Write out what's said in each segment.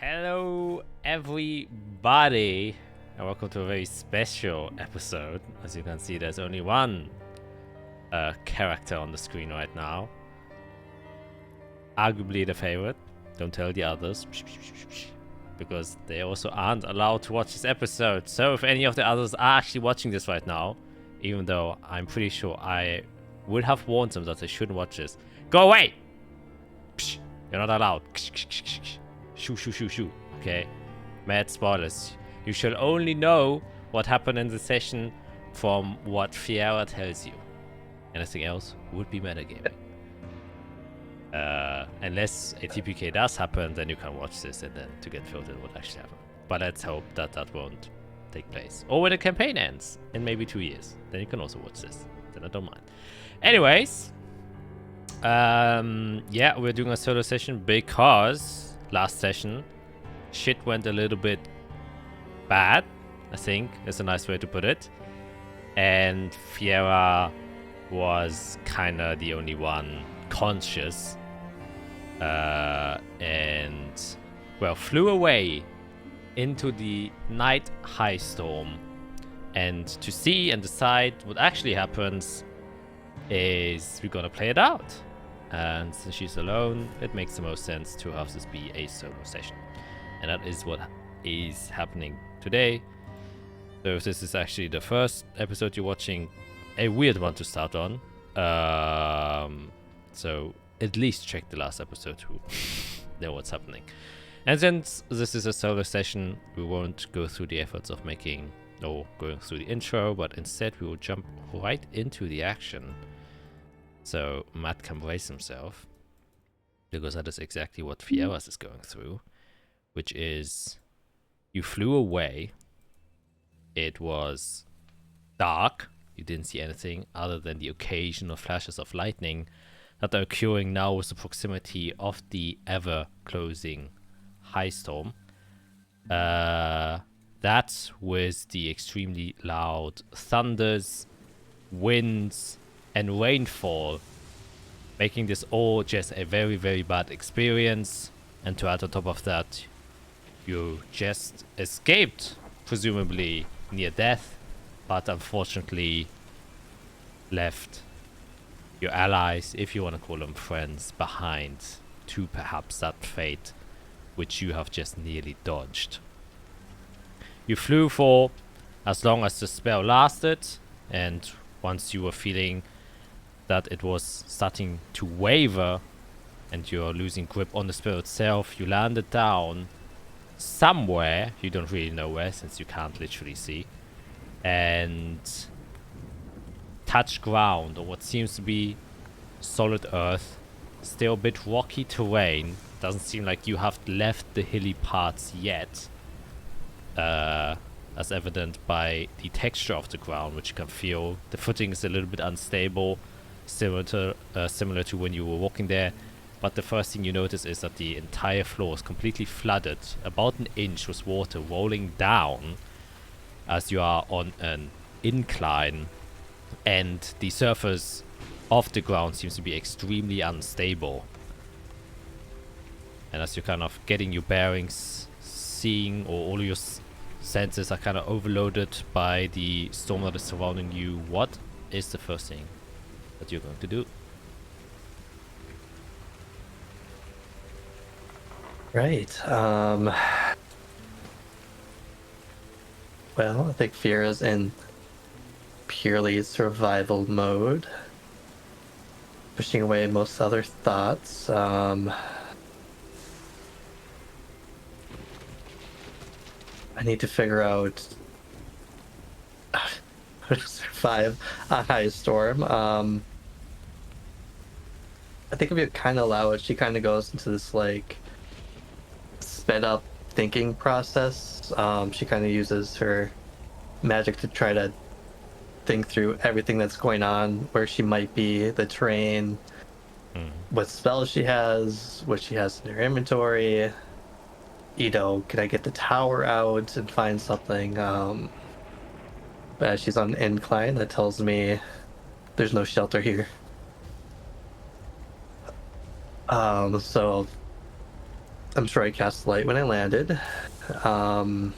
Hello everybody and welcome to a very special episode. As you can see, there's only one character on the screen right now. Arguably the favorite. Don't tell the others. Because they also aren't allowed to watch this episode. So if any of the others are actually watching this right now, even though I'm pretty sure I would have warned them that they shouldn't watch this, go away! You're not allowed. Shoo. Okay. Mad spoilers. You shall only know what happened in the session from what Fiera tells you. Anything else would be metagaming. Unless a TPK does happen, then you can watch this and then to get filtered what actually happened. But let's hope that that won't take place. Or when the campaign ends in maybe 2 years, then you can also watch this. Then I don't mind. Anyways, yeah, we're doing a solo session because last session shit went a little bit bad, I think is a nice way to put it, and Fiera was kind of the only one conscious, and well, flew away into the night high storm. And to see and decide what actually happens is we're gonna play it out. And since she's alone, it makes the most sense to have this be a solo session. And that is what is happening today. So if this is actually the first episode you're watching, a weird one to start on. So at least check the last episode to know what's happening. And since this is a solo session, we won't go through the efforts of making or going through the intro, but instead we will jump right into the action. So Matt can brace himself, because that is exactly what Fieras is going through, which is you flew away. It was dark. You didn't see anything other than the occasional flashes of lightning that are occurring now with the proximity of the ever-closing high storm. That with the extremely loud thunders, winds, and rainfall, making this all just a very, very bad experience. And to add on top of that, you just escaped, presumably near death, but unfortunately left your allies, if you want to call them friends, behind to perhaps that fate which you have just nearly dodged. You flew for as long as the spell lasted, and once you were feeling that it was starting to waver and you're losing grip on the spell itself, you landed down somewhere, you don't really know where since you can't literally see, and touch ground on what seems to be solid earth, still a bit rocky terrain. Doesn't seem like you have left the hilly parts yet, as evident by the texture of the ground, which you can feel. The footing is a little bit unstable, similar to when you were walking there. But the first thing you notice is that the entire floor is completely flooded, about an inch with water rolling down as you are on an incline, and the surface of the ground seems to be extremely unstable. And as you're kind of getting your bearings, seeing, or all your senses are kind of overloaded by the storm that is surrounding you, what is the first thing that you're going to do? Right. Well, I think Fiera's in purely survival mode, pushing away most other thoughts. I need to figure out how to survive a high storm. I think if you kind of allow it, she kind of goes into this like sped up thinking process. She kind of uses her magic to try to think through everything that's going on, where she might be, the terrain, what spells she has, what she has in her inventory. You know, can I get the tower out and find something? But she's on an incline that tells me there's no shelter here. So I'm sure I cast light when I landed. Can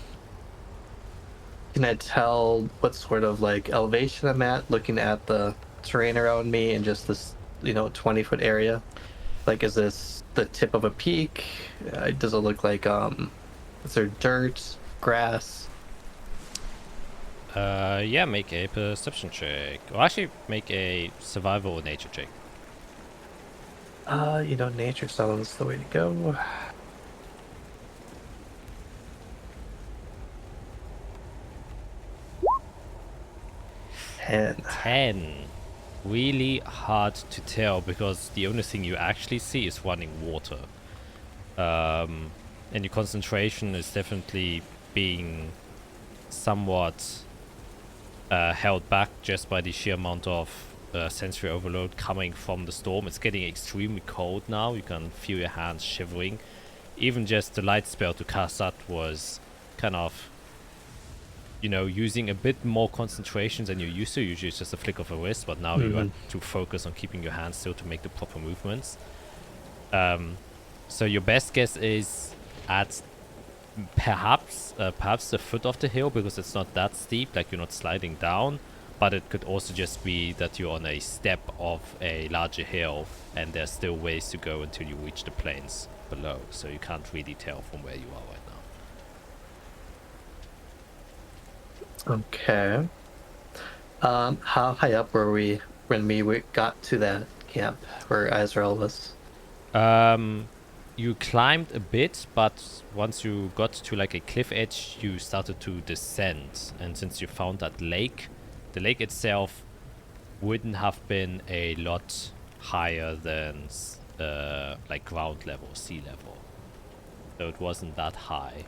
I tell what sort of like elevation I'm at, looking at the terrain around me and just this, 20-foot area? Like, is this the tip of a peak? Does it look like is there dirt, grass? Yeah, make a perception check. Or actually, make a survival or nature check. Nature sounds the way to go. And 10. Really hard to tell because the only thing you actually see is running water. And your concentration is definitely being somewhat held back just by the sheer amount of sensory overload coming from the storm. It's getting extremely cold now. You can feel your hands shivering. Even just the light spell to cast that was kind of, using a bit more concentration than you're used to. Usually it's just a flick of a wrist, but now you have to focus on keeping your hands still to make the proper movements. So your best guess is at perhaps the foot of the hill, because it's not that steep, like you're not sliding down, but it could also just be that you're on a step of a larger hill and there's still ways to go until you reach the plains below, so you can't really tell from where you are right now. Okay. How high up were we when we got to that camp where Azrael was? You climbed a bit, but once you got to like a cliff edge, you started to descend. And since you found that lake, the lake itself wouldn't have been a lot higher than like ground level, sea level. So it wasn't that high.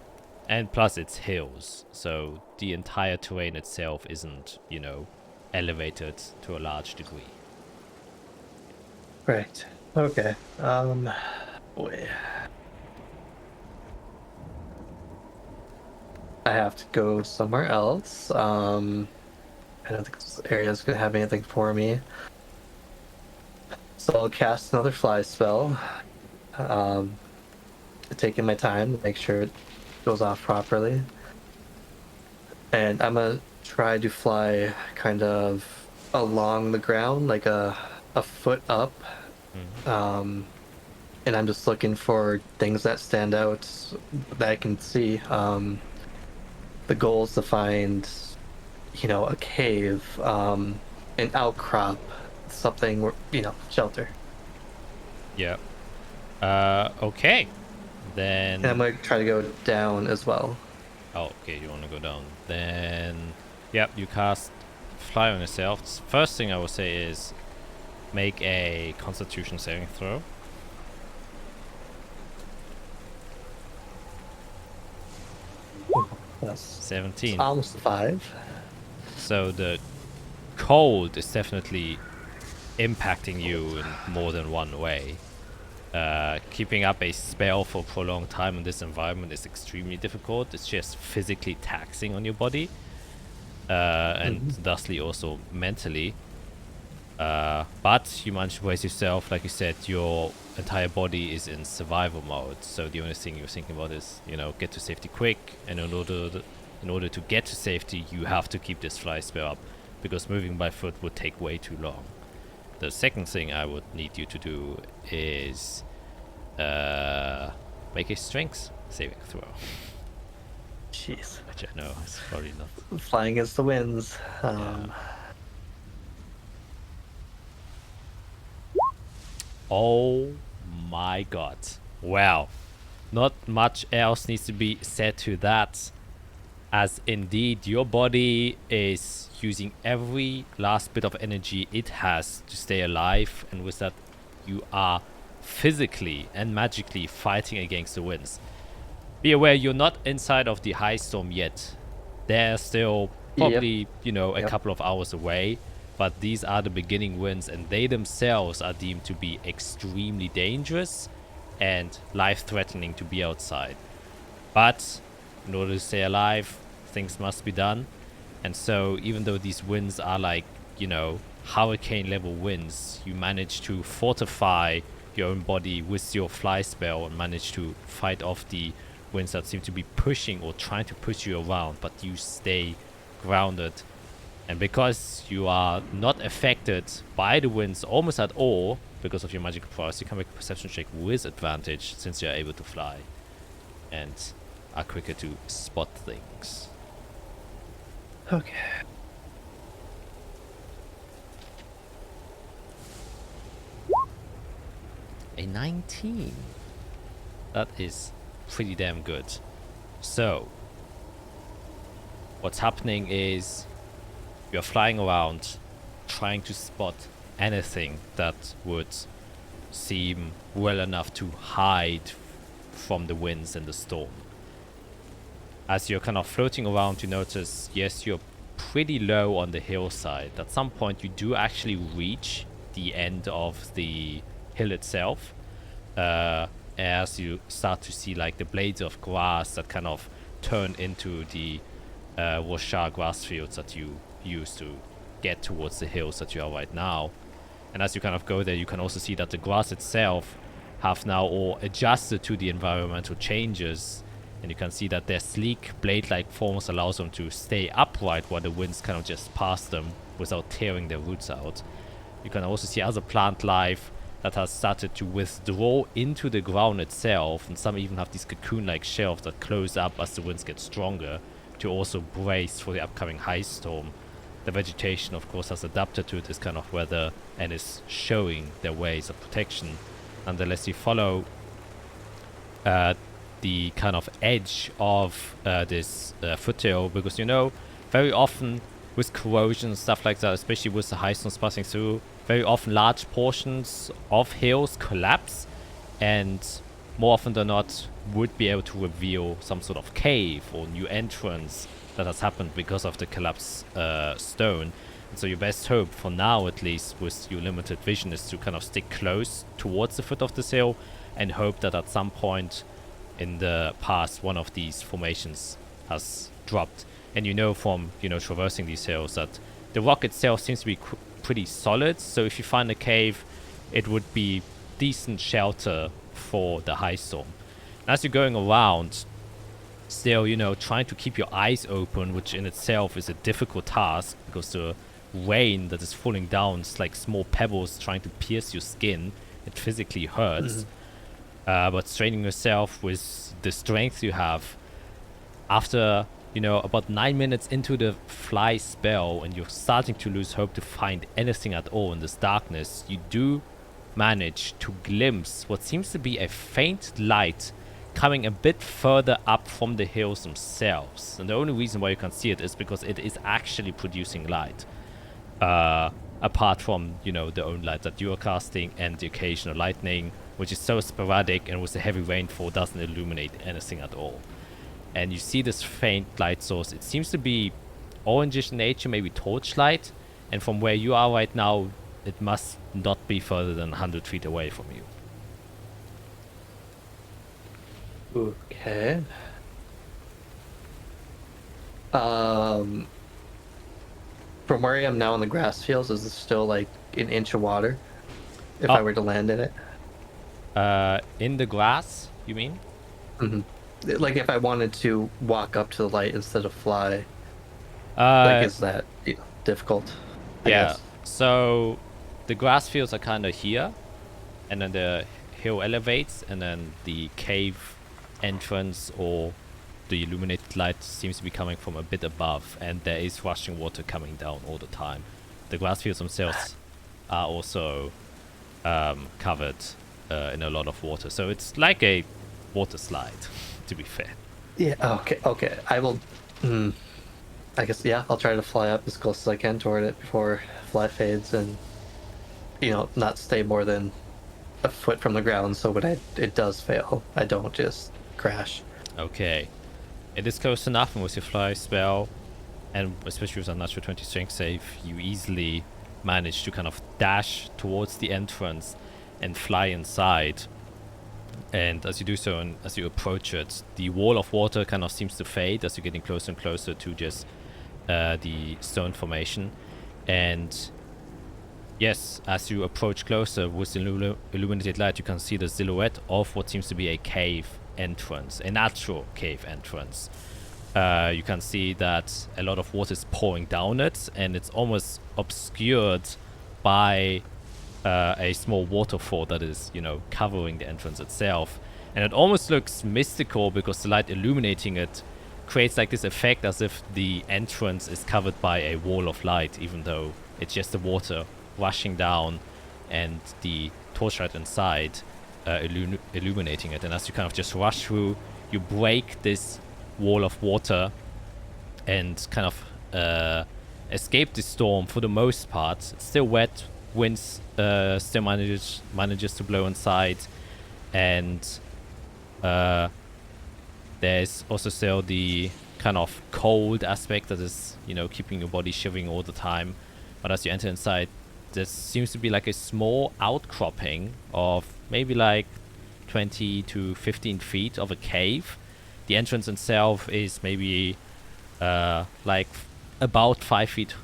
And plus it's hills, so the entire terrain itself isn't, elevated to a large degree. Right. Okay. Boy. I have to go somewhere else. I don't think this area is gonna have anything for me. So I'll cast another fly spell. Taking my time to make sure it goes off properly. And I'm gonna try to fly kind of along the ground, like a foot up. And I'm just looking for things that stand out that I can see. The goal is to find, a cave, an outcrop, something, shelter. Yeah. Okay. Then... And I'm going to try to go down as well. Oh, okay, you want to go down. Then... Yep, you cast Fly on yourself. First thing I would say is make a Constitution saving throw. That's 17. almost 5. So the cold is definitely impacting you in more than one way. Keeping up a spell for a prolonged time in this environment is extremely difficult. It's just physically taxing on your body, and thusly also mentally. But you manage to brace yourself. Like you said, your entire body is in survival mode, so the only thing you're thinking about is, get to safety quick, and in order to get to safety, you have to keep this fly spell up, because moving by foot would take way too long. The second thing I would need you to do is make a strength saving throw. Jeez. Which I know is probably not... Flying against the winds. Oh my god. Wow. Not much else needs to be said to that, as indeed your body is using every last bit of energy it has to stay alive, and with that you are physically and magically fighting against the winds. Be aware you're not inside of the high storm yet. They're still probably, a couple of hours away, but these are the beginning winds, and they themselves are deemed to be extremely dangerous and life-threatening to be outside. But in order to stay alive, things must be done. And so even though these winds are like, hurricane level winds, you manage to fortify your own body with your fly spell and manage to fight off the winds that seem to be pushing or trying to push you around, but you stay grounded. And because you are not affected by the winds almost at all because of your magical prowess, you can make a perception check with advantage since you're able to fly and are quicker to spot things. Okay. A 19. That is pretty damn good. So, what's happening is you're flying around trying to spot anything that would seem well enough to hide from the winds and the storm. As you're kind of floating around, you notice, yes, you're pretty low on the hillside. At some point, you do actually reach the end of the hill itself, as you start to see like the blades of grass that kind of turn into the Roshar grass fields that you use to get towards the hills that you are right now. And as you kind of go there, you can also see that the grass itself have now all adjusted to the environmental changes, and you can see that their sleek blade-like forms allows them to stay upright while the winds kind of just pass them without tearing their roots out. You can also see other plant life that has started to withdraw into the ground itself, and some even have these cocoon-like shelves that close up as the winds get stronger to also brace for the upcoming high storm. The vegetation, of course, has adapted to this kind of weather and is showing their ways of protection. Nonetheless, you follow the kind of edge of this foothill, because, you know, very often with corrosion and stuff like that, especially with the high storms passing through, very often large portions of hills collapse, and more often than not would be able to reveal some sort of cave or new entrance that has happened because of the collapsed stone. And so your best hope, for now at least, with your limited vision, is to kind of stick close towards the foot of this hill and hope that at some point in the past one of these formations has dropped. And you know from, you know, traversing these hills that the rock itself seems to be pretty solid, so if you find a cave, it would be decent shelter for the high storm. And as you're going around, still, you know, trying to keep your eyes open, which in itself is a difficult task because the rain that is falling down is like small pebbles trying to pierce your skin. It physically hurts. But straining yourself with the strength you have, after, you know, about 9 minutes into the fly spell, and you're starting to lose hope to find anything at all in this darkness, you do manage to glimpse what seems to be a faint light coming a bit further up from the hills themselves. And the only reason why you can see it is because it is actually producing light. Apart from, you know, the own light that you are casting and the occasional lightning, which is so sporadic and with the heavy rainfall doesn't illuminate anything at all. And you see this faint light source. It seems to be orangish in nature, maybe torchlight. And from where you are right now, it must not be further than 100 feet away from you. Okay. From where I am now in the grass fields, is it still like an inch of water if I were to land in it? In the grass, you mean? Mm-hmm. Like if I wanted to walk up to the light instead of fly, like is that difficult? I guess. So the grass fields are kind of here, and then the hill elevates, and then the cave entrance or the illuminated light seems to be coming from a bit above, and there is rushing water coming down all the time. The grass fields themselves are also covered in a lot of water, so it's like a water slide, to be fair. Yeah, okay. I will, I guess, yeah, I'll try to fly up as close as I can toward it before fly fades, and, you know, not stay more than a foot from the ground, so when it does fail, I don't just crash. Okay. It is close enough, and with your fly spell, and especially with a natural 20 strength save, you easily manage to kind of dash towards the entrance and fly inside. And as you do so, and as you approach it, the wall of water kind of seems to fade as you're getting closer and closer to just the stone formation. And Yes, as you approach closer with the illuminated light, you can see the silhouette of what seems to be a cave entrance, a natural cave entrance. You can see that a lot of water is pouring down it, and it's almost obscured by a small waterfall that is, covering the entrance itself. And it almost looks mystical because the light illuminating it creates like this effect as if the entrance is covered by a wall of light, even though it's just the water rushing down and the torchlight inside illuminating it. And as you kind of just rush through, you break this wall of water and kind of escape the storm for the most part. It's still wet, winds still manages to blow inside, and there's also still the kind of cold aspect that is, keeping your body shivering all the time. But as you enter inside, there seems to be like a small outcropping of maybe like 20 to 15 feet of a cave. The entrance itself is maybe like about 5 feet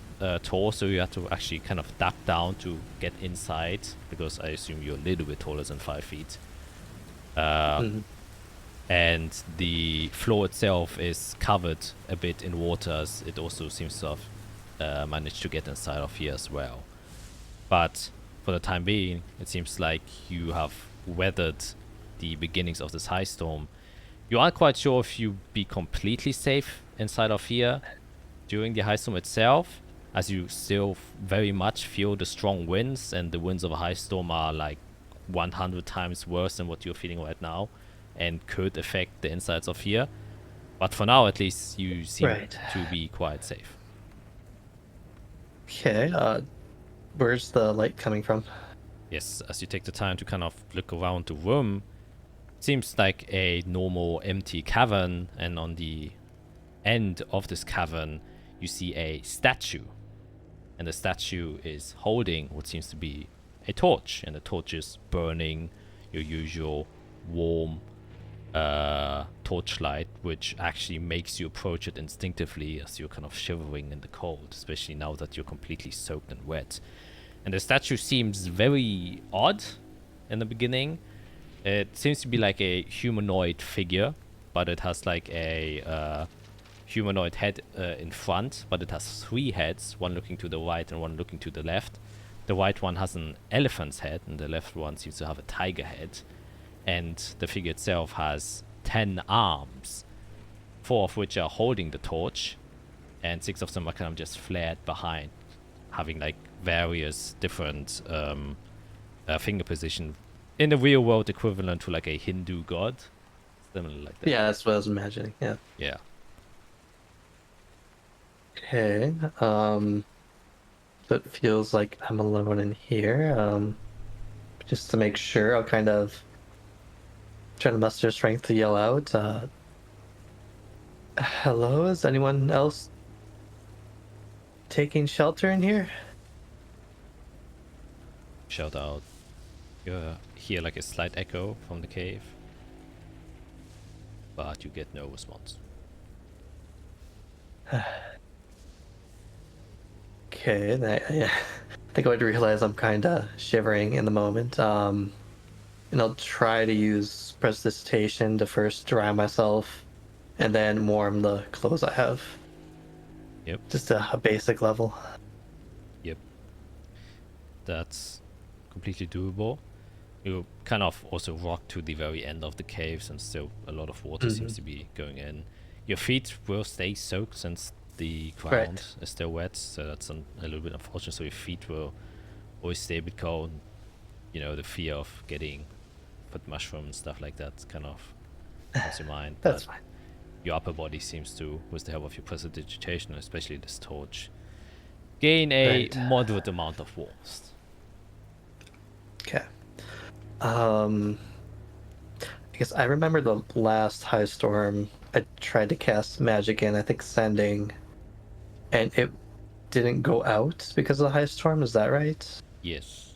tall, so you have to actually kind of duck down to get inside, because I assume you're a little bit taller than 5 feet. And the floor itself is covered a bit in water, as it also seems to have managed to get inside of here as well. But for the time being, it seems like you have weathered the beginnings of this high storm. You aren't quite sure if you'll be completely safe inside of here during the high storm itself, as you still very much feel the strong winds, and the winds of a high storm are like 100 times worse than what you're feeling right now, and could affect the insides of here. But for now, at least, you seem to be quite safe. Okay, where's the light coming from? Yes, as you take the time to kind of look around the room, it seems like a normal empty cavern, and on the end of this cavern, you see a statue. And the statue is holding what seems to be a torch, and the torch is burning your usual warm torchlight, which actually makes you approach it instinctively as you're kind of shivering in the cold, especially now that you're completely soaked and wet. And the statue seems very odd in the beginning. It seems to be like a humanoid figure, but it has like a humanoid head in front, but it has 3 heads, one looking to the right and one looking to the left. The right one has an elephant's head, and the left one seems to have a tiger head. And the figure itself has 10 arms, 4 of which are holding the torch, and 6 of them are kind of just flared behind, having like various different finger position. In the real world equivalent to like a Hindu god. Similar like that. Yeah, that's what I was imagining, yeah. Yeah. Okay, so it feels like I'm alone in here. Just to make sure, I'll kind of try to muster strength to yell out, hello, is anyone else taking shelter in here? Shout out. You hear like a slight echo from the cave, but you get no response. Okay, I think I would realize I'm kind of shivering in the moment. And I'll try to use prestidigitation to first dry myself, and then warm the clothes I have. Yep. Just a basic level. Yep. That's completely doable. You kind of also rock to the very end of the cave, since still a lot of water seems to be going in. Your feet will stay soaked since the ground is still wet, so that's a little bit unfortunate. So your feet will always stay a bit cold. The fear of getting foot mushroom and stuff like that kind of comes to mind. That's fine. Your upper body seems to, with the help of your prestidigitation, especially this torch, gain a moderate amount of warmth. Okay. I guess I remember the last high storm I tried to cast magic in, I think sending, and it didn't go out because of the high storm, is that right? Yes.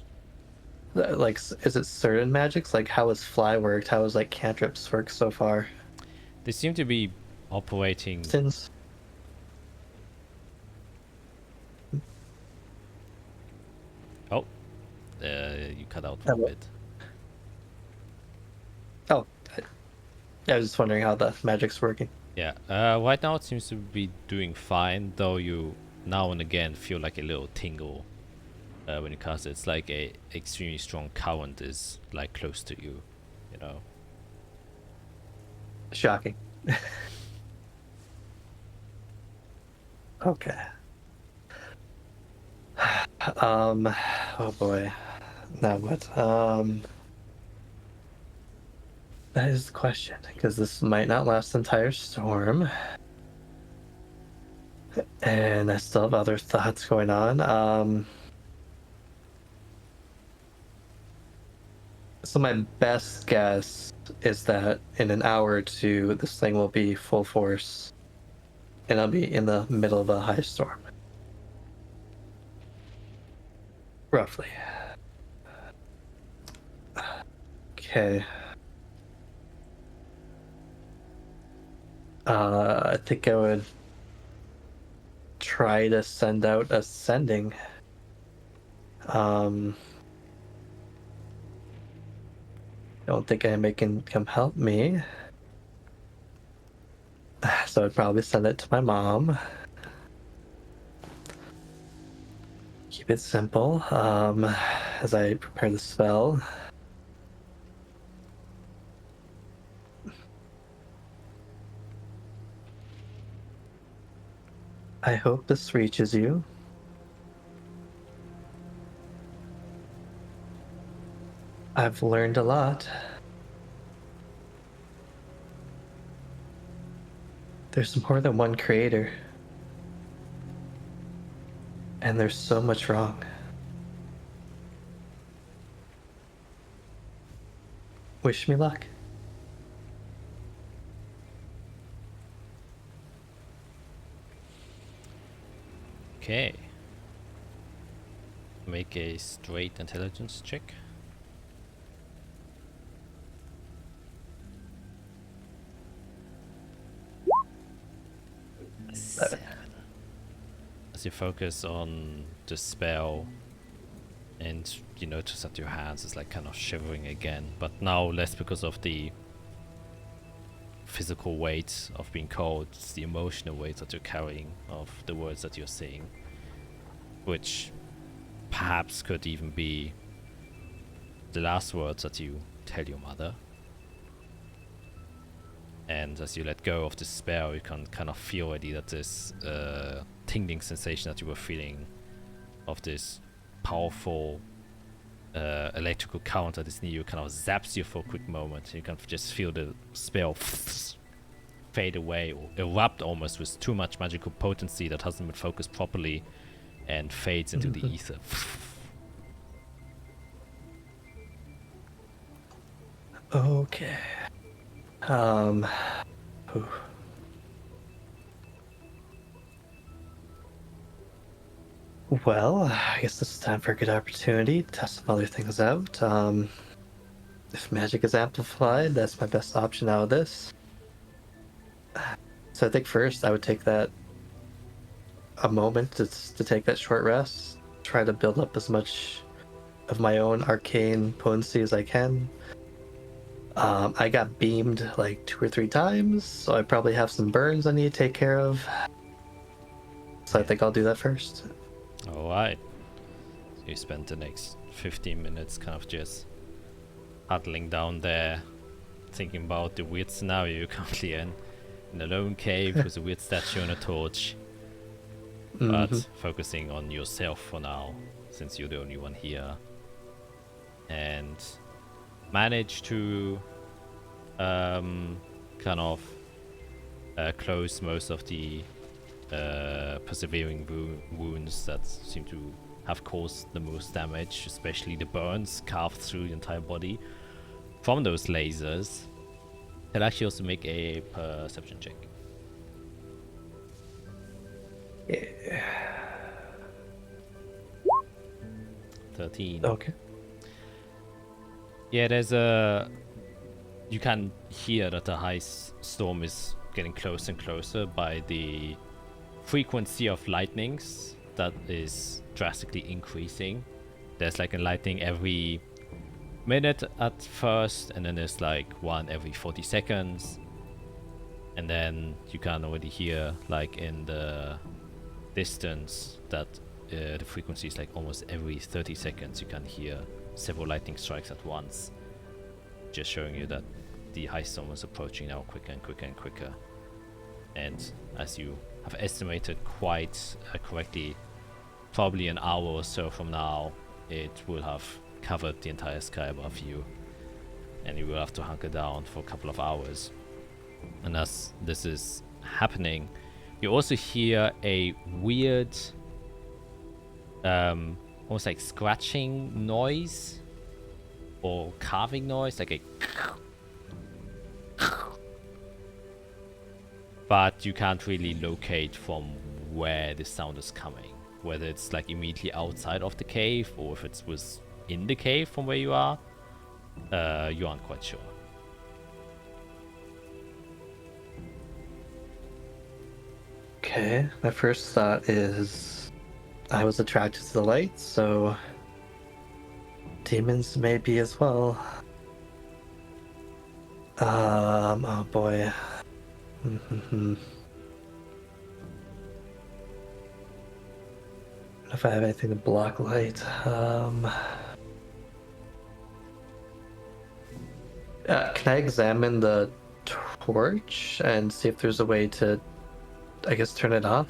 Like, is it certain magics? Like, how has fly worked? How has like cantrips worked so far? They seem to be operating. Since Oh, You cut out for a Hello. bit. Oh, I was just wondering how the magic's working. Yeah, right now it seems to be doing fine, though you now and again feel like a little tingle when you cast it. It's like a extremely strong current is like close to you, you know. Shocking. Okay. Oh boy. Now what? That is the question, because this might not last the entire storm. And I still have other thoughts going on. So my best guess is that in an hour or two, this thing will be full force, and I'll be in the middle of a high storm. Roughly. Okay. I think I would try to send out a sending. Don't think anybody can come help me. So I'd probably send it to my mom. Keep it simple, as I prepare the spell. I hope this reaches you. I've learned a lot. There's more than one creator. And there's so much wrong. Wish me luck. Okay. Make a straight intelligence check. As you focus on the spell and you notice that your hands is like kind of shivering again, but now less because of the physical weight of being cold, it's the emotional weight that you're carrying of the words that you're saying, which perhaps could even be the last words that you tell your mother. And as you let go of the spell, you can kind of feel already that this tingling sensation that you were feeling of this powerful electrical current that is near you kind of zaps you for a quick moment. You can just feel the spell fade away or erupt almost with too much magical potency that hasn't been focused properly and fades into the ether. Okay. Ooh. Well, I guess this is time for a good opportunity to test some other things out. If magic is amplified, that's my best option out of this. So I think first I would take a moment to take that short rest, try to build up as much of my own arcane potency as I can. I got beamed like 2 or 3 times, so I probably have some burns I need to take care of. So I think I'll do that first. Alright. So you spend the next 15 minutes kind of just huddling down there, thinking about the weird scenario you're currently in a lone cave with a weird statue and a torch. But focusing on yourself for now, since you're the only one here. And manage to kind of close most of the persevering wounds that seem to have caused the most damage, especially the burns carved through the entire body from those lasers. I'll actually also make a perception check. Yeah. 13. Okay. Yeah, you can hear that the high storm is getting closer and closer by the frequency of lightnings that is drastically increasing. There's like a lightning every minute at first, and then there's like one every 40 seconds. And then you can already hear, like in the distance, that the frequency is like almost every 30 seconds you can hear several lightning strikes at once. Just showing you that the high storm is approaching now quicker and quicker and quicker. And as you have estimated quite correctly, probably an hour or so from now, it will have covered the entire sky above you. And you will have to hunker down for a couple of hours. And as this is happening, you also hear a weird, almost like scratching noise or carving noise, like a. But you can't really locate from where the sound is coming, whether it's like immediately outside of the cave or if it was in the cave from where you are. You aren't quite sure. Okay, my first thought is I was attracted to the light, so demons may be as well. Oh boy. If I have anything to block light, can I examine the torch and see if there's a way to, I guess, turn it off?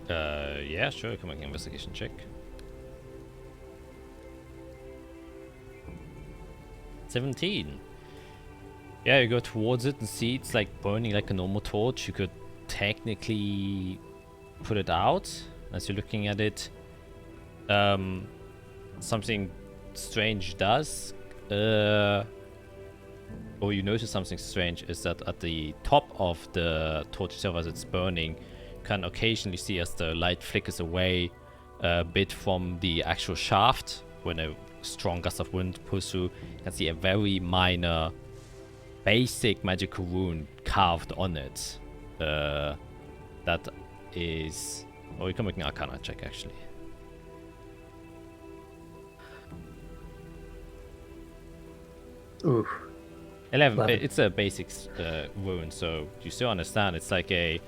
Yeah, sure. You can make an investigation check. 17. Yeah, you go towards it and see it's like burning like a normal torch. You could technically put it out as you're looking at it. Something strange does. Or you notice something strange is that at the top of the torch itself, as it's burning, you can occasionally see as the light flickers away a bit from the actual shaft. When a strong gust of wind pulls through, you can see a very minor, basic magical rune carved on it. That is... Oh, you can make an Arcana check, actually. Ooh. 11. It's a basic rune, so you still understand. It's like a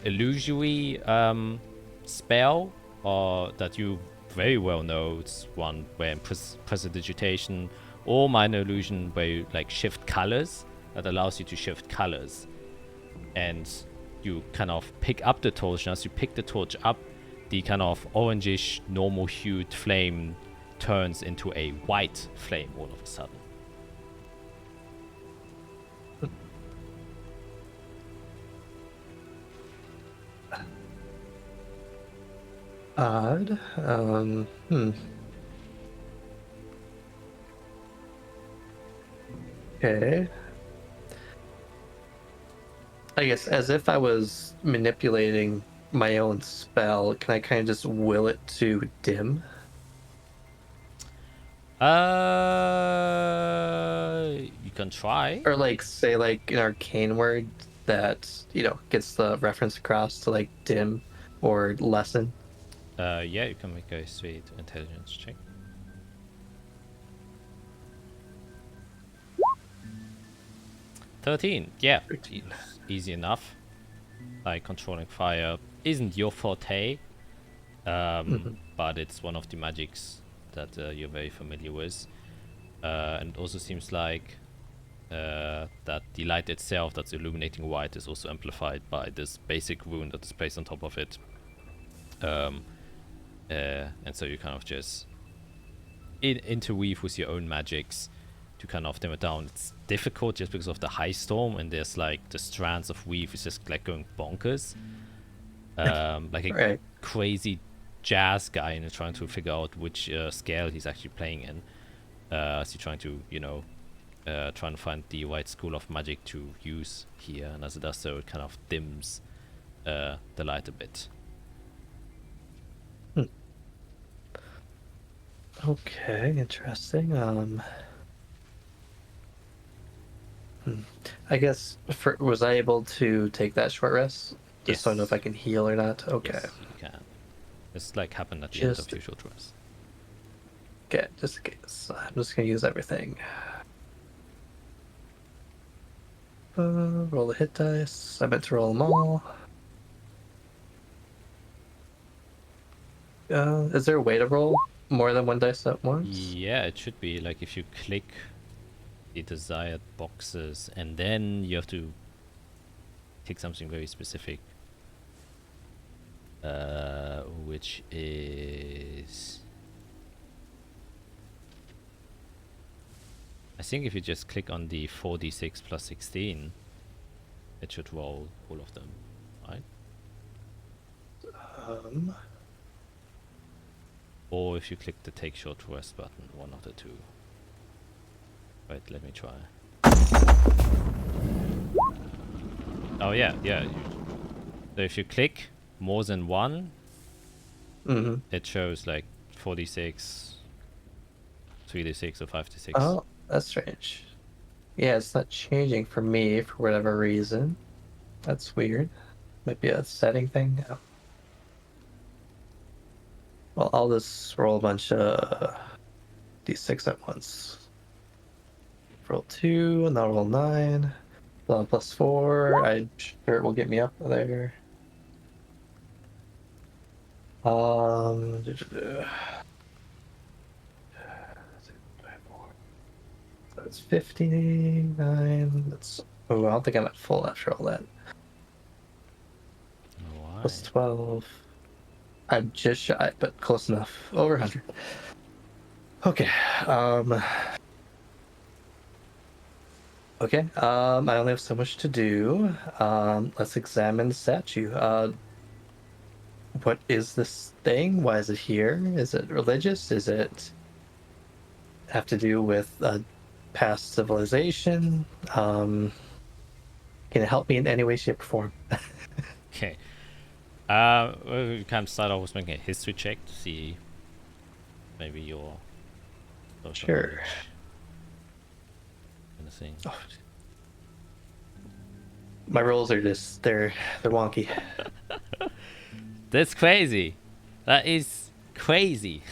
illusory spell, or that you very well know. It's one where in prestidigitation or minor illusion where you like shift colors, that allows you to shift colors. And you kind of pick up the torch, and as you pick the torch up, the kind of orangish normal hued flame turns into a white flame all of a sudden. Odd. Okay. I guess as if I was manipulating my own spell, can I kind of just will it to dim? You can try. Or like say like an arcane word that, you know, gets the reference across to like dim or lessen. Yeah, you can make a sweet intelligence check. 13. Yeah, 13. Easy enough. Like controlling fire isn't your forte, but it's one of the magics that you're very familiar with. And it also seems like that the light itself that's illuminating white is also amplified by this basic rune that is placed on top of it. And so you kind of just interweave with your own magics to kind of dim it down. It's difficult just because of the high storm, and there's like the strands of weave is just like going bonkers. Like a crazy jazz guy, and trying to figure out which scale he's actually playing in. As you're trying to, trying to find the right school of magic to use here, and as it does so, it kind of dims the light a bit. Okay, interesting. I guess was I able to take that short rest? Just so I know if I can heal or not. Okay. Yes, you can. It's like happened at the end of your short rest. Okay, just in case. I'm just gonna use everything. Roll the hit dice. I meant to roll them all. Is there a way to roll more than one dice at once? Yeah, it should be like if you click the desired boxes and then you have to pick something very specific, which is, I think if you just click on the 4d6 plus 16, it should roll all of them, right? Or if you click the take short rest button, one of the two. Wait, let me try. Oh yeah. So if you click more than one, it shows like 4d6, 3d6 or 5d6. Oh, that's strange. Yeah, it's not changing for me for whatever reason. That's weird. Might be a setting thing. Oh. Well, I'll just roll a bunch of d6 at once. Roll 2, and then I'll roll 9. Plus 4. I'm sure it will get me up there. That's 59. That's, oh, I don't think I'm at full after all that. Why? Plus 12. I'm just shy, but close enough. Over 100. Okay. Okay. I only have so much to do. Let's examine the statue. What is this thing? Why is it here? Is it religious? Is it have to do with past civilization? Can it help me in any way, shape, or form? Okay. We can start off with making a history check to see maybe your social Sure. knowledge. Anything. Oh. My rolls are just they're wonky. That's crazy. That is crazy.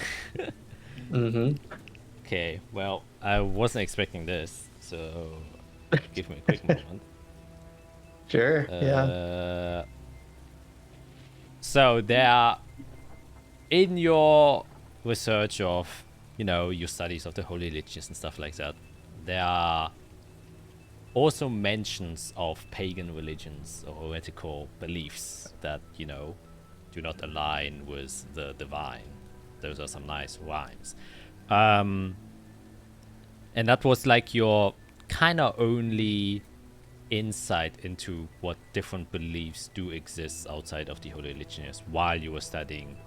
Okay, well, I wasn't expecting this, so give me a quick moment. Sure. Yeah. So there are, in your research of, your studies of the holy religions and stuff like that, there are also mentions of pagan religions or heretical beliefs that, do not align with the divine. Those are some nice rhymes. And that was like your kind of only insight into what different beliefs do exist outside of the holy religions while you were studying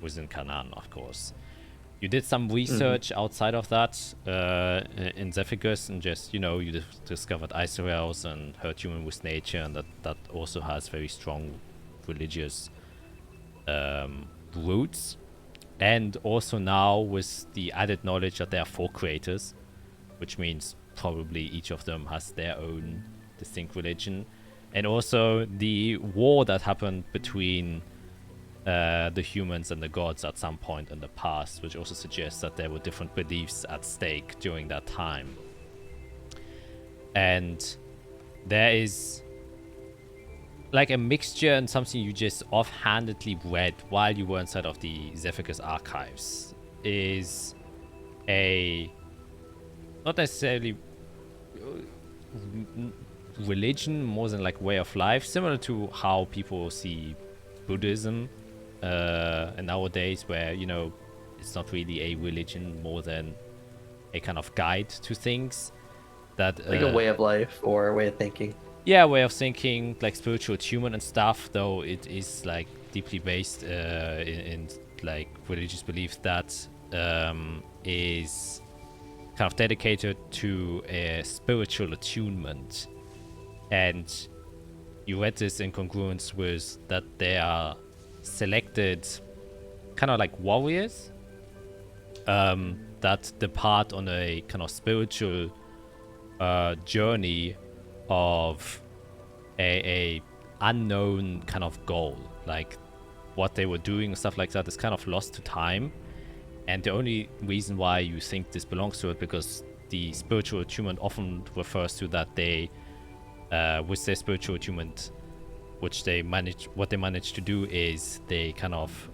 within Canaan, of course. You did some research outside of that in Zephyrus, and just, you discovered Israels and heard human with nature, and that also has very strong religious roots. And also now with the added knowledge that there are 4 creators, which means probably each of them has their own distinct religion. And also the war that happened between the humans and the gods at some point in the past, which also suggests that there were different beliefs at stake during that time. And there is like a mixture and something you just offhandedly read while you were inside of the Zephyrus archives is a not necessarily religion, more than like way of life, similar to how people see Buddhism nowadays, where it's not really a religion, more than a kind of guide to things that like a way of life or a way of thinking. Yeah, way of thinking, like spiritual attunement and stuff, though it is like deeply based in like religious belief that is kind of dedicated to a spiritual attunement. And you read this in congruence with that they are selected kind of like warriors that depart on a kind of spiritual journey of a unknown kind of goal. Like what they were doing and stuff like that is kind of lost to time. And the only reason why you think this belongs to it, because the spiritual attunement often refers to that they, with their spiritual attunement, what they manage to do is they kind of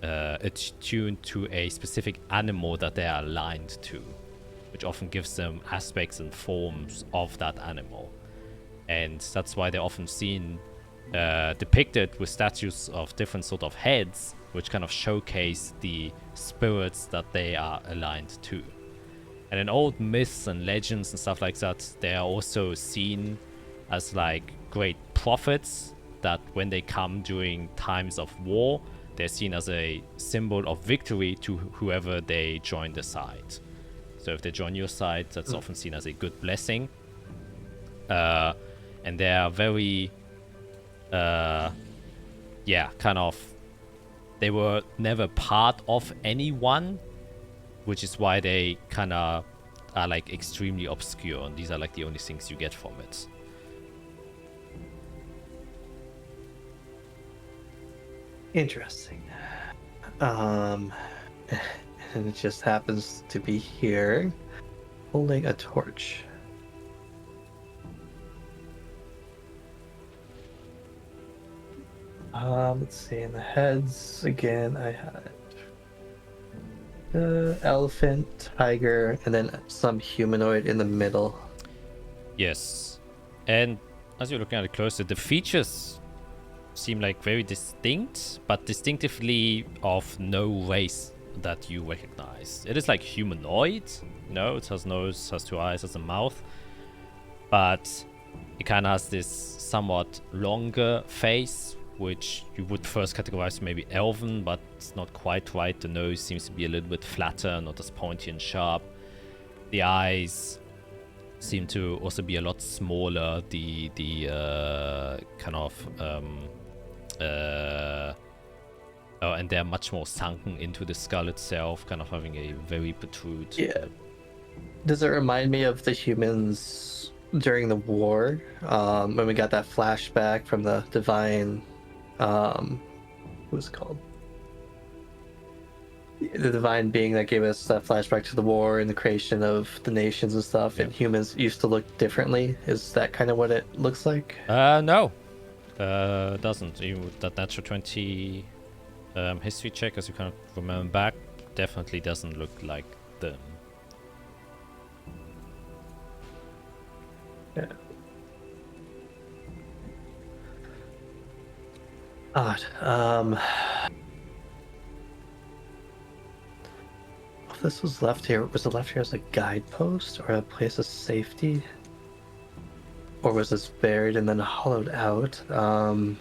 attune to a specific animal that they are aligned to, which often gives them aspects and forms of that animal. And that's why they're often seen depicted with statues of different sort of heads, which kind of showcase the spirits that they are aligned to. And in old myths and legends and stuff like that, they are also seen as like great prophets, that when they come during times of war, they're seen as a symbol of victory to whoever they join the side. So if they join your side, that's often seen as a good blessing. And they are very, kind of, they were never part of anyone, which is why they kind of are like extremely obscure, and these are like the only things you get from it. Interesting. And it just happens to be here, holding a torch. Let's see, in the heads, again, I had the elephant, tiger, and then some humanoid in the middle. Yes. And as you're looking at it closer, the features seem like very distinct, but distinctively of no race that you recognize. It is like humanoid, it has nose, has two eyes, has a mouth, but it kind of has this somewhat longer face, which you would first categorize maybe elven, but it's not quite right. The nose seems to be a little bit flatter, not as pointy and sharp. The eyes seem to also be a lot smaller. The kind of and they're much more sunken into the skull itself, kind of having a very protrude. Yeah. Does it remind me of the humans during the war, when we got that flashback from the divine, who's it called? The divine being that gave us that flashback to the war and the creation of the nations and stuff, and humans used to look differently. Is that kind of what it looks like? No. It doesn't. That natural 20 history check, as you kind of remember back, definitely doesn't look like them. Yeah. Odd. If this was left here, was it left here as a guidepost or a place of safety? Or was this buried and then hollowed out? And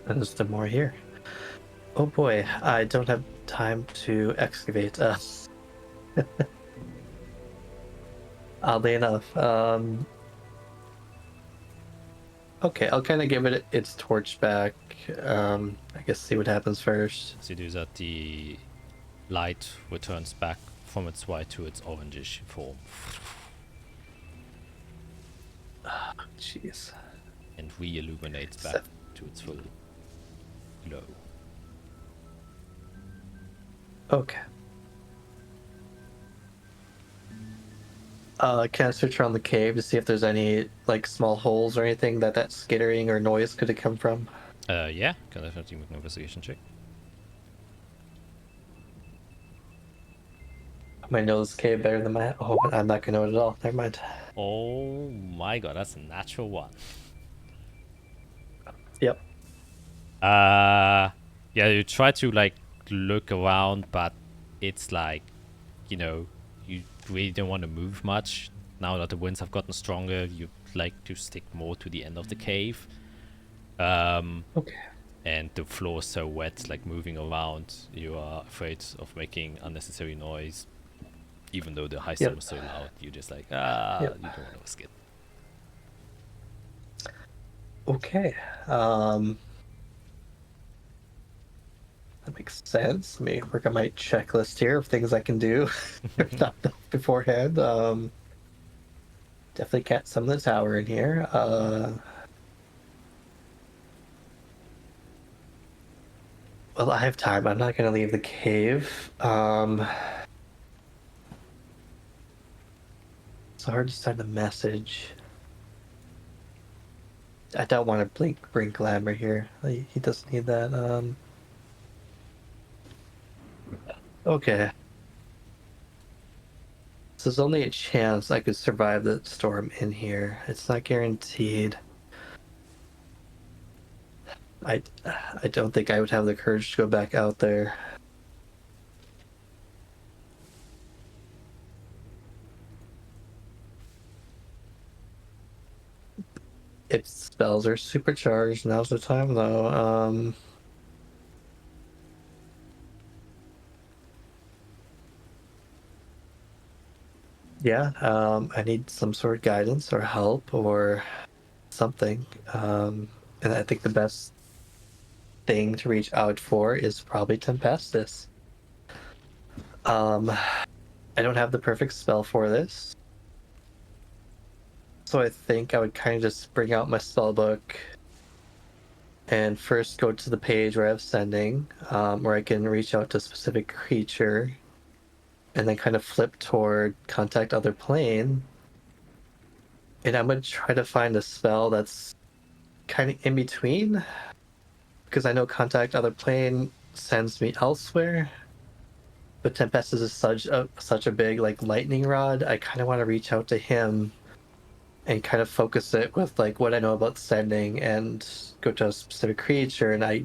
is there more here? Oh boy, I don't have time to excavate. Oddly enough. Okay, I'll kind of give it its torch back. I guess see what happens first. So you do that, the light returns back from its white to its orangish form. Oh, jeez. And re-illuminates back to its full glow. Okay. Can I search around the cave to see if there's any like small holes or anything that skittering or noise could have come from? Yeah, can definitely make an investigation check. I know this cave better than my. Oh, I'm not gonna know it at all. Never mind. Oh my god, that's a natural one. Yep. Yeah, you try to like look around, but it's like, you really don't want to move much. Now that the winds have gotten stronger, you like to stick more to the end of the cave. Okay. And the floor is so wet, like moving around, you are afraid of making unnecessary noise. Even though the high storm is so loud, you're just like, you don't want to risk it. Okay. That makes sense. Let me work on my checklist here of things I can do not beforehand. Definitely can't summon the tower in here. Well, I have time. I'm not gonna leave the cave. It's hard to send a message. I don't want to bring glamour here. He doesn't need that. Okay. So there's only a chance I could survive the storm in here. It's not guaranteed. I don't think I would have the courage to go back out there. If spells are supercharged, now's the time though. Yeah, I need some sort of guidance or help or something. And I think the best thing to reach out for is probably Tempestus. I don't have the perfect spell for this. So I think I would kind of just bring out my spellbook and first go to the page where I have sending, where I can reach out to a specific creature, and then kind of flip toward contact other plane. And I'm going to try to find a spell that's kind of in between, because I know contact other plane sends me elsewhere. But Tempestus is such a big like lightning rod. I kind of want to reach out to him and kind of focus it with like what I know about sending and go to a specific creature, and I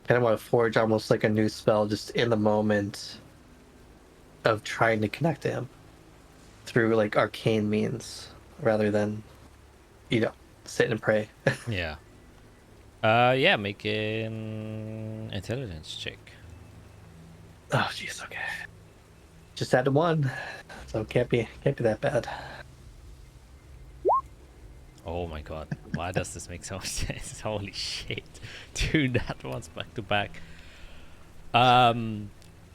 kind of want to forge almost like a new spell just in the moment of trying to connect to him through like arcane means rather than, sit and pray. Yeah. Make an intelligence check. Oh jeez, okay. Just added one, so can't be that bad. Oh my god, why does this make so much sense? Holy shit. Two nat ones back to back.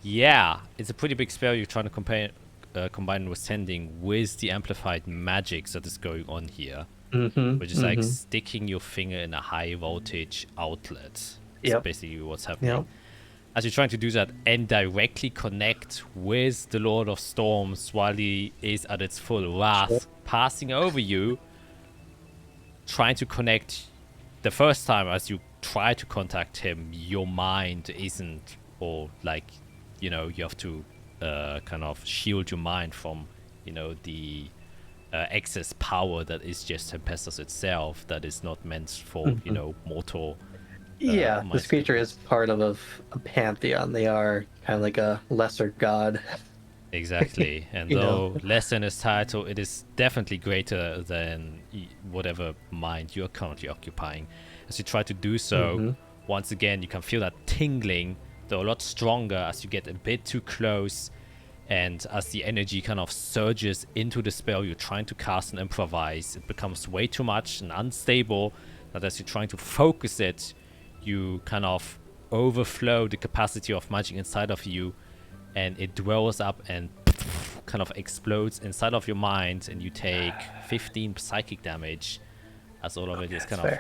Yeah, it's a pretty big spell you're trying to combine with sending with the amplified magic that is going on here. Which is like sticking your finger in a high voltage outlet. That's basically what's happening. Yep. As you're trying to do that and directly connect with the Lord of Storms while he is at its full wrath, passing over you, trying to connect the first time as you try to contact him, your mind isn't, or like, you have to kind of shield your mind from, the excess power that is just Tempestus itself, that is not meant for, mortal. This creature is part of a pantheon. They are kind of like a lesser god. Exactly. And though less than his title, it is definitely greater than whatever mind you're currently occupying. As you try to do so, once again, you can feel that tingling, though a lot stronger as you get a bit too close. And as the energy kind of surges into the spell you're trying to cast and improvise, it becomes way too much and unstable. That as you're trying to focus it, you kind of overflow the capacity of magic inside of you, and it dwells up and kind of explodes inside of your mind, and you take 15 psychic damage as all of it is kind of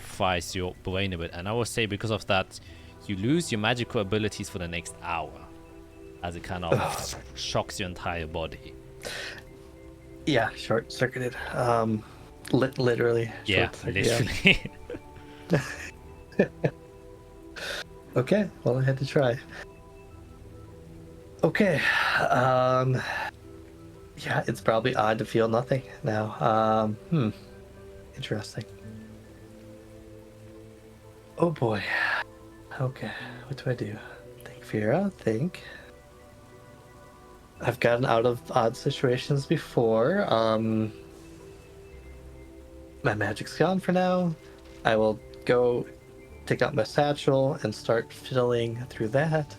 fries your brain a bit. And I will say because of that, you lose your magical abilities for the next hour as it kind of shocks your entire body. Yeah, short-circuited. Literally. Yeah, literally. Yeah. Okay, well, I had to try. Okay. Yeah, it's probably odd to feel nothing now. Interesting. Oh boy. Okay, what do I do? Think, Vera, think. I've gotten out of odd situations before. My magic's gone for now. I will go take out my satchel and start fiddling through that.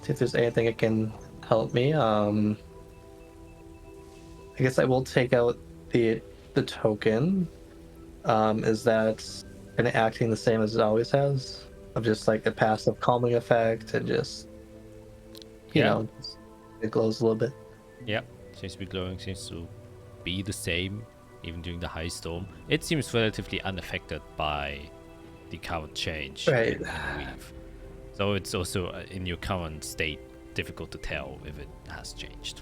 See if there's anything that can help me. I guess I will take out the token. Is that kind of acting the same as it always has? Of just like a passive calming effect and just, it glows a little bit. Yeah, seems to be glowing, seems to be the same even during the high storm. It seems relatively unaffected by the current change Right. in Weave. So it's also in your current state difficult to tell if it has changed.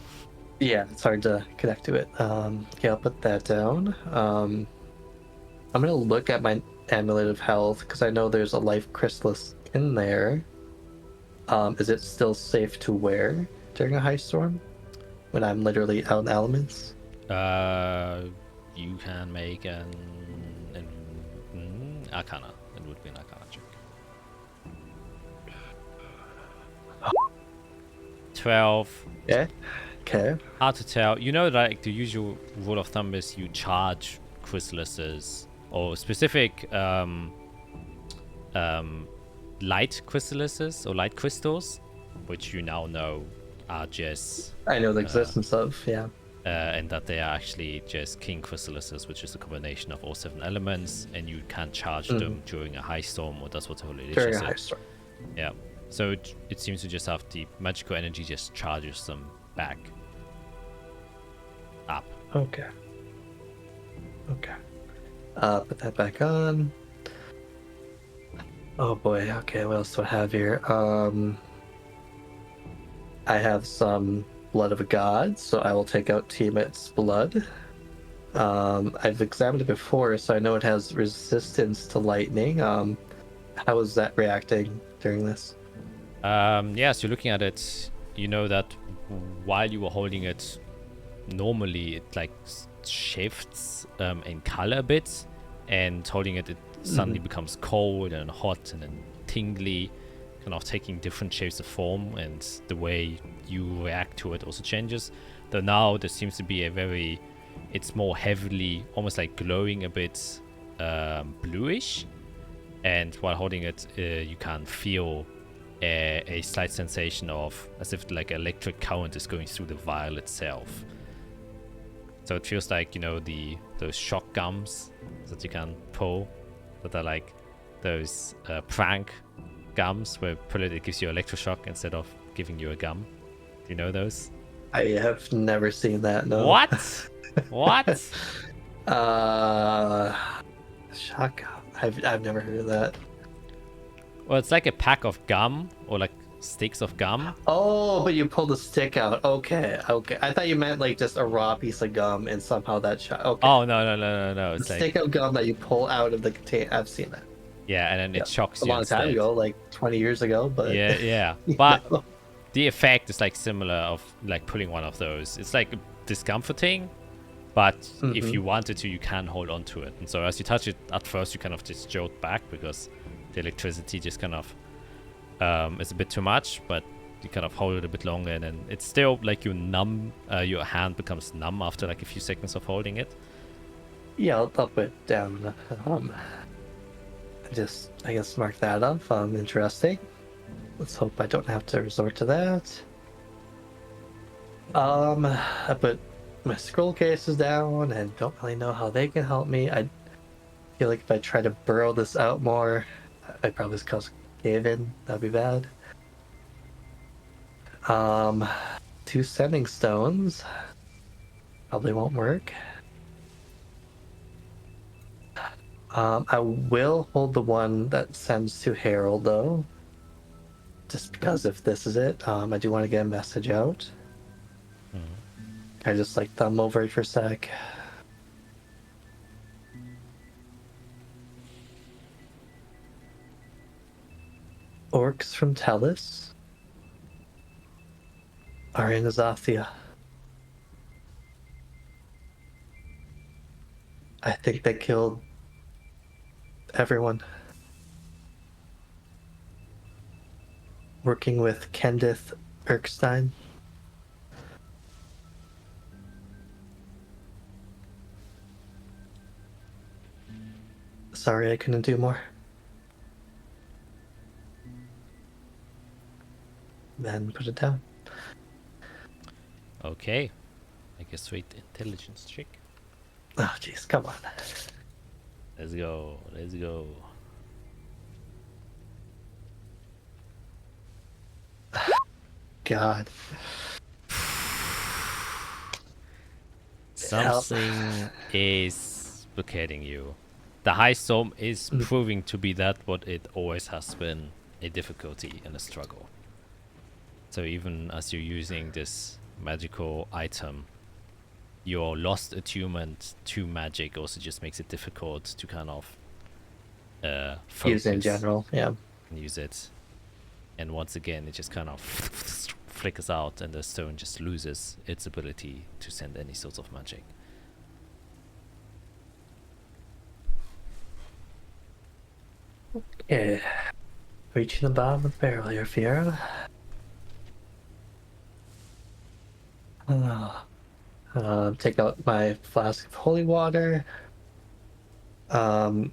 Yeah, it's hard to connect to it. Okay, I'll put that down. I'm gonna look at my amulet of health because I know there's a life chrysalis in there. Is it still safe to wear during a high storm when I'm literally out in elements? You can make an Arcana. It would be an Arcana check. 12. Yeah. Okay. Hard to tell. You know, like the usual rule of thumb is you charge chrysalises or specific light chrysalises or light crystals, which you now know are just I know the existence of, yeah. and that they are actually just king chrysalises, which is a combination of all 7 elements, and you can charge them during a high storm, or that's what the whole edition During a said. high storm. Yeah. So it seems to just have the magical energy just charges them back up. Okay. Okay. Put that back on. Oh boy, okay, what else do I have here? I have some Blood of a God, so I will take out Tiamat's blood. I've examined it before, so I know it has resistance to lightning. How is that reacting during this? Yeah, so looking at it, you know that while you were holding it, normally it like shifts in color a bit, and holding it, it suddenly becomes cold and hot and then tingly, kind of taking different shapes of form, and the way you react to it also changes. Though now there seems to be it's more heavily, almost like glowing a bit bluish, and while holding it, you can feel a slight sensation of as if like electric current is going through the vial itself. So it feels like, you know, those shock gums that you can pull, that are like those prank gums where pull it gives you electroshock instead of giving you a gum. Do you know those? I have never seen that, no. What? What? Shock. I've never heard of that. Well, it's like a pack of gum or like sticks of gum. Oh, but you pull the stick out. Okay. I thought you meant like just a raw piece of gum and somehow that shot. Okay. Oh, no. It's The like, stick of gum that you pull out of the container. I've seen that. yeah, and then it shocks A you long time instead. ago, like 20 years ago, but Yeah. But the effect is like similar of like pulling one of those. It's like discomforting, but if you wanted to, you can hold on to it. And so as you touch it, at first you kind of just jolt back because the electricity just kind of is a bit too much, but you kind of hold it a bit longer, and then it's still like you numb. Your hand becomes numb after like a few seconds of holding it. yeah, I'll put it down. Just, I guess, mark that up. Interesting. Let's hope I don't have to resort to that. I put my scroll cases down and don't really know how they can help me. I feel like if I try to burrow this out more, I'd probably just cause cave in. That'd be bad. 2 sending stones probably won't work. I will hold the one that sends to Herald though, just because if this is it, I do want to get a message out. Can I just like thumb over it for a sec? Orcs from Tellus are in Azathia. I think they killed everyone. Working with Kendith Erkstein. Sorry, I couldn't do more. Then put it down. Okay, make a straight intelligence check. Oh, jeez, come on. Let's go. God. Something is locating you. the high storm is proving to be that what it always has been, a difficulty and a struggle. So even as you're using this magical item, your lost attunement to magic also just makes it difficult to kind of focus Use in general, yeah. and use it. And once again, it just kind of flickers out, and the stone just loses its ability to send any sorts of magic. Okay. Reaching the bottom of the barrel here, Fiora. Take out my flask of holy water. I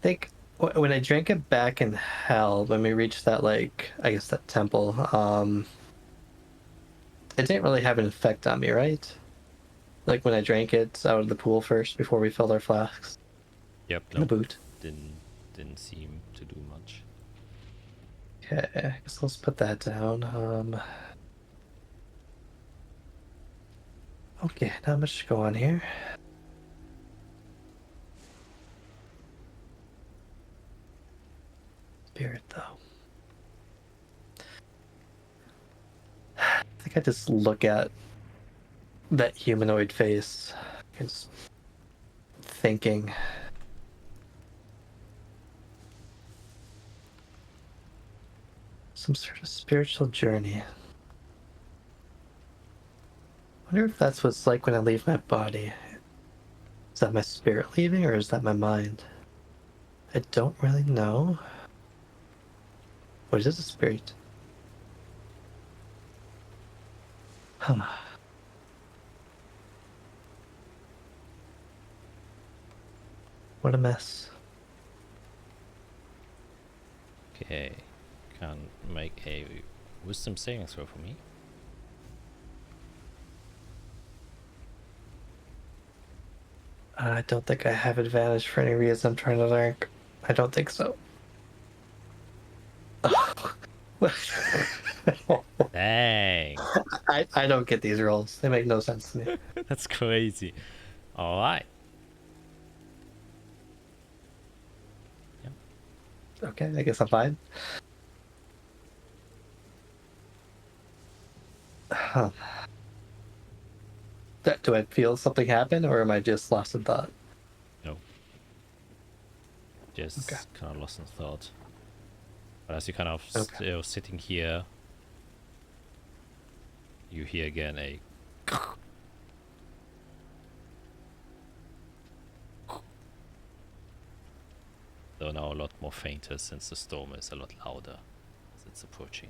think when I drank it back in hell, when we reached that, like, I guess that temple, it didn't really have an effect on me, right? Like when I drank it out of the pool first before we filled our flasks. Yep. In the boot. Didn't seem to do much. Okay, I guess let's put that down. Okay, not much to go on here. Spirit, though. I think I just look at that humanoid face, just thinking. Some sort of spiritual journey. Wonder if that's what it's like when I leave my body. Is that my spirit leaving, or is that my mind? I don't really know. What is a spirit? Huh. What a mess. Okay, can make a wisdom saving throw for me. I don't think I have advantage for any reason I'm trying to learn. I don't think so. Dang. I don't get these rolls. They make no sense to me. That's crazy. All right. Yep. Okay, I guess I'm fine. Huh. Do I feel something happen, or am I just lost in thought? No. Just kind of lost in thought. But as you kind of still sitting here, you hear again a though now a lot more fainter since the storm is a lot louder as it's approaching.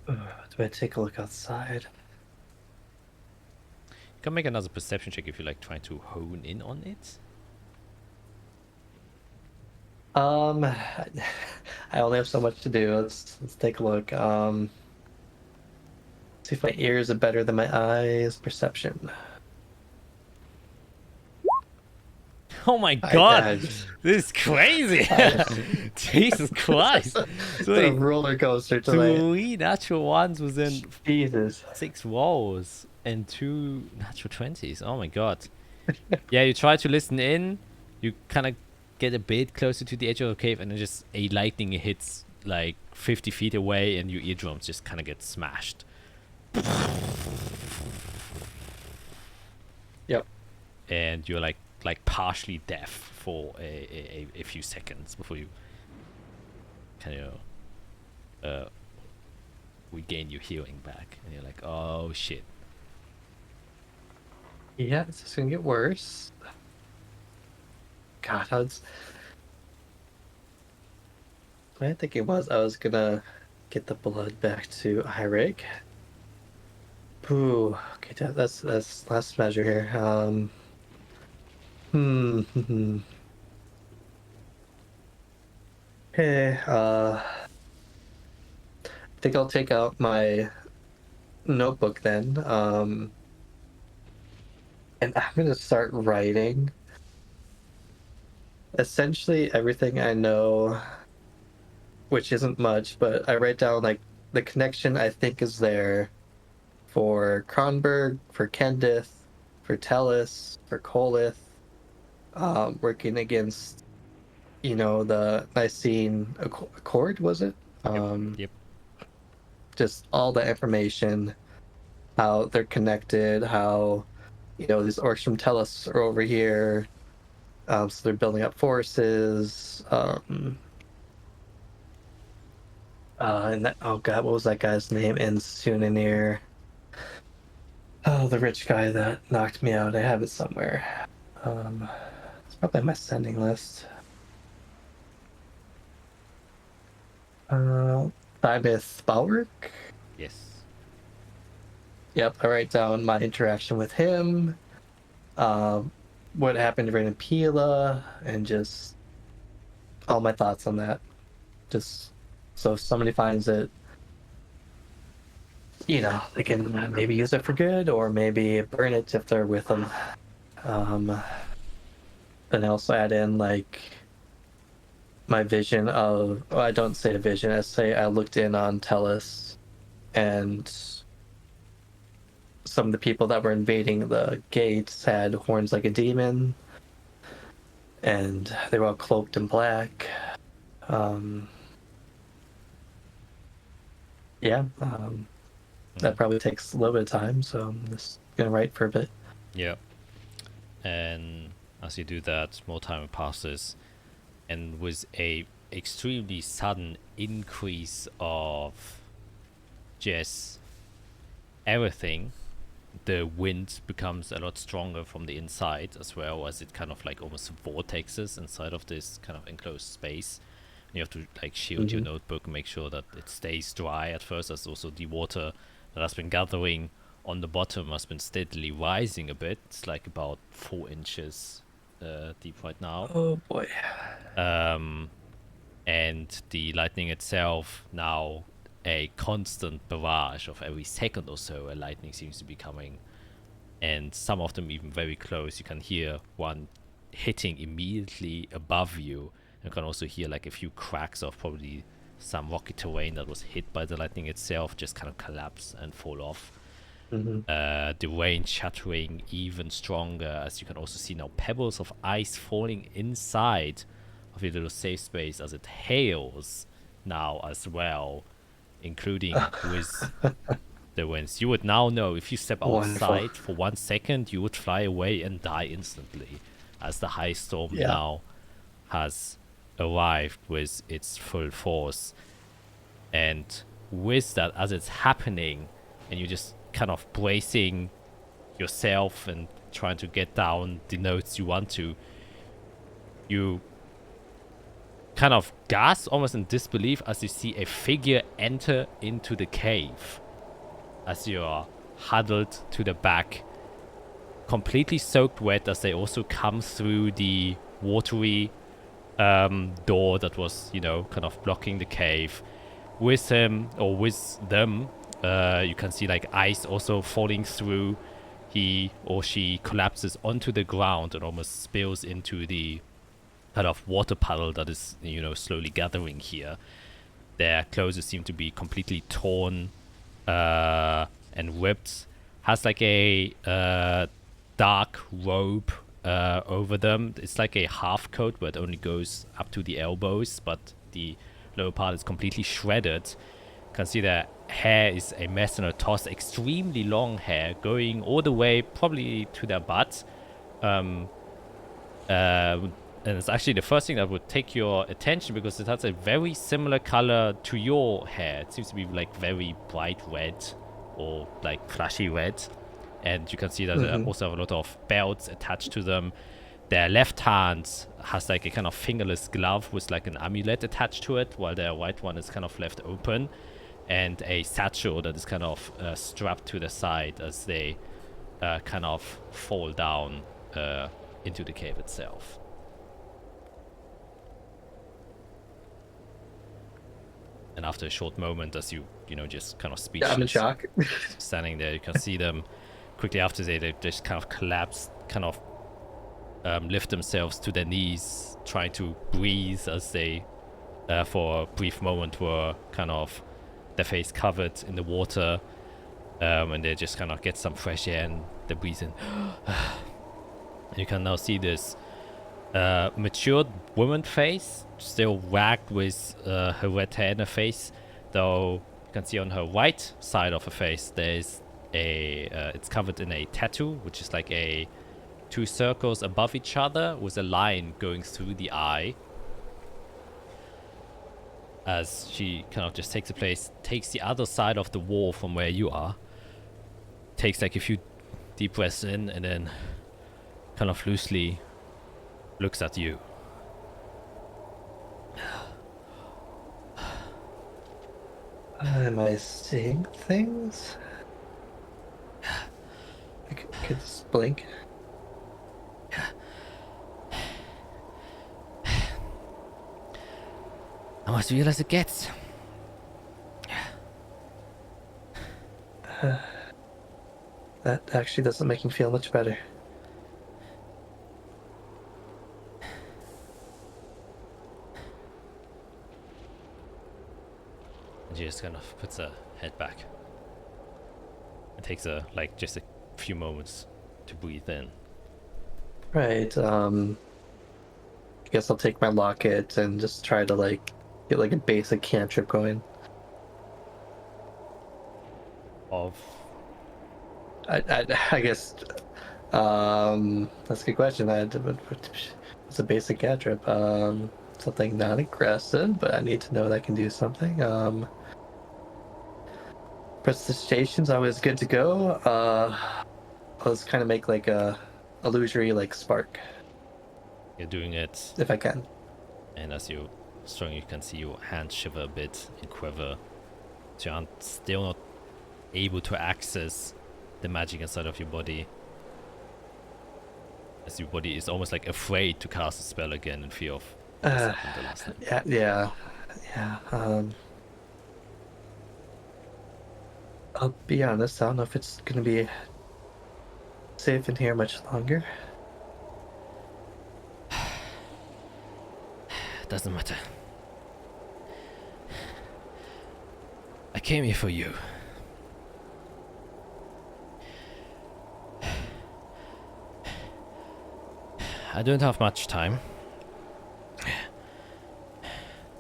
Do I take a look outside? You can make another perception check if you like trying to hone in on it. I only have so much to do. Let's take a look. See if my ears are better than my eyes. Perception. Oh my god, this is crazy! Jesus Christ! It's a roller coaster tonight. 3 natural ones within Jesus. 6 rolls and 2 natural 20s. Oh my god. Yeah, you try to listen in, you kind of get a bit closer to the edge of the cave, and then just a lightning hits like 50 feet away, and your eardrums just kind of get smashed. Yep. And you're like partially deaf for a few seconds before you kind of regain your hearing back, and you're like, oh shit. Yeah, it's just gonna get worse. God, I think it was. I was gonna get the blood back to Hyrig. Ooh, okay, that's last measure here. Okay, I think I'll take out my notebook then. And I'm gonna start writing essentially everything I know, which isn't much, but I write down like the connection I think is there for Kronberg, for Kendith, for Tellus, for Kolith, working against, the Nicene Accord, was it? Yep. Just all the information, how they're connected, how, these orcs from Tellus are over here. So they're building up forces. And that, oh god, what was that guy's name in Sunanir? Oh, the rich guy that knocked me out. I have it somewhere. It's probably on my sending list. Thibeth Balric? Yes. Yep, I write down my interaction with him, what happened to Rain Pila, and just all my thoughts on that. Just so if somebody finds it, they can maybe use it for good, or maybe burn it if they're with them. Then I also add in my vision of, I don't say a vision, I say I looked in on Tellus, and some of the people that were invading the gates had horns like a demon, and they were all cloaked in black. That probably takes a little bit of time, so I'm just gonna write for a bit. Yeah. And as you do that, more time passes, and with a extremely sudden increase of just everything, the wind becomes a lot stronger from the inside, as well as it kind of almost vortexes inside of this kind of enclosed space. You have to shield your notebook and make sure that it stays dry at first, as also the water that has been gathering on the bottom has been steadily rising a bit. It's about 4 inches deep right now. Oh boy. And the lightning itself, now a constant barrage of every second or so, a lightning seems to be coming, and some of them even very close. You can hear one hitting immediately above you. You can also hear a few cracks of probably some rocky terrain that was hit by the lightning itself just kind of collapse and fall off. The rain shattering even stronger, as you can also see now pebbles of ice falling inside of your little safe space as it hails now as well, including with the winds. You would now know if you step outside for 1 second, you would fly away and die instantly, as the high storm now has arrived with its full force. And with that, as it's happening, and you're just kind of bracing yourself and trying to get down the notes you want to, you kind of gasp almost in disbelief as you see a figure enter into the cave, as you are huddled to the back, completely soaked wet, as they also come through the watery door that was, kind of blocking the cave. With him, or with them, you can see ice also falling through. He or she collapses onto the ground and almost spills into the kind of water puddle that is, slowly gathering here. Their clothes seem to be completely torn and ripped. Has a dark robe over them. It's a half coat, but it only goes up to the elbows, but the lower part is completely shredded. You can see their hair is a mess and a toss, extremely long hair going all the way probably to their butt. And it's actually the first thing that would take your attention, because it has a very similar color to your hair. It seems to be very bright red, or flashy red. And you can see that they also have a lot of belts attached to them. Their left hand has a kind of fingerless glove with an amulet attached to it, while their right one is kind of left open, and a satchel that is kind of strapped to the side as they kind of fall down into the cave itself. And after a short moment, as you just kind of speechless, I'm in shock. standing there, you can see them quickly after they just kind of collapse, kind of lift themselves to their knees, trying to breathe, as they for a brief moment were kind of their face covered in the water. And they just kind of get some fresh air and they breathe in. You can now see this matured woman face, still ragged with her red hair in her face, though you can see on her right side of her face there's it's covered in a tattoo, which is like two circles above each other with a line going through the eye. As she kind of just takes the other side of the wall from where you are, takes like a few deep breaths in, and then kind of loosely looks at you. Am I seeing things? I could just blink. How much real as it gets. That actually doesn't make me feel much better. And she just kind of puts her head back. It takes just a few moments to breathe in. Right, I guess I'll take my locket and just try to get a basic cantrip going. I guess that's a good question. It's a basic cantrip. Something non-aggressive, but I need to know that I can do something. Prestidigitation's always good to go. Let's kind of make a illusory spark. You're doing it, if I can. And as you strong, you can see your hand shiver a bit and quiver. So you're still not able to access the magic inside of your body. As your body is almost afraid to cast a spell again in fear of what happened the last time. Yeah. I'll be honest, I don't know if it's gonna be safe in here much longer. Doesn't matter. I came here for you. I don't have much time.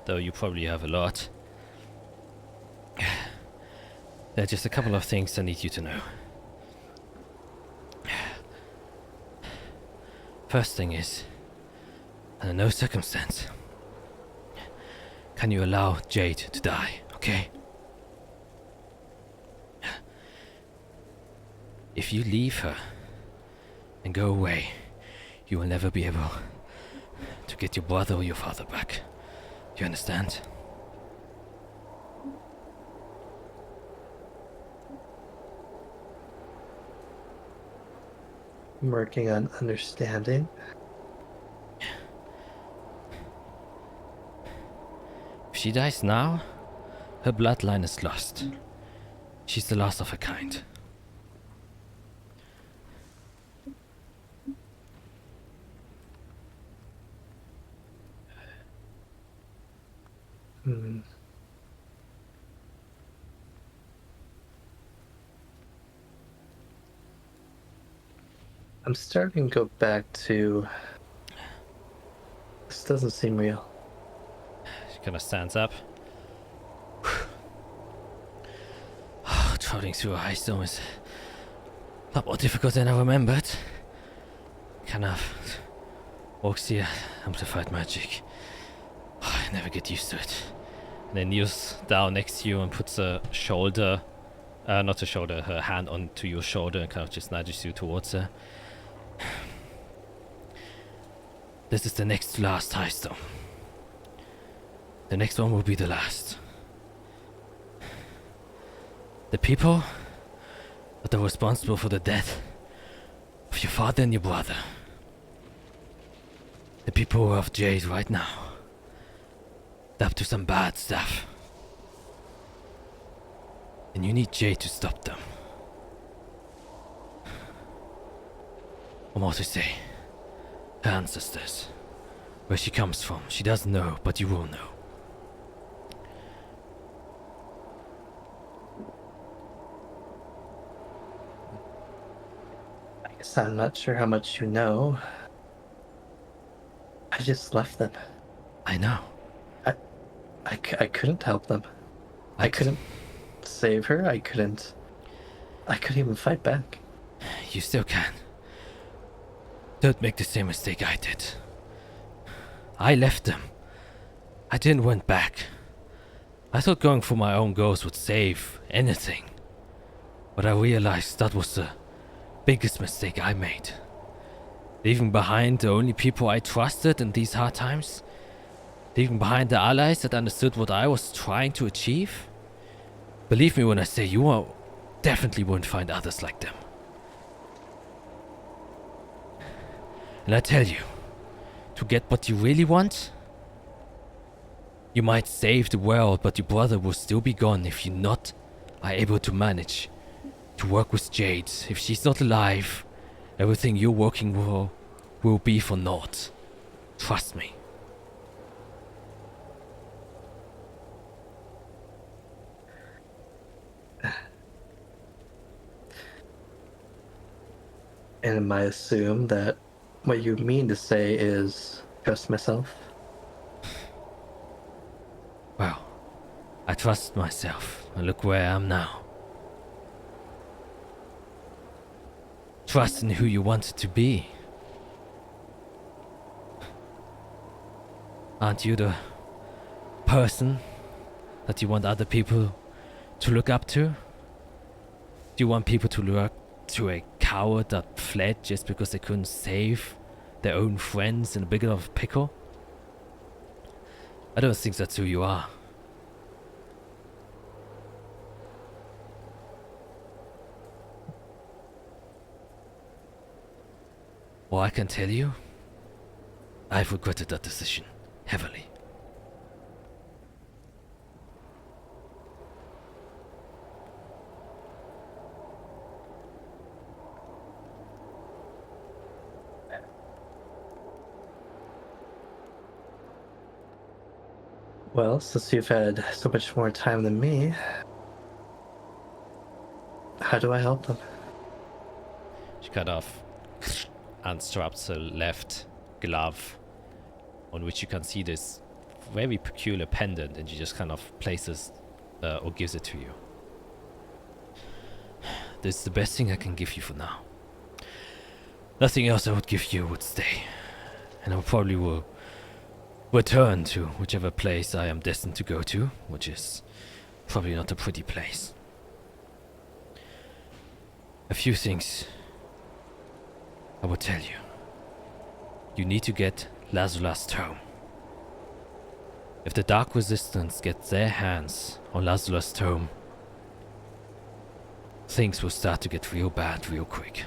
Though you probably have a lot. There are just a couple of things I need you to know. First thing is, under no circumstance can you allow Jade to die, okay? If you leave her and go away, you will never be able to get your brother or your father back. Do you understand? I'm working on understanding. If she dies now, her bloodline is lost. She's the last of her kind. I'm starting to go back to... This doesn't seem real. She kind of stands up. Traveling through a high storm is a lot more difficult than I remembered. Kind of walks here, amplified magic. I never get used to it. And then kneels down next to you and puts her shoulder, not her shoulder, her hand onto your shoulder and kind of just nudges you towards her. This is the next to last high storm. The next one will be the last. The people that are responsible for the death of your father and your brother. The people who are of Jade right now. They're up to some bad stuff. And you need Jade to stop them. Or more to say, her ancestors. Where she comes from, she doesn't know, but you will know. I'm not sure how much you know. I just left them. I know. I couldn't help them. I couldn't save her. I couldn't even fight back. You still can. Don't make the same mistake I did. I left them. I didn't went back. I thought going for my own goals would save anything. But I realized that was the biggest mistake I made. Leaving behind the only people I trusted in these hard times. Leaving behind the allies that understood what I was trying to achieve. Believe me when I say definitely won't find others like them. And I tell you, to get what you really want, you might save the world, but your brother will still be gone if you not are able to manage to work with Jade. If she's not alive, everything you're working for will be for naught. Trust me. And I assume that what you mean to say is trust myself? Well, I trust myself, and look where I am now. Trust in who you wanted to be. Aren't you the person that you want other people to look up to? Do you want people to look to a coward that fled just because they couldn't save their own friends in a big enough pickle? I don't think that's who you are. Well, I can tell you, I've regretted that decision heavily. Well, since you've had so much more time than me, how do I help them? She kind of unstraps her left glove, on which you can see this very peculiar pendant, and she just kind of places or gives it to you. This is the best thing I can give you for now. Nothing else I would give you would stay, and I probably will return to whichever place I am destined to go to, which is probably not a pretty place. A few things I will tell you. You need to get Lazula's tome. If the Dark Resistance gets their hands on Lazula's tome, things will start to get real bad real quick.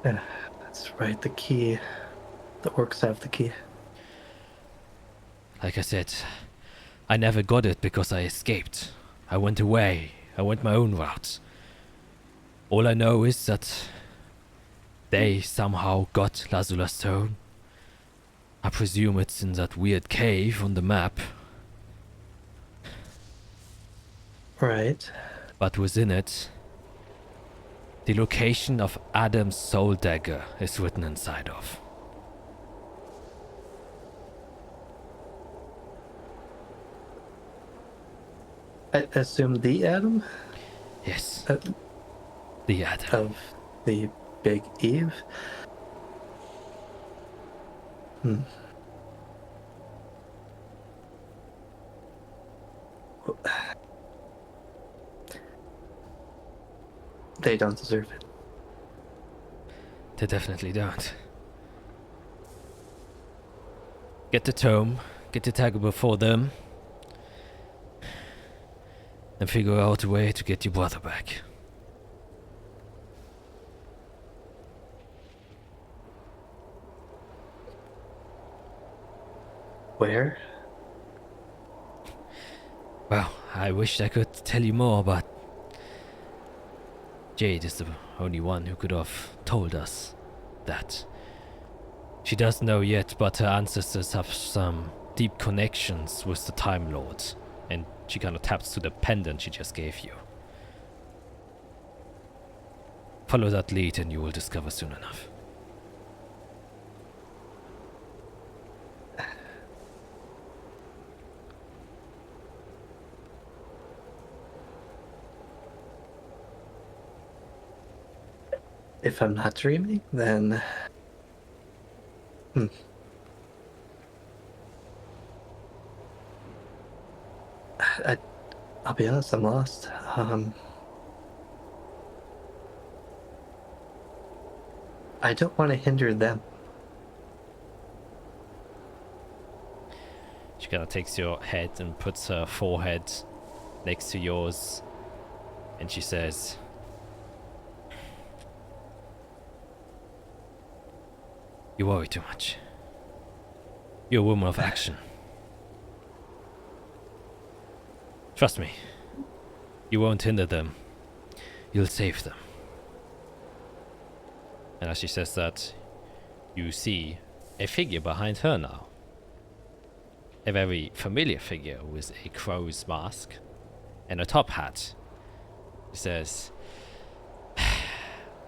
Yeah, that's right, the key. The orcs have the key. Like I said, I never got it because I escaped. I went away. I went my own route. All I know is that they somehow got Lazula's stone. I presume it's in that weird cave on the map. Right. But within it, the location of Adam's soul dagger is written inside of. I assume the Adam? Yes. The Adam. Of the Big Eve? They don't deserve it. They definitely don't. Get the tome, get the tagger before them, and figure out a way to get your brother back. Where? Well, I wish I could tell you more, but Jade is the only one who could have told us that. She doesn't know yet, but her ancestors have some deep connections with the Time Lord, and she kind of taps to the pendant she just gave you. Follow that lead and you will discover soon enough. If I'm not dreaming, then... I'll be honest, I'm lost. I don't want to hinder them. She kind of takes your head and puts her forehead next to yours, and she says, "You worry too much. You're a woman of action. Trust me, you won't hinder them. You'll save them." And as she says that, you see a figure behind her now. A very familiar figure with a crow's mask and a top hat. She says,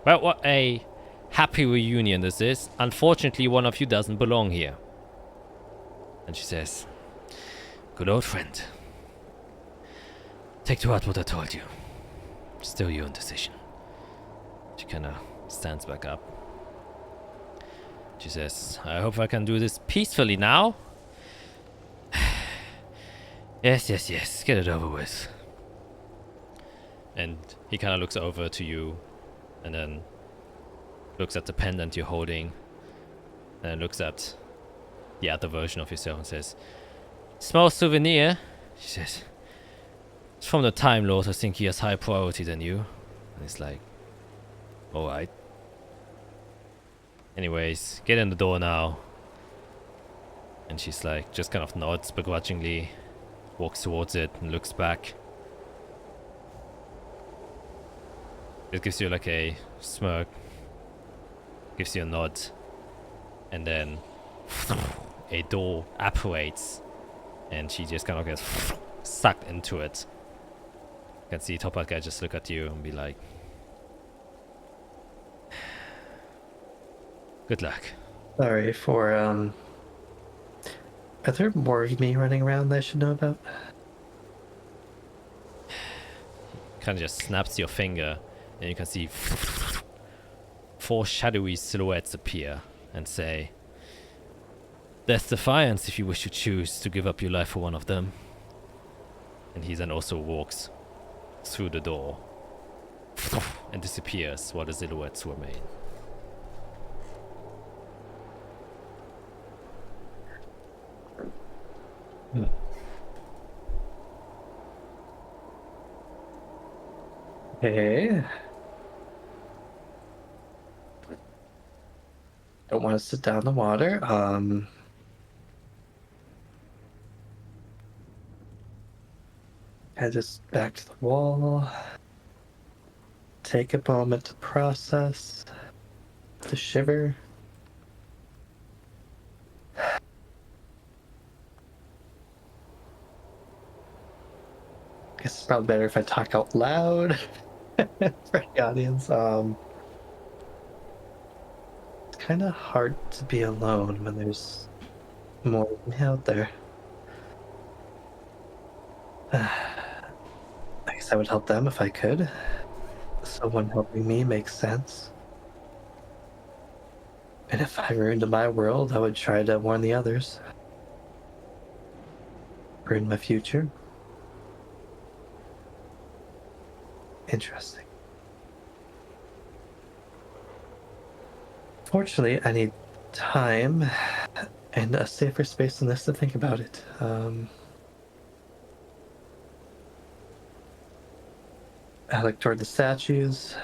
"Well, what a happy reunion this is. Unfortunately, one of you doesn't belong here." And she says, "Good old friend. Take to heart what I told you. Still your own decision." She kind of stands back up. She says, "I hope I can do this peacefully now." Yes. Get it over with. And he kind of looks over to you and then looks at the pendant you're holding and then looks at the other version of yourself and says, "Small souvenir." She says, "It's from the Time Lord. I think he has higher priority than you." And it's like, alright. Anyways, get in the door now. And she's like, just kind of nods begrudgingly, walks towards it and looks back. It gives you like a smirk, gives you a nod, and then a door apparates and she just kind of gets sucked into it. You can see top hat guy just look at you and be like, "Good luck." Sorry for, Are there more of me running around that I should know about? Kind of just snaps your finger and you can see 4 shadowy silhouettes appear and say, "There's defiance if you wish to choose to give up your life for one of them." And he then also walks through the door and disappears while the silhouettes remain. Hey. Don't want to sit down in the water. Head just back to the wall. Take a moment to process, to shiver. Guess it's probably better if I talk out loud for the audience. It's kind of hard to be alone when there's more of me out there. I guess I would help them if I could. Someone helping me makes sense. And if I ruined my world, I would try to warn the others. Ruin my future. Interesting. Fortunately, I need time and a safer space than this to think about it. I look toward the statues.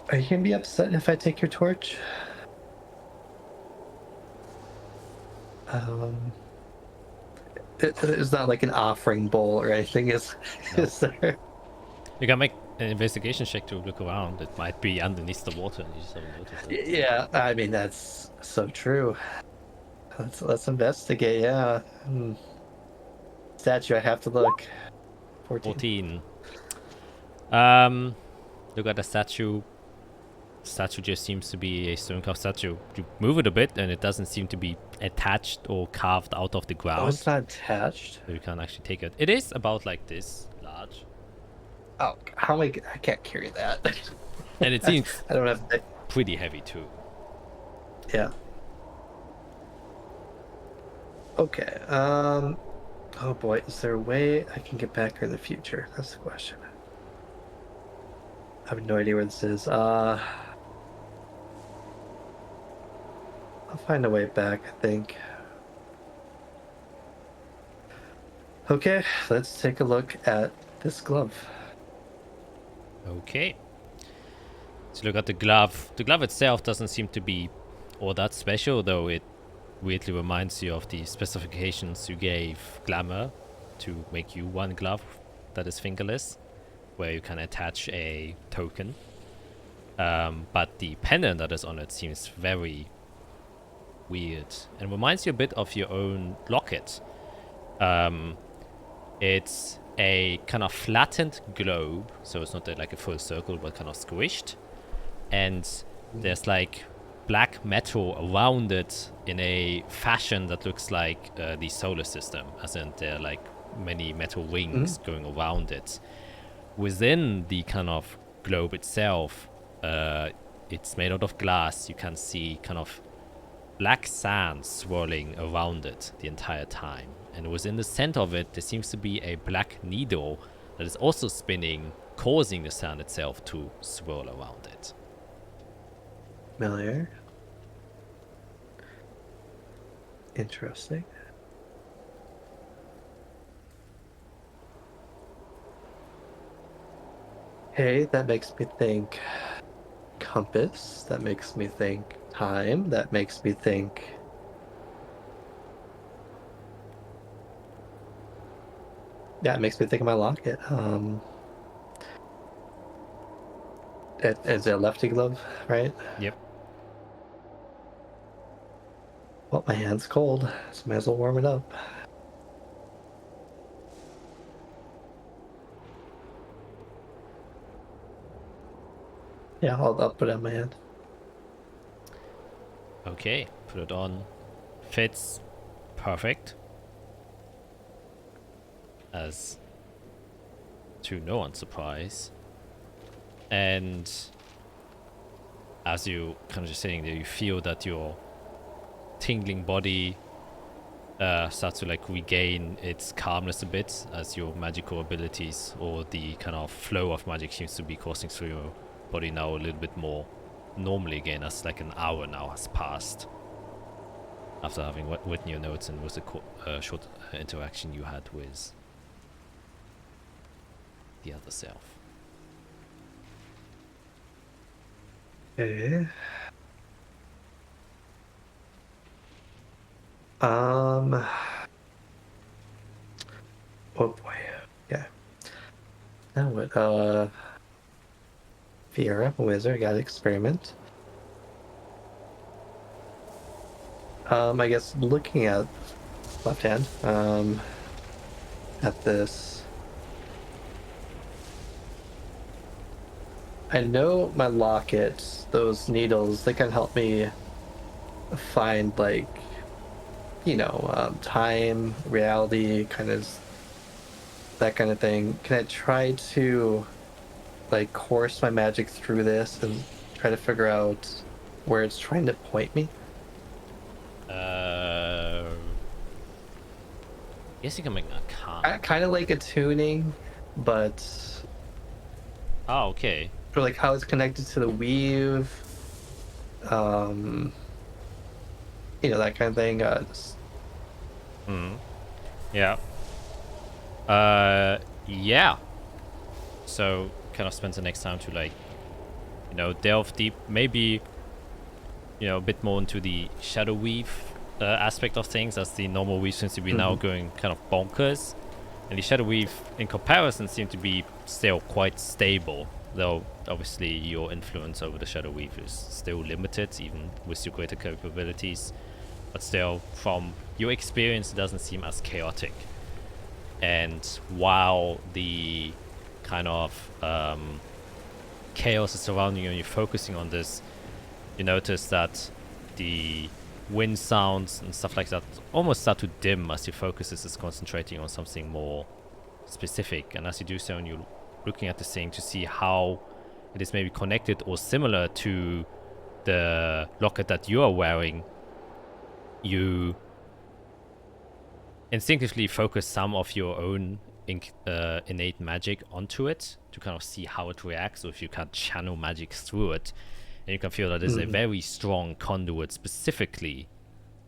Are you gonna be upset if I take your torch? It's not like an offering bowl or anything, is there? You can make an investigation check to look around. It might be underneath the water and you just haven't noticed it. Yeah, I mean, that's so true. Let's investigate, yeah. Statue, I have to look. 14. 14. Look at the statue. Statue just seems to be a stone-carved statue. You move it a bit, and it doesn't seem to be attached or carved out of the ground. Oh, it's not attached? So you can't actually take it. It is about like this large. Oh, how am I can't carry that. And it seems I don't have... pretty heavy too. Yeah. Okay, oh boy, is there a way I can get back here in the future? That's the question. I have no idea where this is. I'll find a way back, I think. Okay, let's take a look at this glove. Okay. So look at the glove. The glove itself doesn't seem to be all that special, though it weirdly reminds you of the specifications you gave Glamour to make you one glove that is fingerless, where you can attach a token. But the pendant that is on it seems very weird and reminds you a bit of your own locket. It's a kind of flattened globe, so it's not like a full circle, but kind of squished. And there's like black metal around it in a fashion that looks like the solar system, as in there are like many metal rings going around it. Within the kind of globe itself, it's made out of glass. You can see kind of black sand swirling around it the entire time. And within the center of it, there seems to be a black needle that is also spinning, causing the sand itself to swirl around it. Familiar. Interesting. Hey, that makes me think compass. That makes me think time. That makes me think... Yeah, it makes me think of my locket. It's a lefty glove, right? Yep. Well, my hand's cold, so might as well warm it up. Yeah, I'll put it on my hand. Okay, put it on. Fits perfect. As to no one's surprise. And as you kind of just sitting there, you feel that your tingling body starts to like regain its calmness a bit, as your magical abilities or the kind of flow of magic seems to be coursing through your body now a little bit more normally again, as like an hour now has passed after having written your notes and with the short interaction you had with the other self. Okay. Oh boy. Yeah. Now what? Fiera, wizard, got experiment. I guess looking at left hand, at this. I know my locket, those needles, they can help me find, like, you know, time, reality, kind of that kind of thing. Can I try to, like, course my magic through this and try to figure out where it's trying to point me? Guess you can make a con. Kind of like a tuning, but... Oh, okay. For like how it's connected to the weave, you know, that kind of thing. Yeah. Yeah. So kind of spend the next time to, like, you know, delve deep, maybe, you know, a bit more into the shadow weave aspect of things, as the normal weave seems to be now going kind of bonkers, and the shadow weave in comparison seems to be still quite stable, though obviously your influence over the shadow weave is still limited even with your greater capabilities, but still from your experience it doesn't seem as chaotic. And while the kind of chaos is surrounding you and you're focusing on this, you notice that the wind sounds and stuff like that almost start to dim as your focus is concentrating on something more specific. And as you do so, and you're looking at this thing to see how it is maybe connected or similar to the locket that you are wearing, you instinctively focus some of your own innate magic onto it to kind of see how it reacts, or if you can channel magic through it. And you can feel that there's a very strong conduit specifically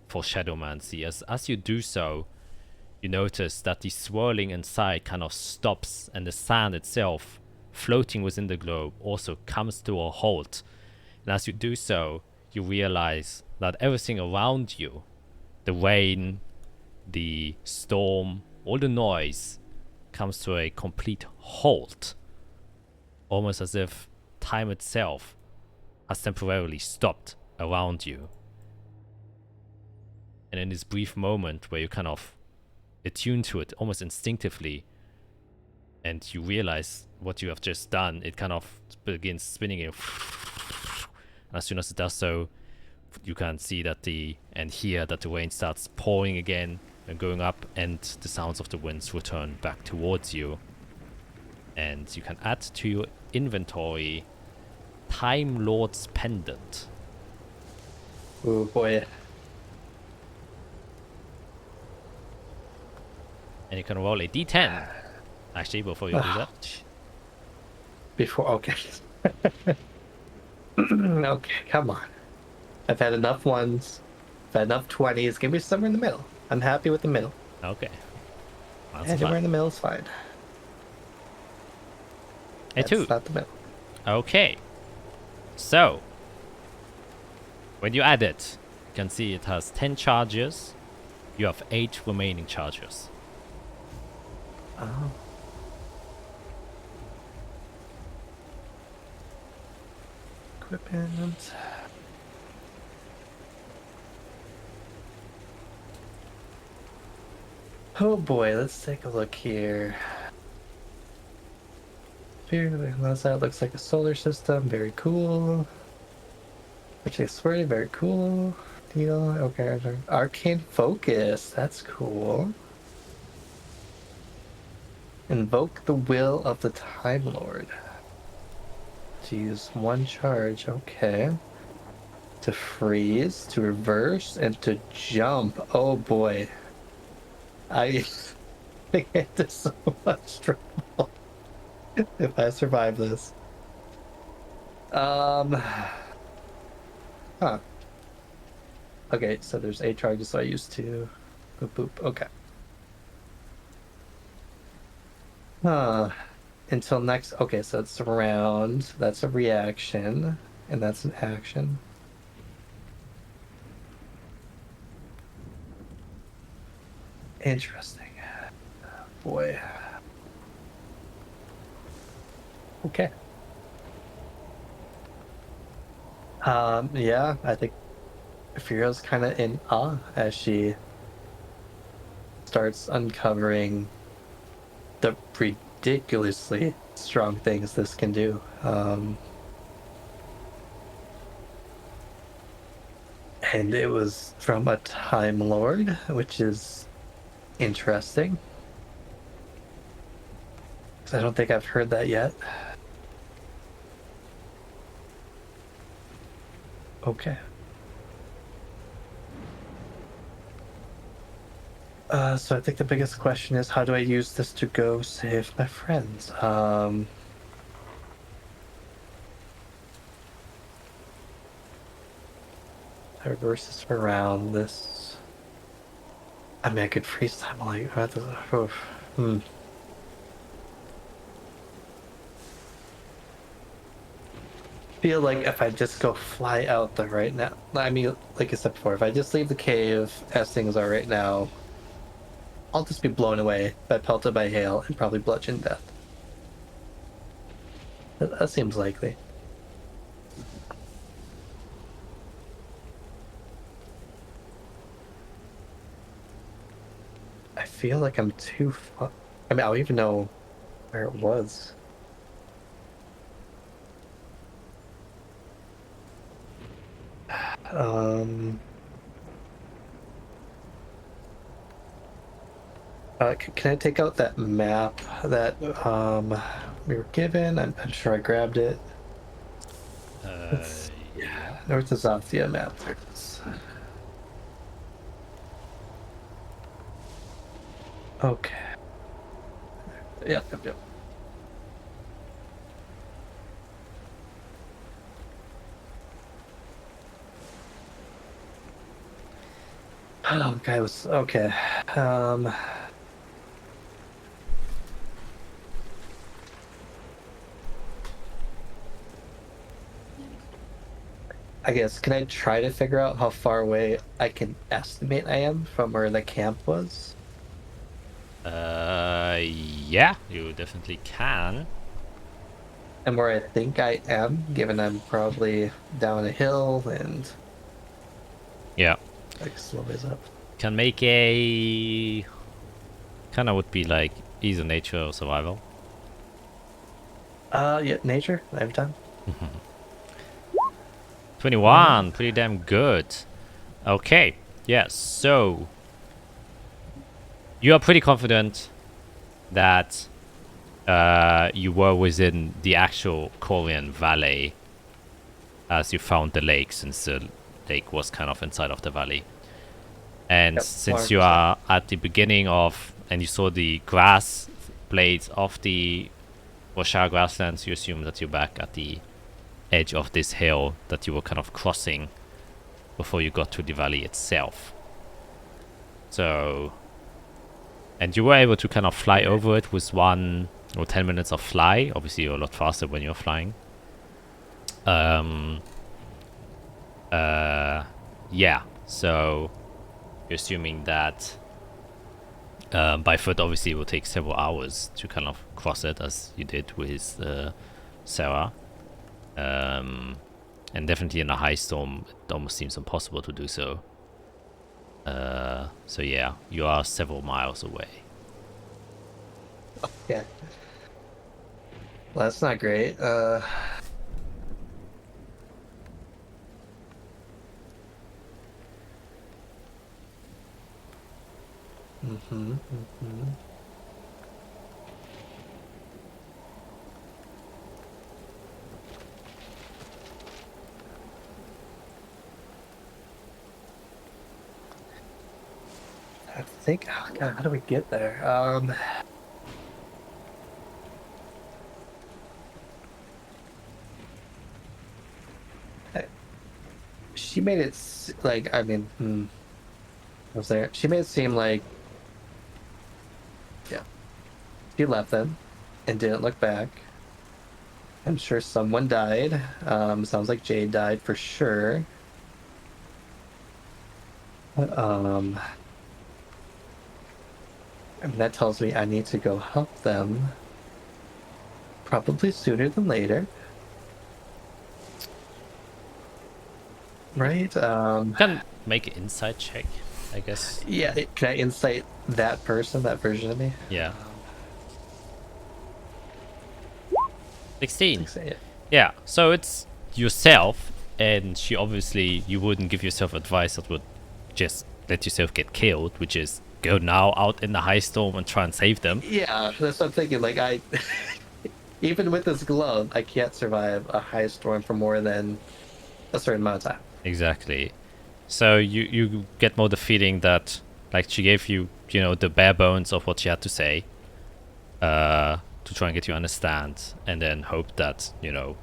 for shadowmancy. As you do so, you notice that the swirling inside kind of stops, and the sand itself floating within the globe also comes to a halt. And as you do so, you realize that everything around you, the rain, the storm, all the noise, comes to a complete halt. Almost as if time itself has temporarily stopped around you. And in this brief moment where you kind of attune to it almost instinctively, and you realize what you have just done, it kind of begins spinning you. And as soon as it does so, you can see that and hear that the rain starts pouring again and going up, and the sounds of the winds return back towards you. And you can add to your inventory Time Lord's Pendant. Oh boy. And you can roll a d10. Actually, before you do that. Okay. Okay, come on. I've had enough ones. I've had enough 20s. Give me somewhere in the middle. I'm happy with the middle. Okay. That's Anywhere in the middle is fine. A 2. That's not the middle. Okay. So, when you add it, you can see it has 10 charges. You have 8 remaining charges. Oh. Equipment. Oh boy, let's take a look here. That looks like a solar system. Very cool. Actually, swirly, very cool. Deal. Okay. Arcane focus. That's cool. Invoke the will of the Time Lord. To use 1 charge. Okay. To freeze, to reverse, and to jump. Oh boy. I think I did so much trouble if I survive this. Huh. Okay, so there's 8 charges, so I used 2. Boop boop. Okay. Until next. Okay, so it's a round. That's a reaction, and that's an action. Interesting. Boy. Okay. Yeah, I think Fira's kind of in awe as she starts uncovering the ridiculously strong things this can do. And it was from a Time Lord, which is interesting. 'Cause I don't think I've heard that yet. Okay. So I think the biggest question is, how do I use this to go save my friends? I reverse this around this. I mean, I could freeze time like feel like if I just go fly out there right now, I mean, like I said before, if I just leave the cave as things are right now, I'll just be blown away by pelted by hail and probably bludgeoned death. That seems likely. I feel like I'm too far. I mean, I don't even know where it was. Um, can I take out that map that we were given? I'm sure I grabbed it. It's Yeah. North Azathia map. There it is. Okay. Yep. Oh, okay, was okay. I guess, can I try to figure out how far away I can estimate I am from where the camp was? Yeah, you definitely can. And where I think I am, given I'm probably down a hill and Yeah. like slow ways up. Can make a kind of would be like either nature or survival. Yeah, nature, I have time. 21, pretty damn good. Okay, yes, so you are pretty confident that you were within the actual Korean valley as you found the lake, since the lake was kind of inside of the valley. And Yep, since you 100%. are at the beginning of, and you saw the grass blades of the Roshar grasslands, you assume that you're back at the edge of this hill that you were kind of crossing before you got to the valley itself. So, and you were able to kind of fly over it with 1 or 10 minutes of fly. Obviously, you're a lot faster when you're flying. Yeah. So, you're assuming that by foot, obviously, it will take several hours to kind of cross it, as you did with Sarah. And definitely in a high storm, it almost seems impossible to do so. So yeah, you are several miles away. Yeah. Well, that's not great. Mm-hmm. I think, oh God, how do we get there? She made it like, I mean, was there? She made it seem like, yeah, she left them and didn't look back. I'm sure someone died. Sounds like Jade died for sure. Um, and that tells me I need to go help them. Probably sooner than later. Right? You can make an insight check, I guess. Yeah, can I insight that person, that version of me? Yeah. 16. Say it. Yeah, so it's yourself, and she obviously, you wouldn't give yourself advice that would just let yourself get killed, which is go now out in the high storm and try and save them. Yeah, that's what I'm thinking. Like, even with this glove, I can't survive a high storm for more than a certain amount of time. Exactly. So you get more the feeling that, like, she gave you, you know, the bare bones of what she had to say, to try and get you to understand, and then hope that, you know,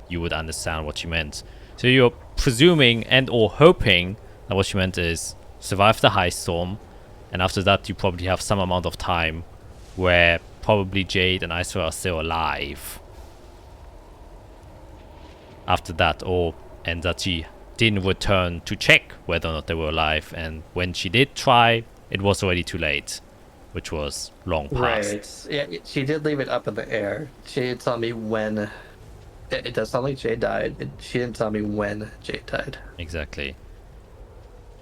you would understand what she meant. So you're presuming and or hoping that what she meant is survive the high storm, and after that you probably have some amount of time where probably Jade and Isra are still alive. After that, and that she didn't return to check whether or not they were alive, and when she did try, it was already too late, which was long past. Right. Yeah, she did leave it up in the air. She didn't tell me when. It does sound like Jade died. She didn't tell me when Jade died. Exactly.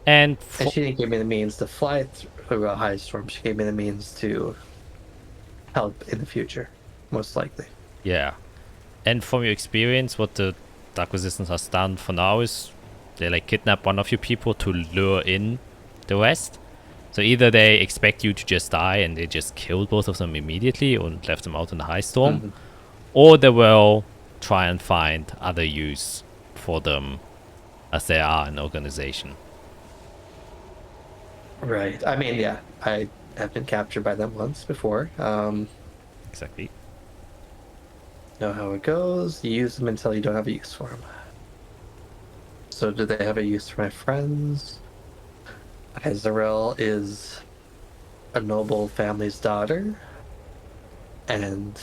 And And she didn't give me the means to fly through a high storm. She gave me the means to help in the future, most likely. Yeah. And from your experience, what the Dark Resistance has done for now is they like kidnap one of your people to lure in the rest. So either they expect you to just die and they just killed both of them immediately and left them out in the high storm, or they will try and find other use for them as they are an organization. Right. I mean, yeah, I have been captured by them once before. Exactly. Know how it goes. You use them until you don't have a use for them. So do they have a use for my friends? Azrael is a noble family's daughter, and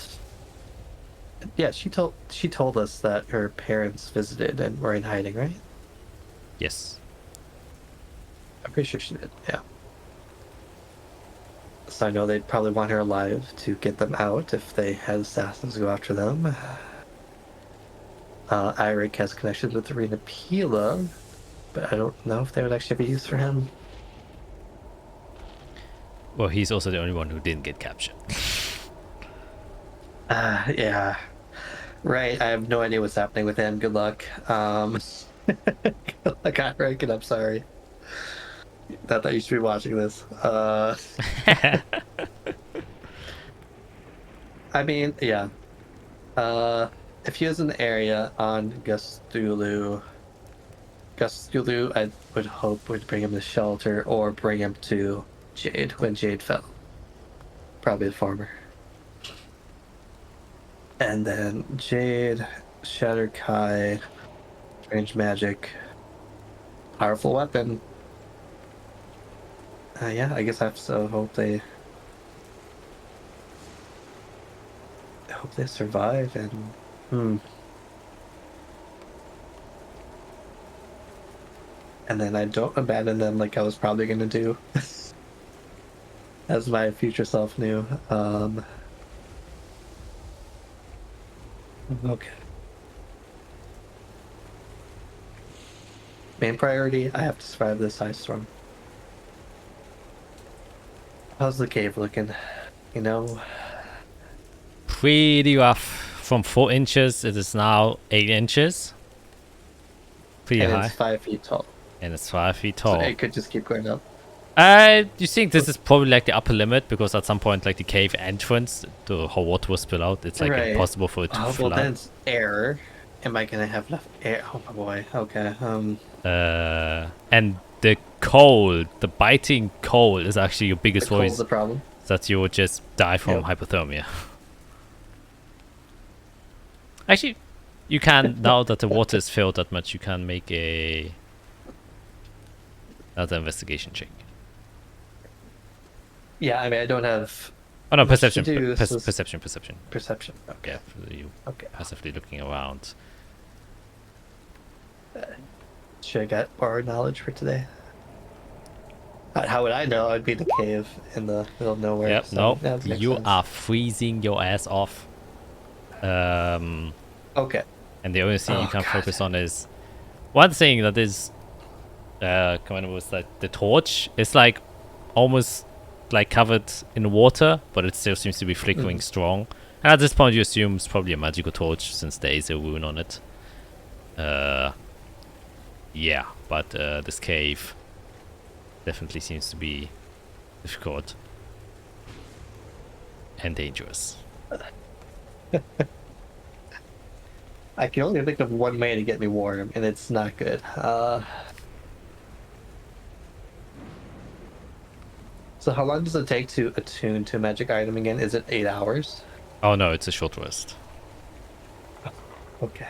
yeah, she told us that her parents visited and were in hiding, right? Yes. I'm pretty sure she did. Yeah. So I know they'd probably want her alive to get them out if they had assassins go after them. Eirik has connections with Arena Pila, but I don't know if they would actually have a use for him. Well, he's also the only one who didn't get captured. Yeah. Right, I have no idea what's happening with him. Good luck. Good luck, Eirik, and I'm sorry. Not that you should be watching this. I mean, yeah. If he was in the area on Gustulu, I would hope would bring him to shelter or bring him to Jade when Jade fell. Probably the former. And then Jade, Shattered Kai, Strange Magic, powerful weapon. Yeah, I guess I have to hope they survive and and then I don't abandon them like I was probably gonna do. As my future self knew. Okay. Main priority, I have to survive this ice storm. How's the cave looking? You know? Pretty rough. From 4 inches, it is now 8 inches. Pretty and high. It's 5 feet tall. And it's 5 feet tall. So it could just keep going up. You think this is probably like the upper limit because at some point, like the cave entrance, the whole water will spill out. It's like impossible for it to well, flood. then it's air. Am I gonna have enough air? Oh my boy. Okay. And the cold, the biting cold, is actually your biggest worry. The problem. That you would just die from hypothermia. Actually, you can now that the water is filled that much, you can make another investigation check. Yeah, I mean, I don't have. Oh no, perception. Perception. Perception. Okay. Yeah, you Okay. passively looking around. Should I get borrowed knowledge for today? How would I know? I'd be in the cave in the middle of nowhere. Yep. So No, you are freezing your ass off. Okay. And the only thing you can focus on is one thing that is kind of was like the torch. It's like almost like covered in water, but it still seems to be flickering strong. And at this point, you assume it's probably a magical torch since there is a rune on it. Yeah, but this cave definitely seems to be difficult and dangerous. I can only think of one way to get me warm, and it's not good. So how long does it take to attune to a magic item again? Is it 8 hours? Oh no, it's a short rest. Okay.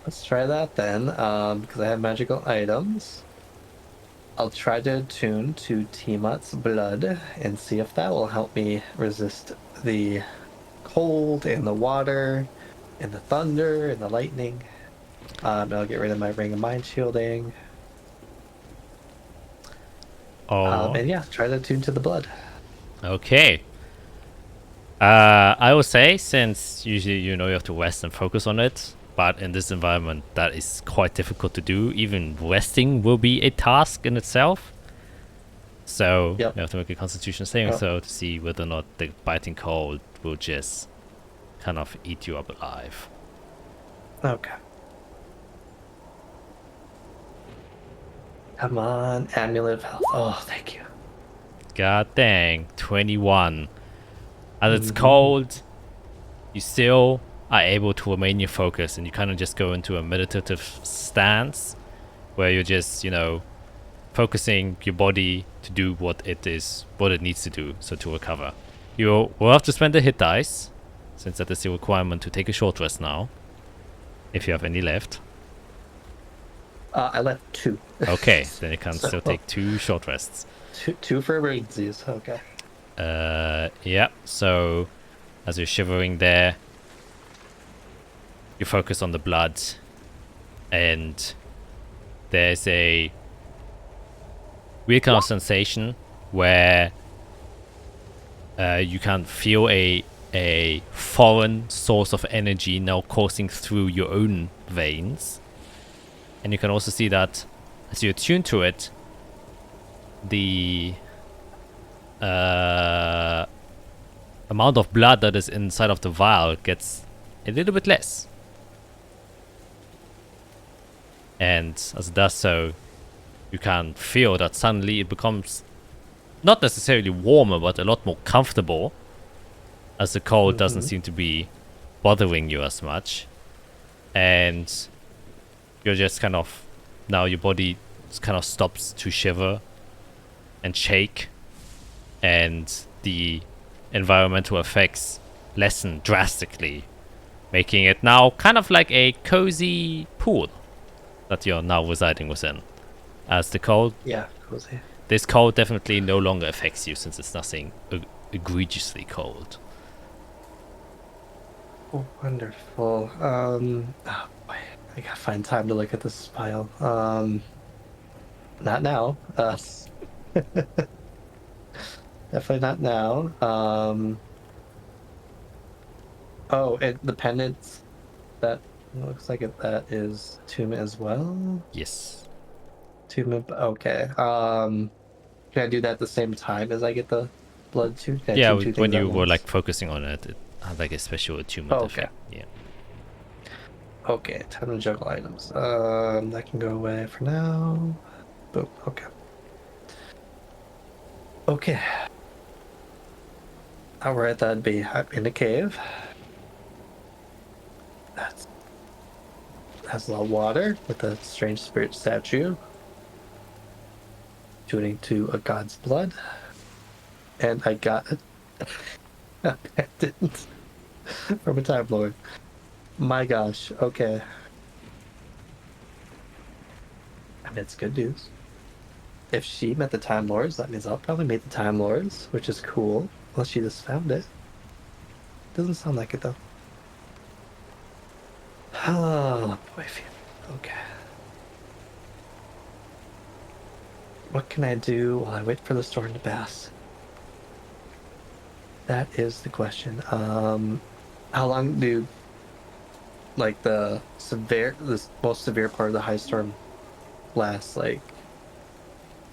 Let's try that then, because I have magical items. I'll try to attune to Tiamat's blood and see if that will help me resist the cold and the water and the thunder and the lightning. I'll get rid of my ring of mind shielding. Oh. And yeah, try to attune to the blood. Okay. I would say, since usually you have to rest and focus on it, but in this environment that is quite difficult to do. Even resting will be a task in itself. So Yep. you have to make a Constitution saving Oh. throw to see whether or not the biting cold will just kind of eat you up alive. Okay. Come on, amulet of health. Oh, thank you. God dang, 21. As it's Mhm. cold, you still are able to remain your focus, and you kind of just go into a meditative stance where you're just, focusing your body to do what it needs to do, so to recover. You will have to spend a hit dice, since that is the requirement to take a short rest now, if you have any left. I left 2. Okay, then you can So- still take 2 short rests. Two for emergencies. Okay. Yeah, so as you're shivering there, you focus on the blood, and there's a weird kind of sensation where you can feel a foreign source of energy now coursing through your own veins. And you can also see that as you attune to it, the amount of blood that is inside of the vial gets a little bit less. And as it does so, you can feel that suddenly it becomes not necessarily warmer, but a lot more comfortable, as the cold doesn't seem to be bothering you as much. And you're just kind of, now your body kind of stops to shiver and shake, and the environmental effects lessen drastically, making it now kind of like a cozy pool that you're now residing within. As the cold, Yeah, cozy. this cold definitely no longer affects you, since it's nothing egregiously cold. Oh, wonderful. Oh boy, I gotta find time to look at this file. Not now. Definitely not now. Oh, and the pendant, that looks like that is attunement as well. Yes. Attunement. Okay. Can I do that at the same time as I get the blood too? Can I Yeah, attune two when things at you were once? like focusing on it, it had like a special attunement Okay. effect. Yeah. Okay, time to juggle items. That can go away for now. Boom. Okay. Okay. Alright, that'd be in a cave. Has a lot of water with a strange spirit statue. Tuning to a god's blood. And I got a pendant from a Time Lord. My gosh, okay. I mean, it's good news. If she met the Time Lords, that means I'll probably meet the Time Lords, which is cool. Unless she just found it. Doesn't sound like it, though. Oh, boy. Okay. What can I do while I wait for the storm to pass? That is the question. How long do, like, the most severe part of the high storm last? Like,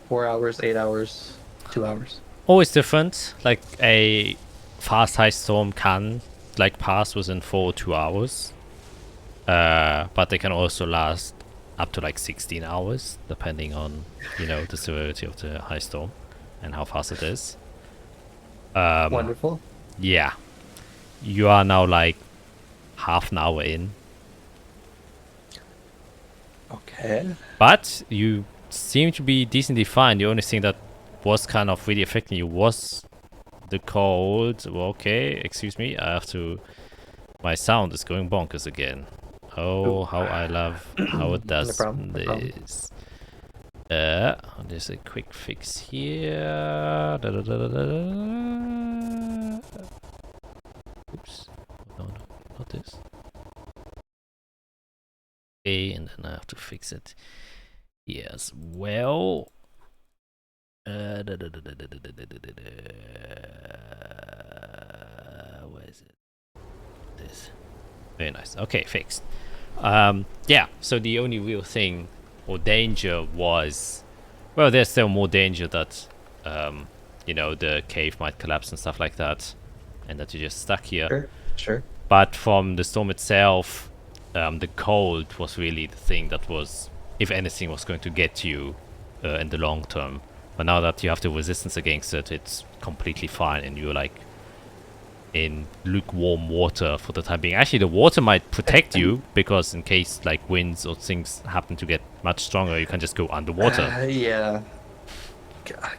4 hours, 8 hours, 2 hours? Always different. Like a fast high storm can like pass within 4 or 2 hours. But they can also last up to like 16 hours, depending on, the severity of the high storm and how fast it is. Wonderful. Yeah. You are now like half an hour in. Okay. But you seem to be decently fine. The only thing that was kind of really affecting you was the cold. Well, okay, excuse me. I have to... My sound is going bonkers again. Oh, Ooh. how I love how it does problem, no problem. this. There's a quick fix here. Oops. No, not this. Okay, and then I have to fix it here as well. Where is it? This. Very nice. Okay, fixed. Yeah, so the only real thing or danger was... Well, there's still more danger that you know, the cave might collapse and stuff like that, and that you're just stuck here. Sure. But from the storm itself, the cold was really the thing that was, if anything, was going to get you in the long term. But now that you have the resistance against it, it's completely fine, and you're like in lukewarm water for the time being. Actually, the water might protect you because in case like winds or things happen to get much stronger, you can just go underwater. Yeah.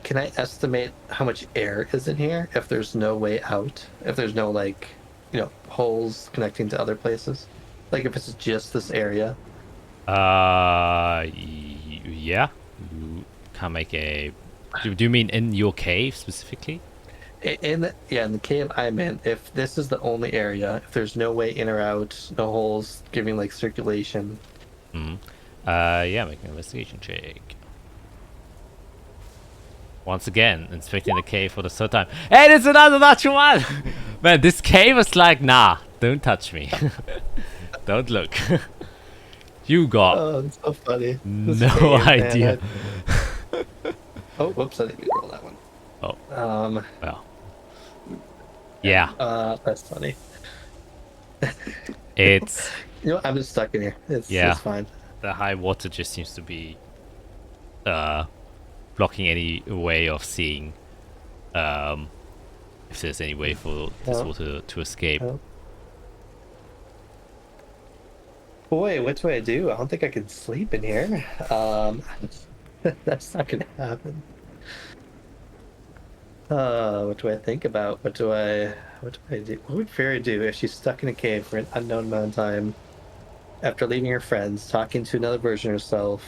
Can I estimate how much air is in here if there's no way out? If there's no, like, you know, holes connecting to other places? Like, if it's just this area? Yeah. You can make a... Do you mean in your cave specifically? In the cave I'm in, if this is the only area, if there's no way in or out, no holes giving, like, circulation. Yeah, make an investigation check. Once again, inspecting the cave for the third time. And it's another natural one! Man, this cave is like, nah, don't touch me. Don't look. You got Oh, it's so funny. no idea. Oh, whoops, I didn't roll that one. Oh. Well. Yeah. That's funny. It's... You know what? I'm just stuck in here. It's fine. The high water just seems to be blocking any way of seeing if there's any way for this water to escape. Boy, which way I do? I don't think I can sleep in here. That's not gonna happen. What do I think about? What do I do? What would Fairy do if she's stuck in a cave for an unknown amount of time after leaving her friends, talking to another version of herself,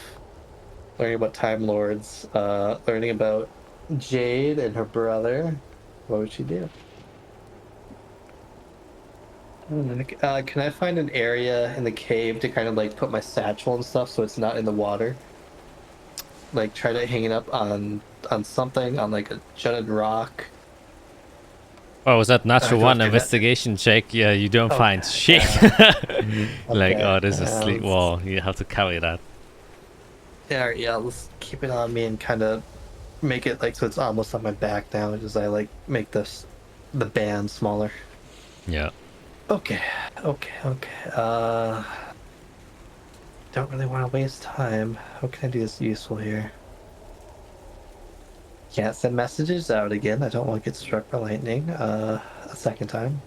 learning about Time Lords, learning about Jade and her brother? What would she do? Can I find an area in the cave to kind of like put my satchel and stuff so it's not in the water? Like try to hang it up on something, on like a jutted rock. Oh, was that natural one investigation check? Yeah, you don't find shit. Like, oh, there's a sleep wall. You have to carry that. Yeah, let's keep it on me and kind of make it like so it's almost on my back now as I like make the band smaller. Yeah. Okay. Don't really want to waste time. How can I do this useful here? Can't send messages out again. I don't want to get struck by lightning a second time.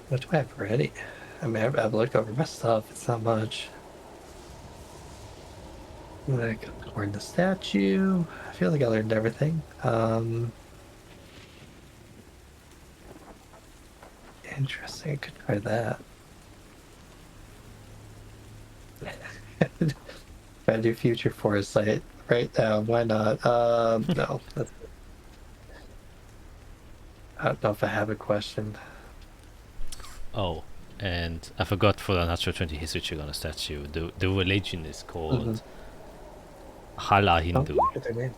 What do I have ready? I mean, I've looked over my stuff. It's not much. Like, learn the statue. I feel like I learned everything. Interesting. I could try that. If I do future foresight right now, why not? No. I don't know if I have a question. Oh, and I forgot for the natural 20 history check on a statue. The religion is called Hala Hindu. Oh, what's their name?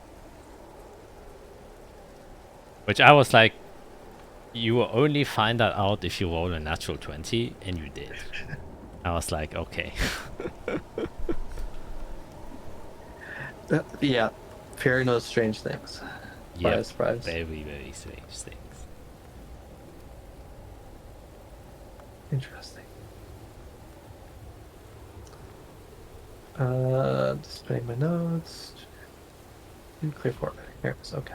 Which I was like, you will only find that out if you roll a natural 20, and you did. I was like, okay. Yeah, Fairy knows strange things. Yeah, surprise. very, very strange things. Interesting. Displaying my notes. Clear format. Here it is. Okay.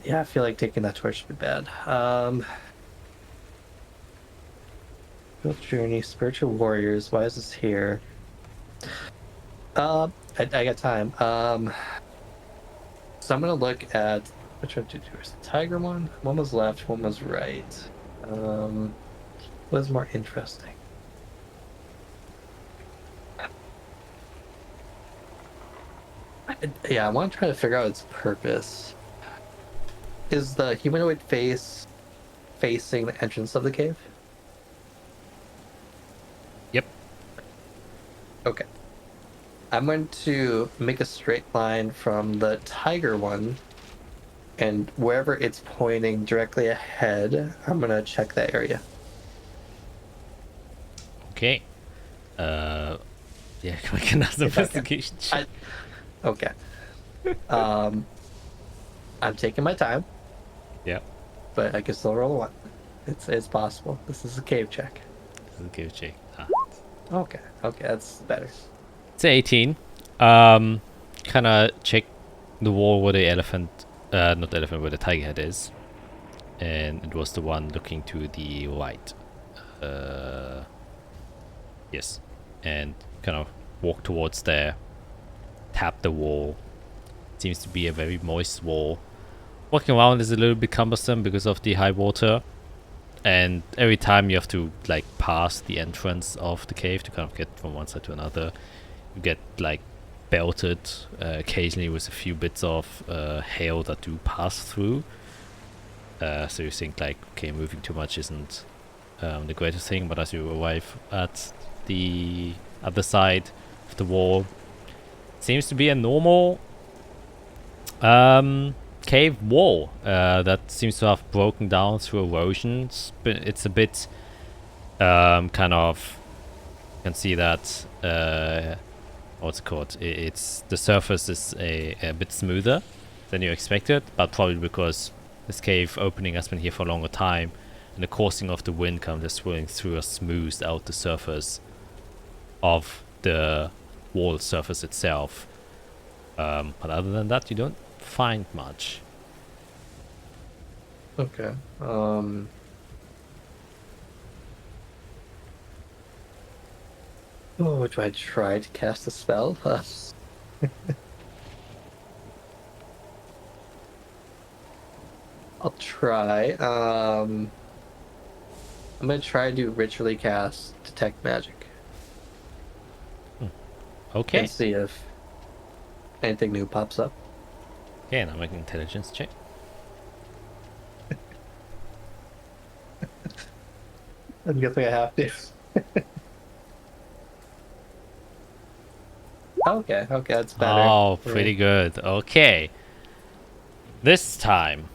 Yeah, I feel like taking that torch would be bad. Field journey, spiritual warriors. Why is this here? I got time. So I'm gonna look at which one to do. Is the tiger one? One was left, one was right. What is more interesting? Yeah, I want to try to figure out its purpose. Is the humanoid face facing the entrance of the cave? Yep. Okay. I'm going to make a straight line from the tiger one, and wherever it's pointing directly ahead, I'm going to check that area. Okay. Yeah, make another investigation check. Okay. I'm taking my time, Yeah, but I can still roll a 1. It's possible. This is a cave check. okay, check. Okay, that's better. It's 18. Kind of check the wall where the elephant, not the elephant, where the tiger head is. And it was the one looking to the right. Yes. And kind of walk towards there. Tap the wall. Seems to be a very moist wall. Walking around is a little bit cumbersome because of the high water. And every time you have to like pass the entrance of the cave to kind of get from one side to another. You get like belted occasionally with a few bits of hail that do pass through. So you think like, okay, moving too much isn't the greatest thing, but as you arrive at the other side of the wall, it seems to be a normal cave wall that seems to have broken down through erosion. It's a bit kind of, you can see that what's it called? It's the surface is a bit smoother than you expected, but probably because this cave opening has been here for a longer time, and the coursing of the wind kind of just swirling through has smoothed out the surface of the wall surface itself. But other than that, you don't find much. Okay. Oh, do I try to cast a spell? I'll try. I'm gonna try to ritually cast detect magic Okay. and see if anything new pops up. Okay, and I'm making an intelligence check. I'm guessing I have to. Okay, that's better. Oh, pretty good. Okay. This time,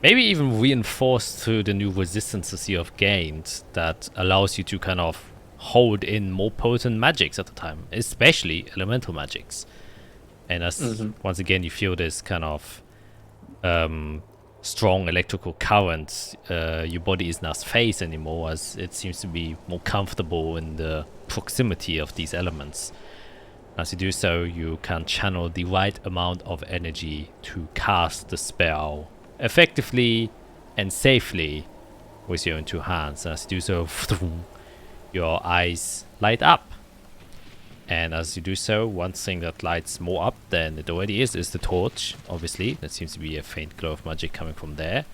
maybe even reinforced through the new resistances you have gained that allows you to kind of hold in more potent magics at the time, especially elemental magics. And as once again you feel this kind of strong electrical current, your body isn't as phased anymore, as it seems to be more comfortable in the proximity of these elements. As you do so, you can channel the right amount of energy to cast the spell effectively and safely with your own 2 hands. As you do so, your eyes light up. And as you do so, one thing that lights more up than it already is the torch, obviously. There seems to be a faint glow of magic coming from there.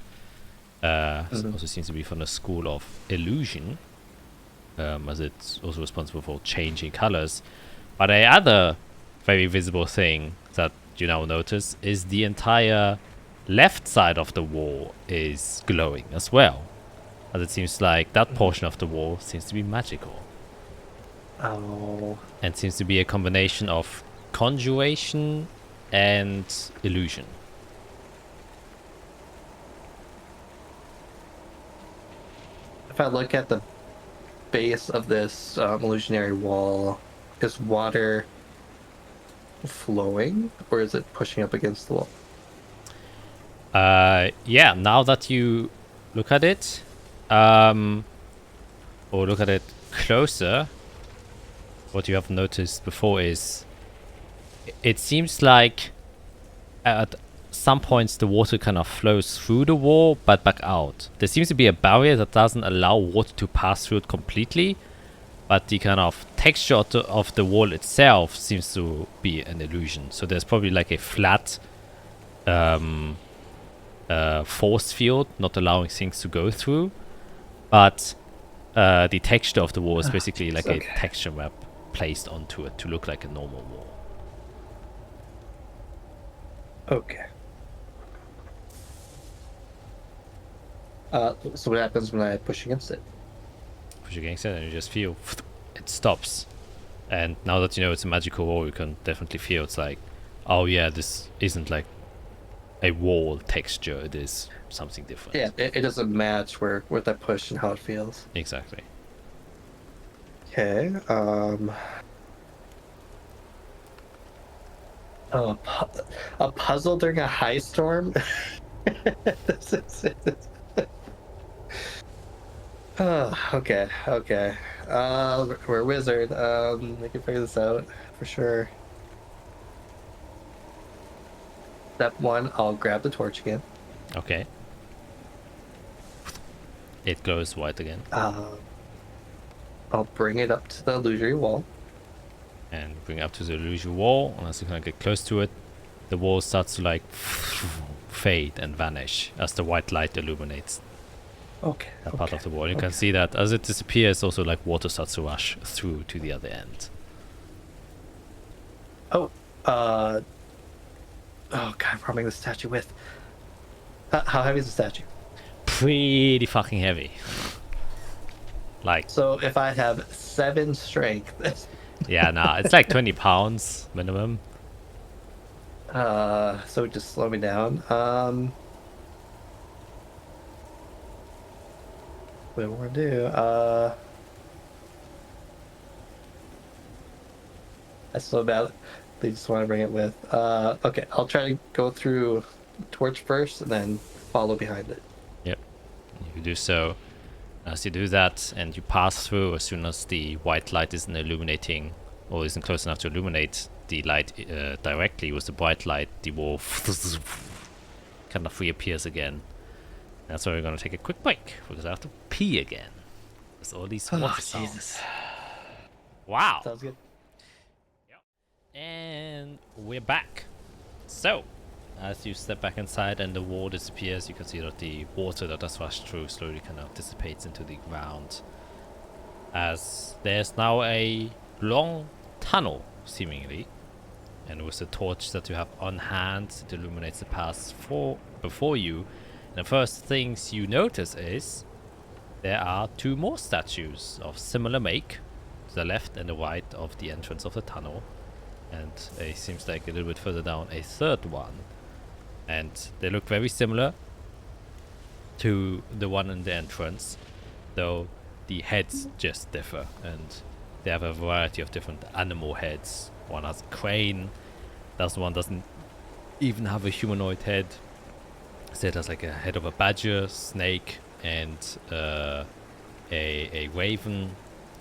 It also seems to be from the school of illusion, as it's also responsible for changing colors. But a other very visible thing that you now notice is the entire left side of the wall is glowing as well. As it seems like that portion of the wall seems to be magical. Oh. And seems to be a combination of conjuration and illusion. If I look at the base of this illusionary wall, is water flowing or is it pushing up against the wall? Yeah, now that you look at it, or look at it closer, what you have noticed before is it seems like at some points the water kind of flows through the wall but back out. There seems to be a barrier that doesn't allow water to pass through it completely, but the kind of texture of the wall itself seems to be an illusion. So there's probably like a flat force field not allowing things to go through, but the texture of the wall is basically like a texture map placed onto it to look like a normal wall. Okay. So what happens when I push against it? Push against it and you just feel it stops. And now that you know it's a magical wall, you can definitely feel it's like, oh yeah, this isn't like a wall texture, it is something different. Yeah, it doesn't match with that push and how it feels. Exactly. Okay. Oh, a puzzle during a high storm. This is- Oh, okay, okay. We're a wizard. We can figure this out for sure. Step one, I'll grab the torch again. Okay. It glows white again. I'll bring it up to the illusory wall. And bring it up to the illusion wall. And as you kind of get close to it, the wall starts to like fade and vanish as the white light illuminates Okay. that part of the wall. You can see that as it disappears, also like water starts to rush through to the other end. Oh, God, I'm rubbing the statue with. How heavy is the statue? Pretty fucking heavy. Like, So if I have 7 strength, yeah, nah, it's like 20 pounds minimum. so just slow me down. What do I want to do? That's so bad. They just want to bring it with. Okay, I'll try to go through torch first and then follow behind it. Yep, you do so. As you do that and you pass through, as soon as the white light isn't illuminating or isn't close enough to illuminate the light directly with the bright light, the wall kind of reappears again. That's why we're going to take a quick break because I have to pee again. There's all these water sounds. Jesus. Wow. Sounds good. And we're back. So, as you step back inside and the wall disappears, you can see that the water that has rushed through slowly kind of dissipates into the ground. As there's now a long tunnel, seemingly. And with the torch that you have on hand, it illuminates the path before you. And the first things you notice is there are 2 more statues of similar make to the left and the right of the entrance of the tunnel. And it seems like a little bit further down a 3rd one. And they look very similar to the one in the entrance, though the heads just differ. And they have a variety of different animal heads. One has a crane, the other one doesn't even have a humanoid head. So it has like a head of a badger, snake, and a raven,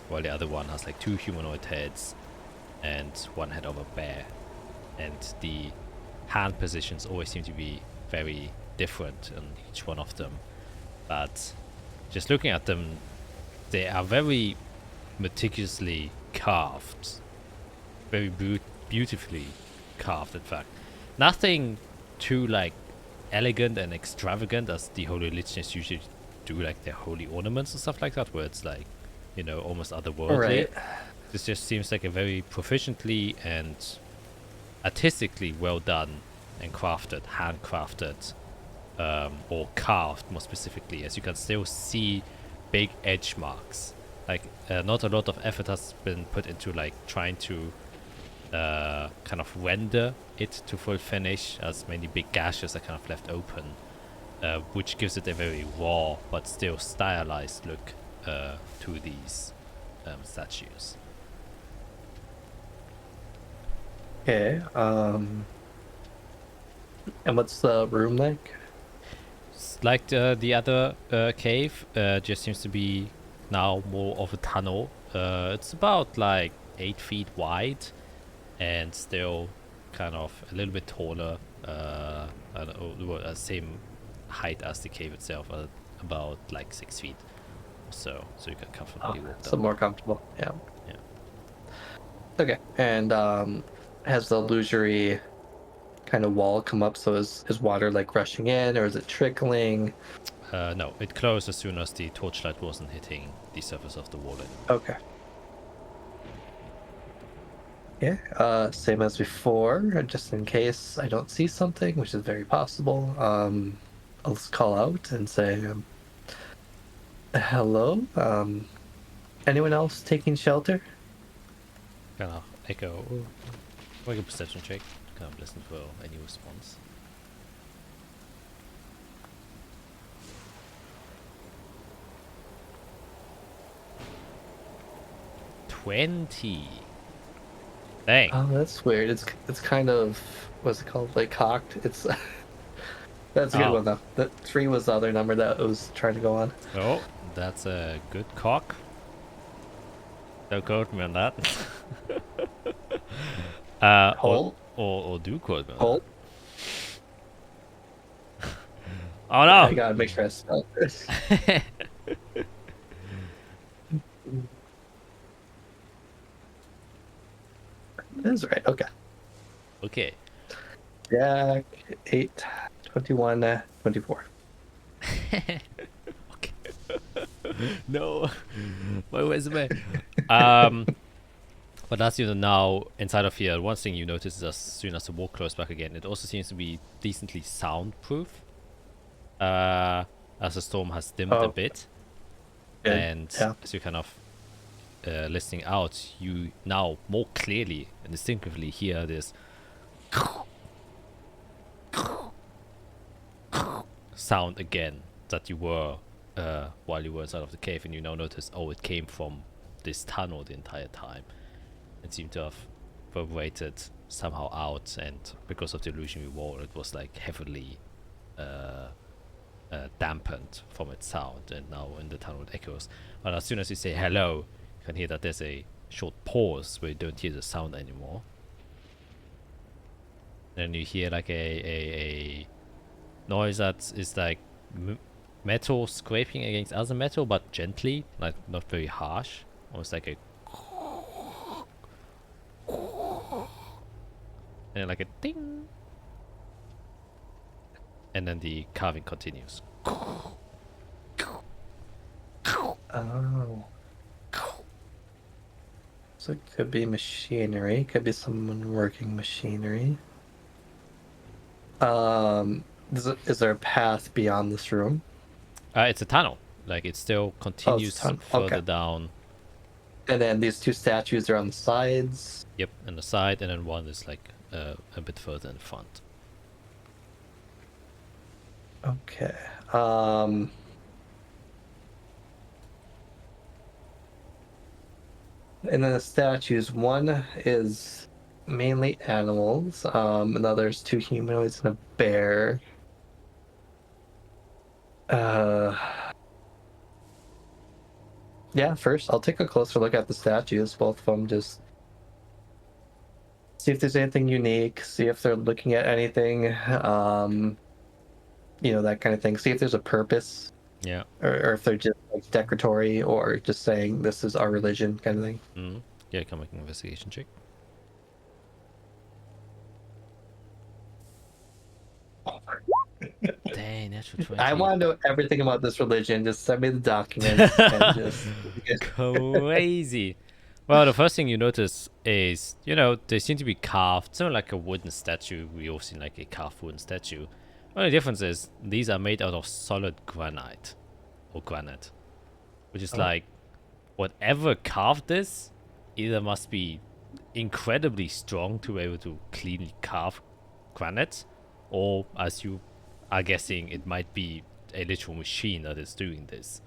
while the other one has like 2 humanoid heads and 1 head of a bear. And the hand positions always seem to be very different in each one of them. But just looking at them, they are very meticulously carved. Very beautifully carved, in fact. Nothing too like elegant and extravagant as the holy religions usually do, like their holy ornaments and stuff like that, where it's like, you know, almost otherworldly. Right. This just seems like a very proficiently and artistically well done and crafted, handcrafted, or carved more specifically, as you can still see big edge marks. Like not a lot of effort has been put into like trying to kind of render it to full finish, as many big gashes are kind of left open, which gives it a very raw but still stylized look to these statues. Okay. And what's the room like? Like the other cave, just seems to be now more of a tunnel. It's about like 8 feet wide and still kind of a little bit taller. I don't know, same height as the cave itself, about like 6 feet or so you can comfortably walk So down. more comfortable. Yeah. Yeah. Okay. And has the illusory kind of wall come up? So is water like rushing in, or is it trickling? No, it closed as soon as the torchlight wasn't hitting the surface of the wall anymore. Okay. Yeah. Same as before, just in case I don't see something, which is very possible. I'll just call out and say, "Hello. Anyone else taking shelter?" Kind of echo. Make a perception check. Kind of listen for any response. 20. Dang. Oh, that's weird. It's kind of what's it called? Like cocked. It's that's a good Oh. one though. The 3 was the other number that I was trying to go on. Oh, that's a good cock. Don't quote me on that. Or, Hold, or do quote me on hold. that. Oh I no! gotta make sure I spell this. That is right. Okay. Okay. Jack 8, 21, 24. Okay. No, my resume. Um, but as you know now, inside of here, one thing you notice is as soon as the wall closes back again, it also seems to be decently soundproof. As the storm has dimmed a Oh, bit, good. and Yeah. as you kind of listening out, you now more clearly and distinctively hear this sound again that you were while you were inside of the cave, and you now notice, oh, it came from this tunnel the entire time. It seemed to have vibrated somehow out, and because of the illusionary wall, it was like heavily dampened from its sound, and now in the tunnel it echoes. But as soon as you say hello, you can hear that there's a short pause where you don't hear the sound anymore. Then you hear like a noise that is like metal scraping against other metal, but gently, like not very harsh, almost like a and then like a ding, and then the carving continues. Oh. So it could be machinery. Could be someone working machinery. Is there a path beyond this room? It's a tunnel. Like it still continues tunnel. further Okay. down. And then these 2 statues are on the sides. Yep, on the side, and then one is like a bit further in front. Okay. And then the statues, one is mainly animals. Another's 2 humanoids and a bear. Yeah, first I'll take a closer look at the statues, both of them, just see if there's anything unique, see if they're looking at anything, that kind of thing. See if there's a purpose, Yeah. or if they're just like decoratory, or just saying this is our religion kind of thing. Mm. Yeah, can make an investigation check. Dang, that's for 20. I want to know everything about this religion. Just send me the documents and just Crazy. Well, the first thing you notice is, they seem to be carved, sort of like a wooden statue. We all seen like a carved wooden statue. Only difference is these are made out of solid granite or granite, which is like whatever carved this either must be incredibly strong to be able to cleanly carve granite, or as you are guessing, it might be a literal machine that is doing this.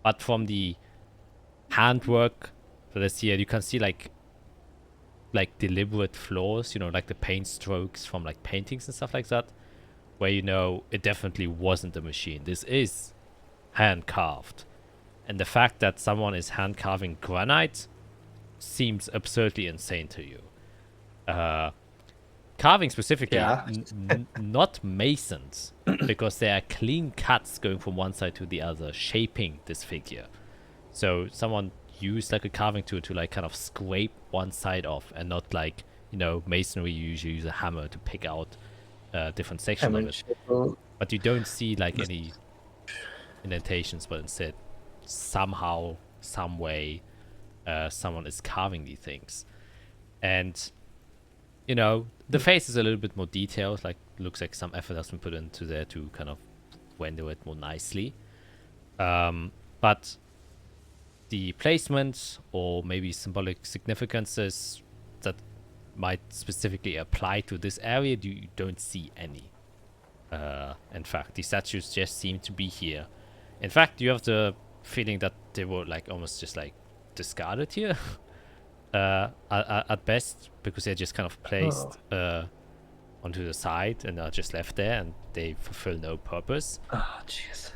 But from the handwork that is here, you can see like deliberate flaws, like the paint strokes from like paintings and stuff like that, where it definitely wasn't a machine. This is hand carved, and the fact that someone is hand carving granite seems absurdly insane to you. Carving specifically, Yeah. not masons, because there are clean cuts going from one side to the other, shaping this figure. So someone used like a carving tool to like kind of scrape one side off, and not like, masonry, you usually use a hammer to pick out different sections of it. But you don't see like any indentations, but instead somehow, some way, someone is carving these things. And the face is a little bit more detailed, like looks like some effort has been put into there to kind of render it more nicely. But the placement or maybe symbolic significances that might specifically apply to this area, you don't see any. In fact, the statues just seem to be here. In fact, you have the feeling that they were like almost just like discarded here. at best, because they're just kind of placed onto the side and are just left there, and they fulfill no purpose. Oh, jeez.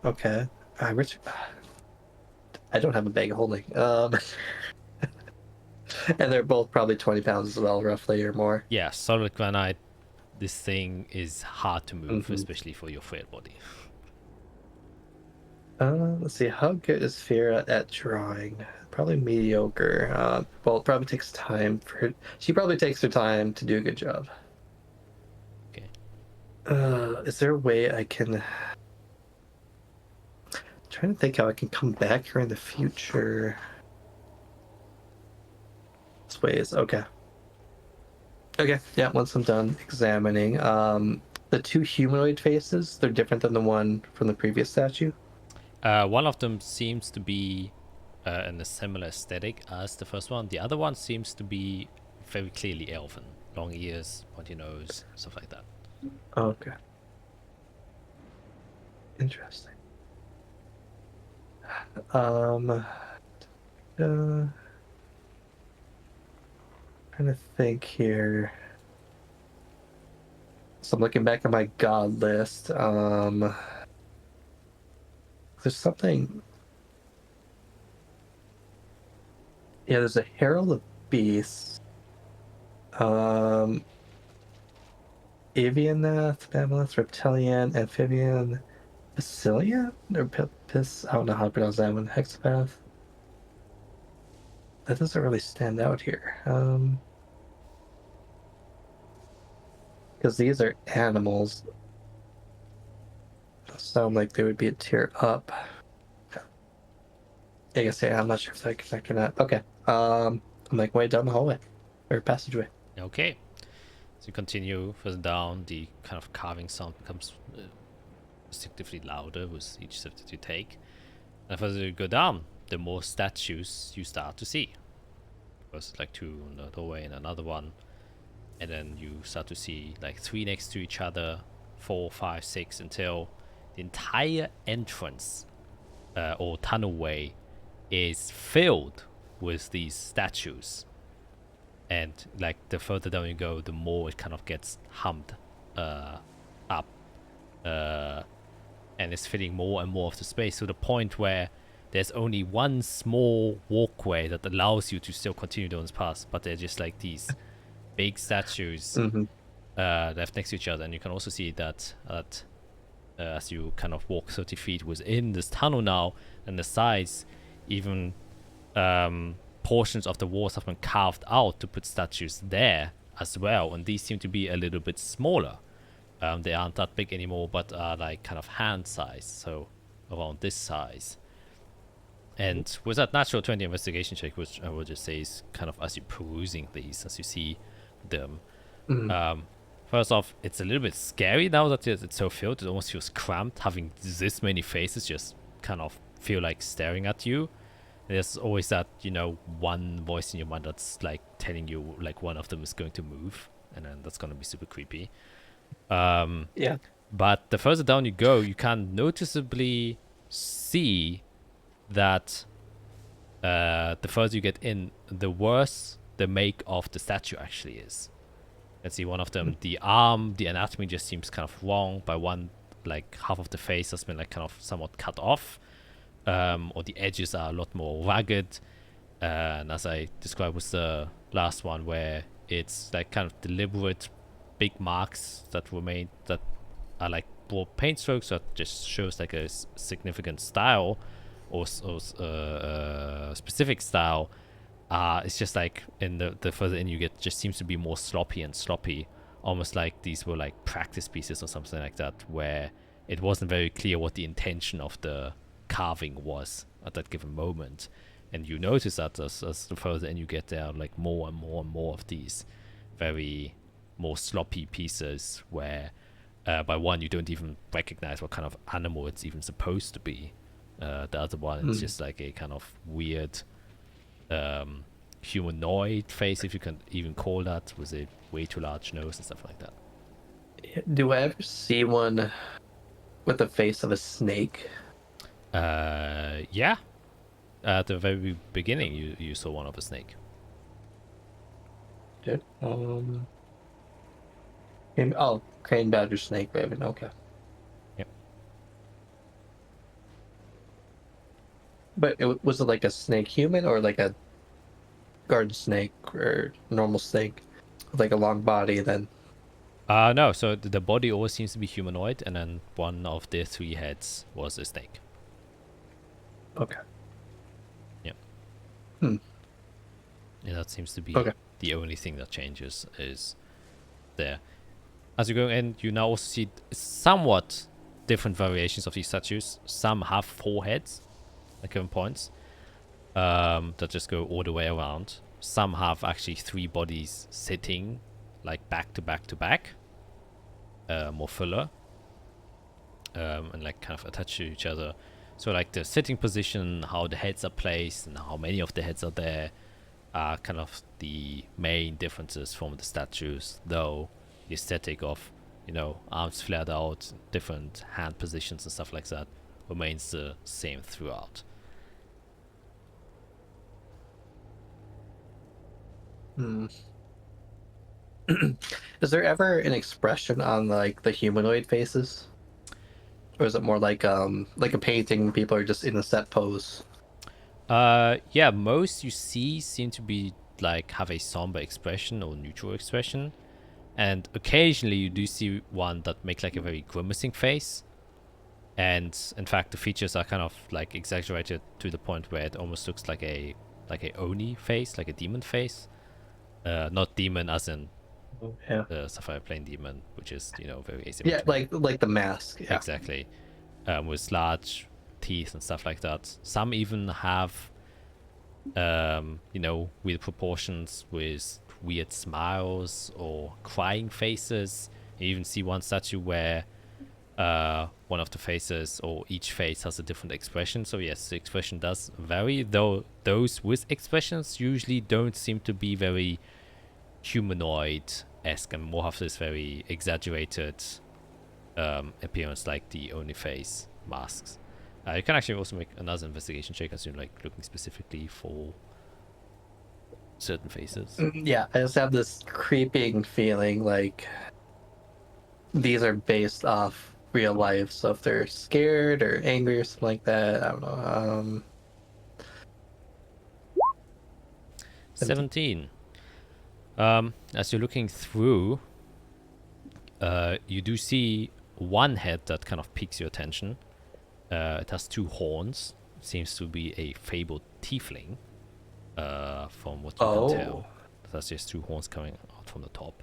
Okay. Richard, I don't have a bag of holding. And they're both probably 20 pounds as well, roughly, or more. Yeah, solid granite. This thing is hard to move, especially for your frail body. Let's see. How good is Fira at drawing? Probably mediocre. Well, it probably takes time for her. She probably takes her time to do a good job. Okay. Is there a way I can... I'm trying to think how I can come back here in the future. This ways. Okay. Okay. Yeah. Once I'm done examining, the two humanoid faces, they're different than the one from the previous statue. One of them seems to be in a similar aesthetic as the first one. The other one seems to be very clearly elven. Long ears, pointy nose, stuff like that. Okay. Interesting. Trying to think here. So I'm looking back at my god list. There's something. Yeah, there's a Herald of Beasts. Avianath, Mammoth, Reptilian, Amphibian, Selia? Or Pis? I don't know how to pronounce that one. Hexapath. That doesn't really stand out here. Because these are animals. Sound like they would be a tier up. I guess, yeah, I'm not sure if they connect or not. Okay. I'm like way down the hallway. Or passageway. Okay. So you continue further down, the kind of carving sound becomes distinctively louder with each step that you take. And further you go down, the more statues you start to see. First like two in the doorway and another one. And then you start to see like 3 next to each other, 4, 5, 6, until the entire entrance or tunnelway is filled with these statues. And like the further down you go, the more it kind of gets hummed up. And it's filling more and more of the space to the point where there's only one small walkway that allows you to still continue down this path, but they're just like these big statues left next to each other. And you can also see that as you kind of walk 30 feet within this tunnel now, and the sides, even portions of the walls have been carved out to put statues there as well, and these seem to be a little bit smaller. They aren't that big anymore, but are like kind of hand size, so around this size. And with that natural 20 investigation check, which I would just say is kind of as you're perusing these, as you see them. First off, it's a little bit scary now that it's so filled. It almost feels cramped, having this many faces just kind of feel like staring at you. There's always that, one voice in your mind that's like telling you like one of them is going to move, and then that's going to be super creepy. Yeah. But the further down you go, you can noticeably see that the further you get in, the worse the make of the statue actually is. Let's see, one of them, the arm, the anatomy just seems kind of wrong. By one, like half of the face has been like kind of somewhat cut off. Or the edges are a lot more ragged. And as I described with the last one, where it's like kind of deliberate big marks that were made that are like broad paint strokes that just shows like a significant style or specific style. It's just like in the further in you get, just seems to be more sloppy and sloppy, almost like these were like practice pieces or something like that, where it wasn't very clear what the intention of the carving was at that given moment. And you notice that as the further in you get, there are like more and more and more of these very more sloppy pieces where by one you don't even recognize what kind of animal it's even supposed to be. The other one is just like a kind of weird humanoid face, if you can even call that, with a way too large nose and stuff like that. Do I ever see one with the face of a snake? Yeah. At the very beginning, you saw one of a snake. dude. Crane, badger, snake, raven. Okay. Yep. But was it like a snake human or like a garden snake or normal snake with like a long body? Then No, so the body always seems to be humanoid, and then one of the 3 heads was a snake. okay. Yep. Hmm. Yeah, that seems to be Okay. the only thing that changes is there. As you go in, you now also see somewhat different variations of these statues. Some have 4 heads at given points that just go all the way around. Some have actually 3 bodies sitting like back to back to back, more fuller, and like kind of attached to each other. So like the sitting position, how the heads are placed, and how many of the heads are there are kind of the main differences from the statues, though the aesthetic of, you know, arms flared out, different hand positions and stuff like that remains the same throughout. Hmm. Is there ever an expression on like the humanoid faces, or is it more like a painting? People are just in a set pose. Yeah, most you see seem to be like have a somber expression or neutral expression, and occasionally you do see one that make like a very grimacing face. And in fact, the features are kind of like exaggerated to the point where it almost looks like a oni face, like a demon face. Not demon as in Yeah. the Saphire Plain demon, which is, you know, very Yeah, asymmetric. like the mask. Yeah. Exactly. With large teeth and stuff like that. Some even have, you know, weird proportions with weird smiles or crying faces. You even see one statue where one of the faces or each face has a different expression. So yes, the expression does vary, though those with expressions usually don't seem to be very humanoid-esque and more have this very exaggerated appearance like the only face masks. You can actually also make another investigation check as you're like looking specifically for certain faces. Yeah, I just have this creeping feeling like these are based off real life. So if they're scared or angry or something like that, I don't know. 17. As you're looking through, you do see one head that kind of piques your attention. It has 2 horns. Seems to be a fabled tiefling, from what you can tell. That's just 2 horns coming out from the top,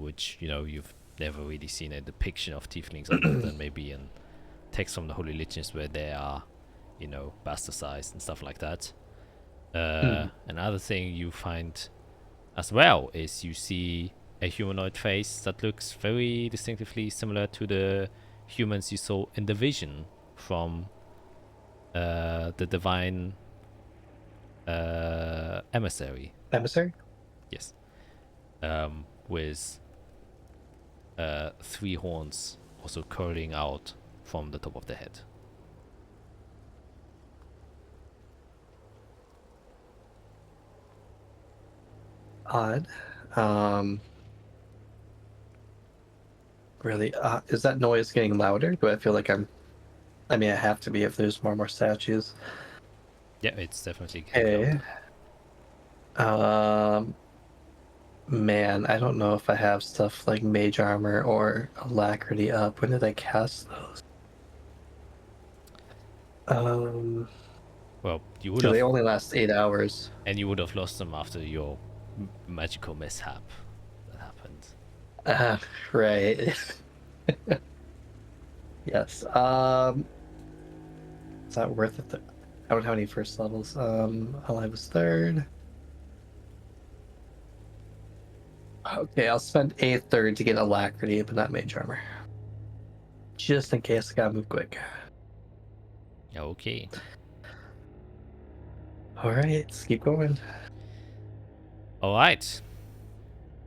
which, you know, you've never really seen a depiction of tieflings other than maybe in text from the Holy Legends where they are, you know, bastardized and stuff like that. Another thing you find as well is you see a humanoid face that looks very distinctively similar to the humans you saw in the vision from the divine emissary. Emissary? Yes. With 3 horns also curling out from the top of the head. Odd. Really, is that noise getting louder? Do I feel like I mean, I have to be if there's more and more statues. Yeah, it's definitely getting loud. Man, I don't know if I have stuff like mage armor or alacrity up. When did I cast those? Well, you would So have, they only last 8 hours. and you would have lost them after your magical mishap that happened. Right. Yes. Is that worth it? I don't have any first levels. I was third. Okay, I'll spend a third to get alacrity, but not mage armor. Just in case I gotta move quick. Okay. Alright, let's keep going. Alright.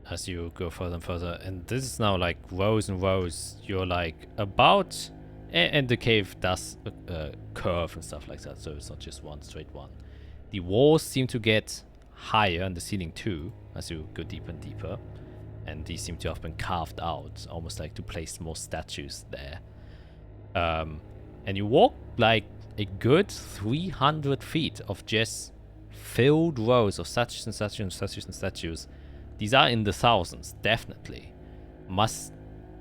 As you go further and further, and this is now like rows and rows, you're like about, and the cave does curve and stuff like that, so it's not just one straight one. The walls seem to get higher in the ceiling too, as you go deeper and deeper. And these seem to have been carved out, almost like to place more statues there. And you walk like a good 300 feet of just filled rows of statues and statues and statues and statues. These are in the thousands, definitely. Must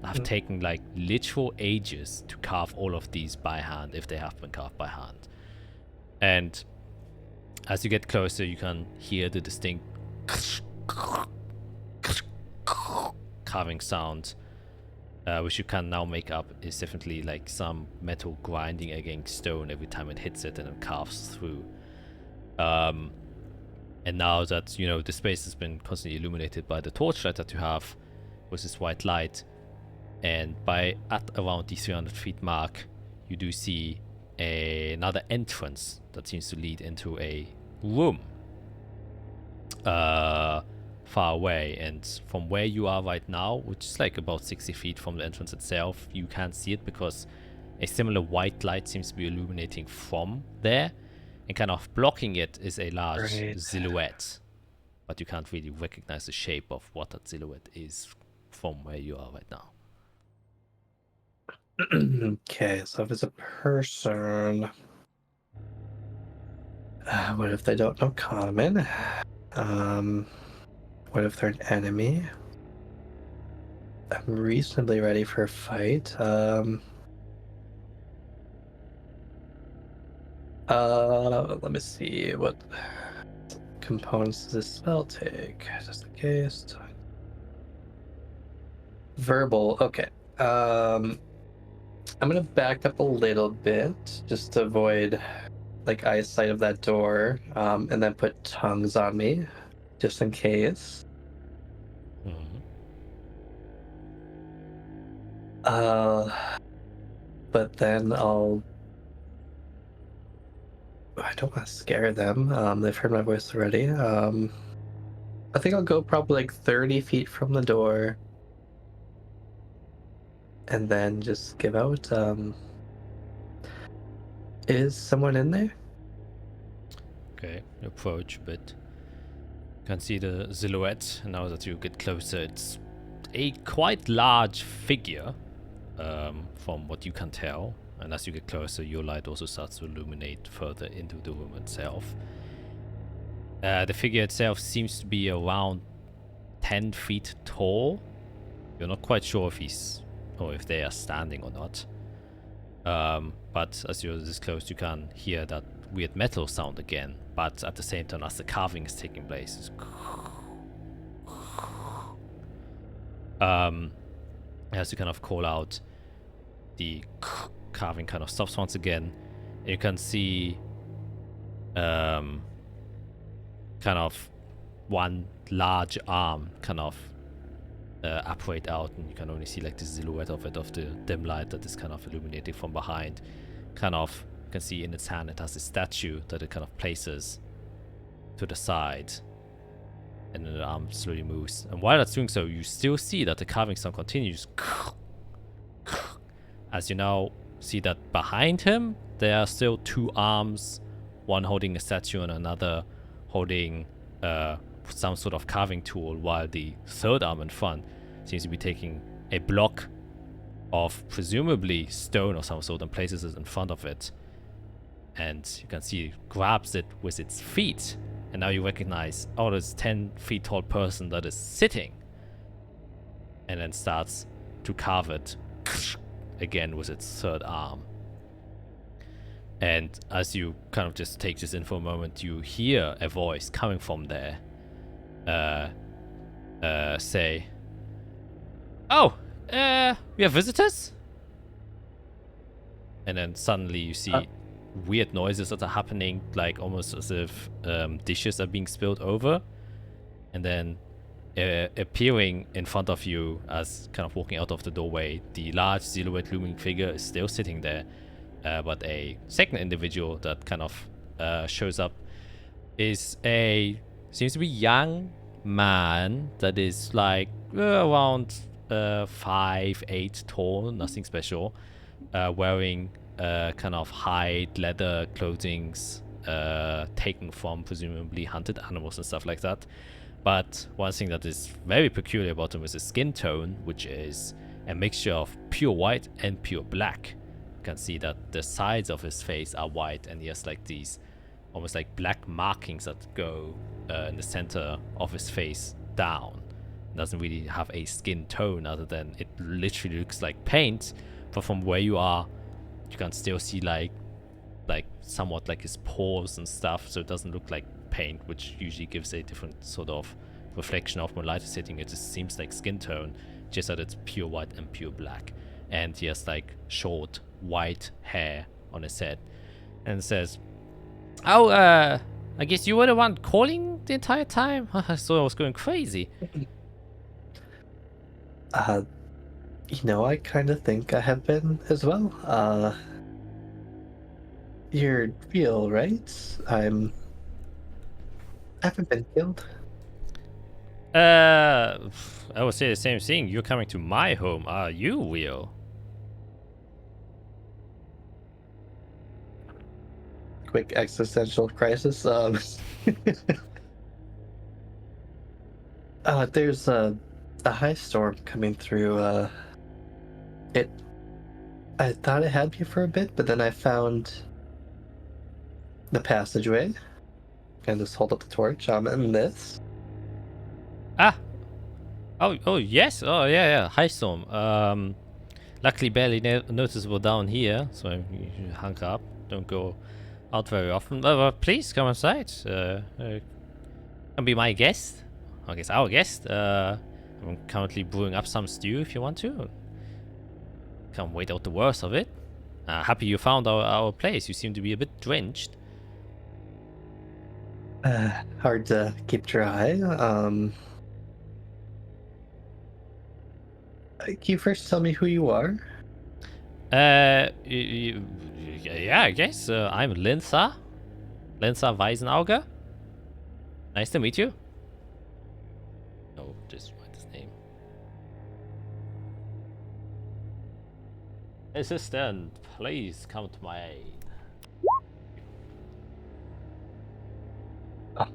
have taken like literal ages to carve all of these by hand, if they have been carved by hand. And as you get closer, you can hear the distinct carving sound, which you can now make up is definitely like some metal grinding against stone every time it hits it and it carves through. And now that, you know, the space has been constantly illuminated by the torchlight that you have with this white light, and at around the 300 feet mark, you do see another entrance that seems to lead into a room far away. And from where you are right now, which is like about 60 feet from the entrance itself, you can't see it because a similar white light seems to be illuminating from there, and kind of blocking it is a large silhouette, but you can't really recognize the shape of what that silhouette is from where you are right now. Okay, so if it's a person, what if they don't know common? What if they're an enemy? I'm reasonably ready for a fight. Let me see, what components does this spell take? Just the case. Verbal, okay. I'm gonna back up a little bit just to avoid like eyesight of that door, and then put tongues on me just in case. But then I don't want to scare them. They've heard my voice already. I think I'll go probably like 30 feet from the door, and then just give out, is someone in there? Okay, you approach a bit. You can see the silhouette, and now that you get closer, it's a quite large figure, from what you can tell. And as you get closer, your light also starts to illuminate further into the room itself. The figure itself seems to be around 10 feet tall. You're not quite sure if they are standing or not. But as you're this close, you can hear that weird metal sound again. But at the same time, as the carving is taking place, as you kind of call out, the carving kind of stops once again. You can see kind of one large arm kind of operate out, and you can only see like the silhouette of it, of the dim light that is kind of illuminating from behind. Kind of, you can see in its hand it has a statue that it kind of places to the side, and then the arm slowly moves. And while that's doing so, you still see that the carving sound continues, as you now see that behind him there are still two arms, one holding a statue and another holding some sort of carving tool, while the third arm in front seems to be taking a block of presumably stone or some sort and places it in front of it. And you can see it grabs it with its feet, and now you recognize, oh, there's a 10 feet tall person that is sitting, and then starts to carve it again with its third arm. And as you kind of just take this in for a moment, you hear a voice coming from there say, "Oh, we have visitors?" And then suddenly you see weird noises that are happening, like almost as if dishes are being spilled over. And then appearing in front of you, as kind of walking out of the doorway, the large silhouette looming figure is still sitting there. But a second individual that kind of shows up seems to be young man that is like around 5'8" tall, nothing special, wearing kind of hide leather clothings, taken from presumably hunted animals and stuff like that. But one thing that is very peculiar about him is his skin tone, which is a mixture of pure white and pure black. You can see that the sides of his face are white, and he has like these almost like black markings that go in the center of his face down. It doesn't really have a skin tone other than it literally looks like paint, but from where you are, you can still see like somewhat like his pores and stuff, so it doesn't look like paint, which usually gives a different sort of reflection of when light is hitting. It just seems like skin tone, just that it's pure white and pure black. And he has like short white hair on his head, and says, "Oh, I guess you were the one calling the entire time? I thought I was going crazy." I kind of think I have been as well. You're real, right? I haven't been killed. I would say the same thing. You're coming to my home. Are you real? Quick existential crisis. There's a high storm coming through. I thought it had me for a bit, but then I found the passageway. Can just hold up the torch. And this. Ah. Oh yes. Oh yeah. High storm. Luckily barely noticeable down here, so you should hunker up. Don't go out very often. Please come inside. Come be my guest. I guess our guest. I'm currently brewing up some stew if you want to. Can't wait out the worst of it. Happy you found our place. You seem to be a bit drenched. Hard to keep dry. Can you first tell me who you are? Yeah, I guess. I'm Linsa Weisenauger. Nice to meet you. Oh, just write his name. Assistant, please come to my aid. Of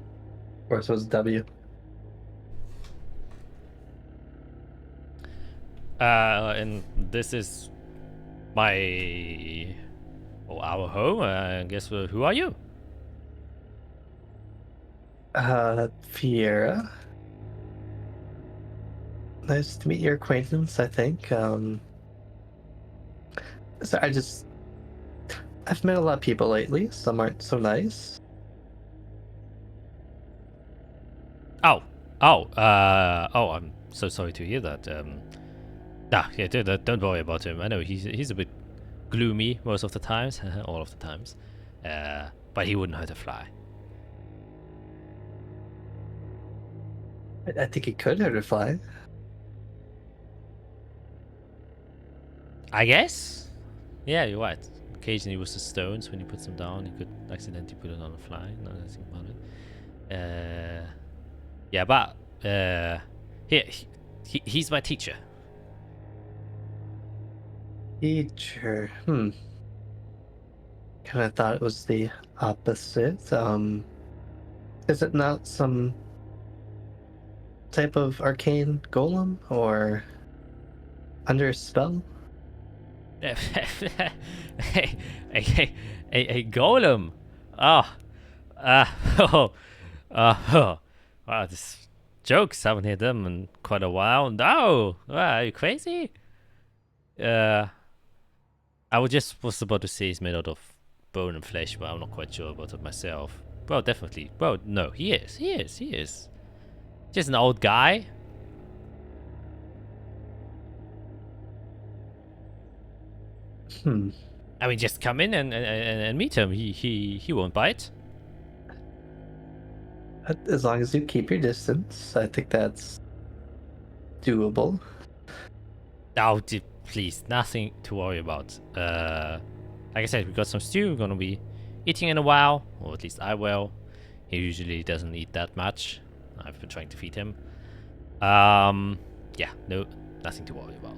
course, it was W. And this is our home. I guess. Who are you? Fiera. Nice to meet your acquaintance, I think. So I've met a lot of people lately. Some aren't so nice. Oh, I'm so sorry to hear that. Yeah, don't worry about him. I know he's a bit gloomy most of the times, all of the times. But he wouldn't hurt a fly. I think he could hurt a fly. I guess. Yeah, you're right. Occasionally with the stones, when he puts them down, he could accidentally put it on a fly. Now that I think about it. Yeah, but he's my teacher. Teacher. Kind of thought it was the opposite. Is it not some type of arcane golem or under a spell? a golem. Wow, this jokes haven't hit them in quite a while. No, are you crazy? I was about to say he's made out of bone and flesh, but I'm not quite sure about it myself. Well, definitely. Well, no, he is. Just an old guy. I mean, just come in and meet him. He won't bite. As long as you keep your distance, I think that's doable. Oh, please, nothing to worry about. Like I said, we got some stew. We're gonna be eating in a while, or at least I will. He usually doesn't eat that much. I've been trying to feed him. Yeah, no, nothing to worry about.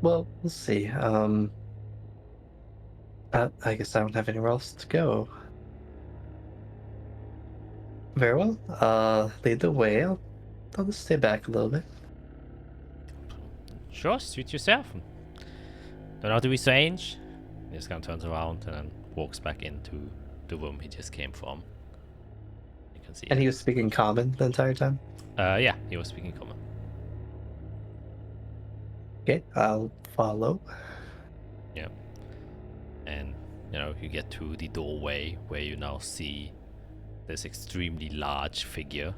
Well, we'll see. I guess I don't have anywhere else to go. Very well. Lead the way. I'll just stay back a little bit. Sure, suit yourself. Don't have to be strange. He just kind of turns around and then walks back into the room he just came from. You can see. And he was speaking common the entire time? Yeah, he was speaking common. Okay, I'll follow. Yeah. And, you get to the doorway where you now see this extremely large figure.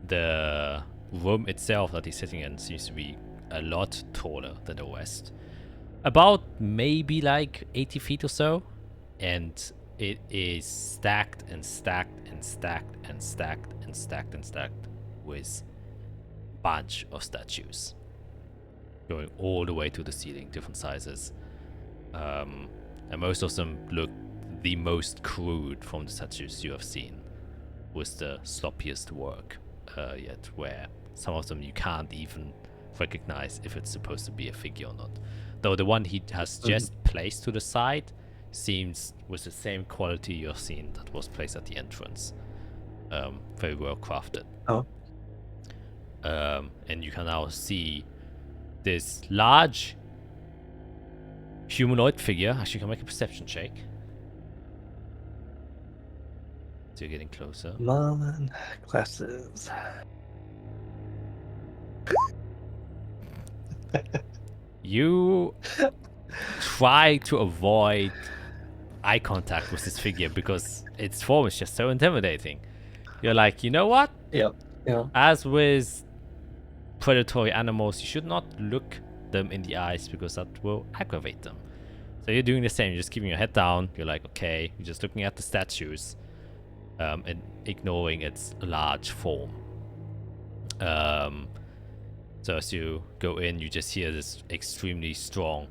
The room itself that he's sitting in seems to be a lot taller than the rest. About maybe like 80 feet or so. And it is stacked and stacked and stacked and stacked and stacked and stacked with a bunch of statues. Going all the way to the ceiling, different sizes. And most of them look the most crude from the statues you have seen. With the sloppiest work yet, where some of them you can't even recognize if it's supposed to be a figure or not. Though the one he has just placed to the side seems with the same quality you've seen that was placed at the entrance. Very well crafted. Oh. And you can now see this large humanoid figure. Actually, you can make a perception check. So you're getting closer. Come on, glasses. You try to avoid eye contact with this figure because its form is just so intimidating. You're like, you know what? Yep. Yeah. As with predatory animals, you should not look them in the eyes because that will aggravate them. So you're doing the same. You're just keeping your head down. You're like, okay, you're just looking at the statues and ignoring its large form. So as you go in, you just hear this extremely strong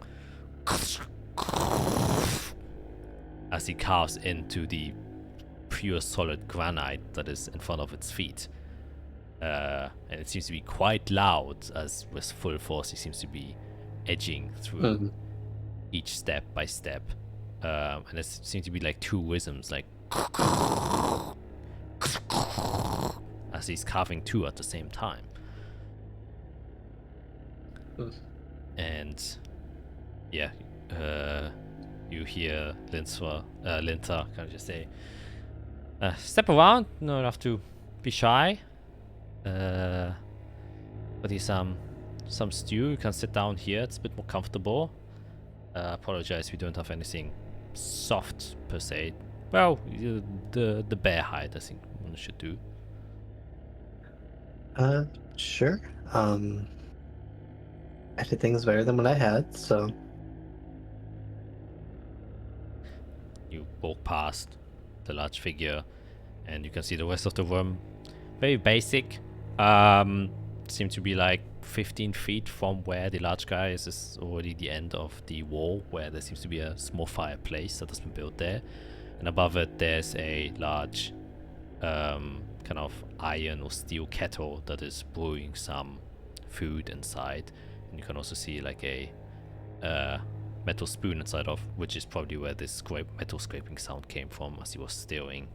as he carves into the pure solid granite that is in front of its feet. And it seems to be quite loud, as with full force he seems to be edging through each step by step. And it seems to be like two rhythms, like as he's carving two at the same time. And yeah, you hear Linta kind of just say, step around, you don't have to be shy. But here's some stew. You can sit down here, it's a bit more comfortable. Apologize, we don't have anything soft per se. Well, the bear hide I think one should do. Sure. Everything's better than what I had, so. You walk past the large figure and you can see the rest of the room. Very basic. Seem to be like 15 feet from where the large guy is already the end of the wall, where there seems to be a small fireplace that has been built there. And above it there's a large kind of iron or steel kettle that is brewing some food inside. And you can also see like a metal spoon inside of, which is probably where this metal scraping sound came from as he was stirring